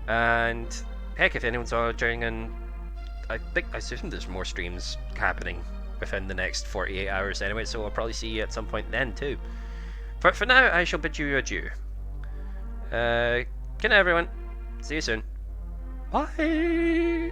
And heck, if anyone's joining in, I assume there's more streams happening within the next 48 hours anyway, so I'll probably see you at some point then too. But for now, I shall bid you adieu. Good night everyone. See you soon. Bye!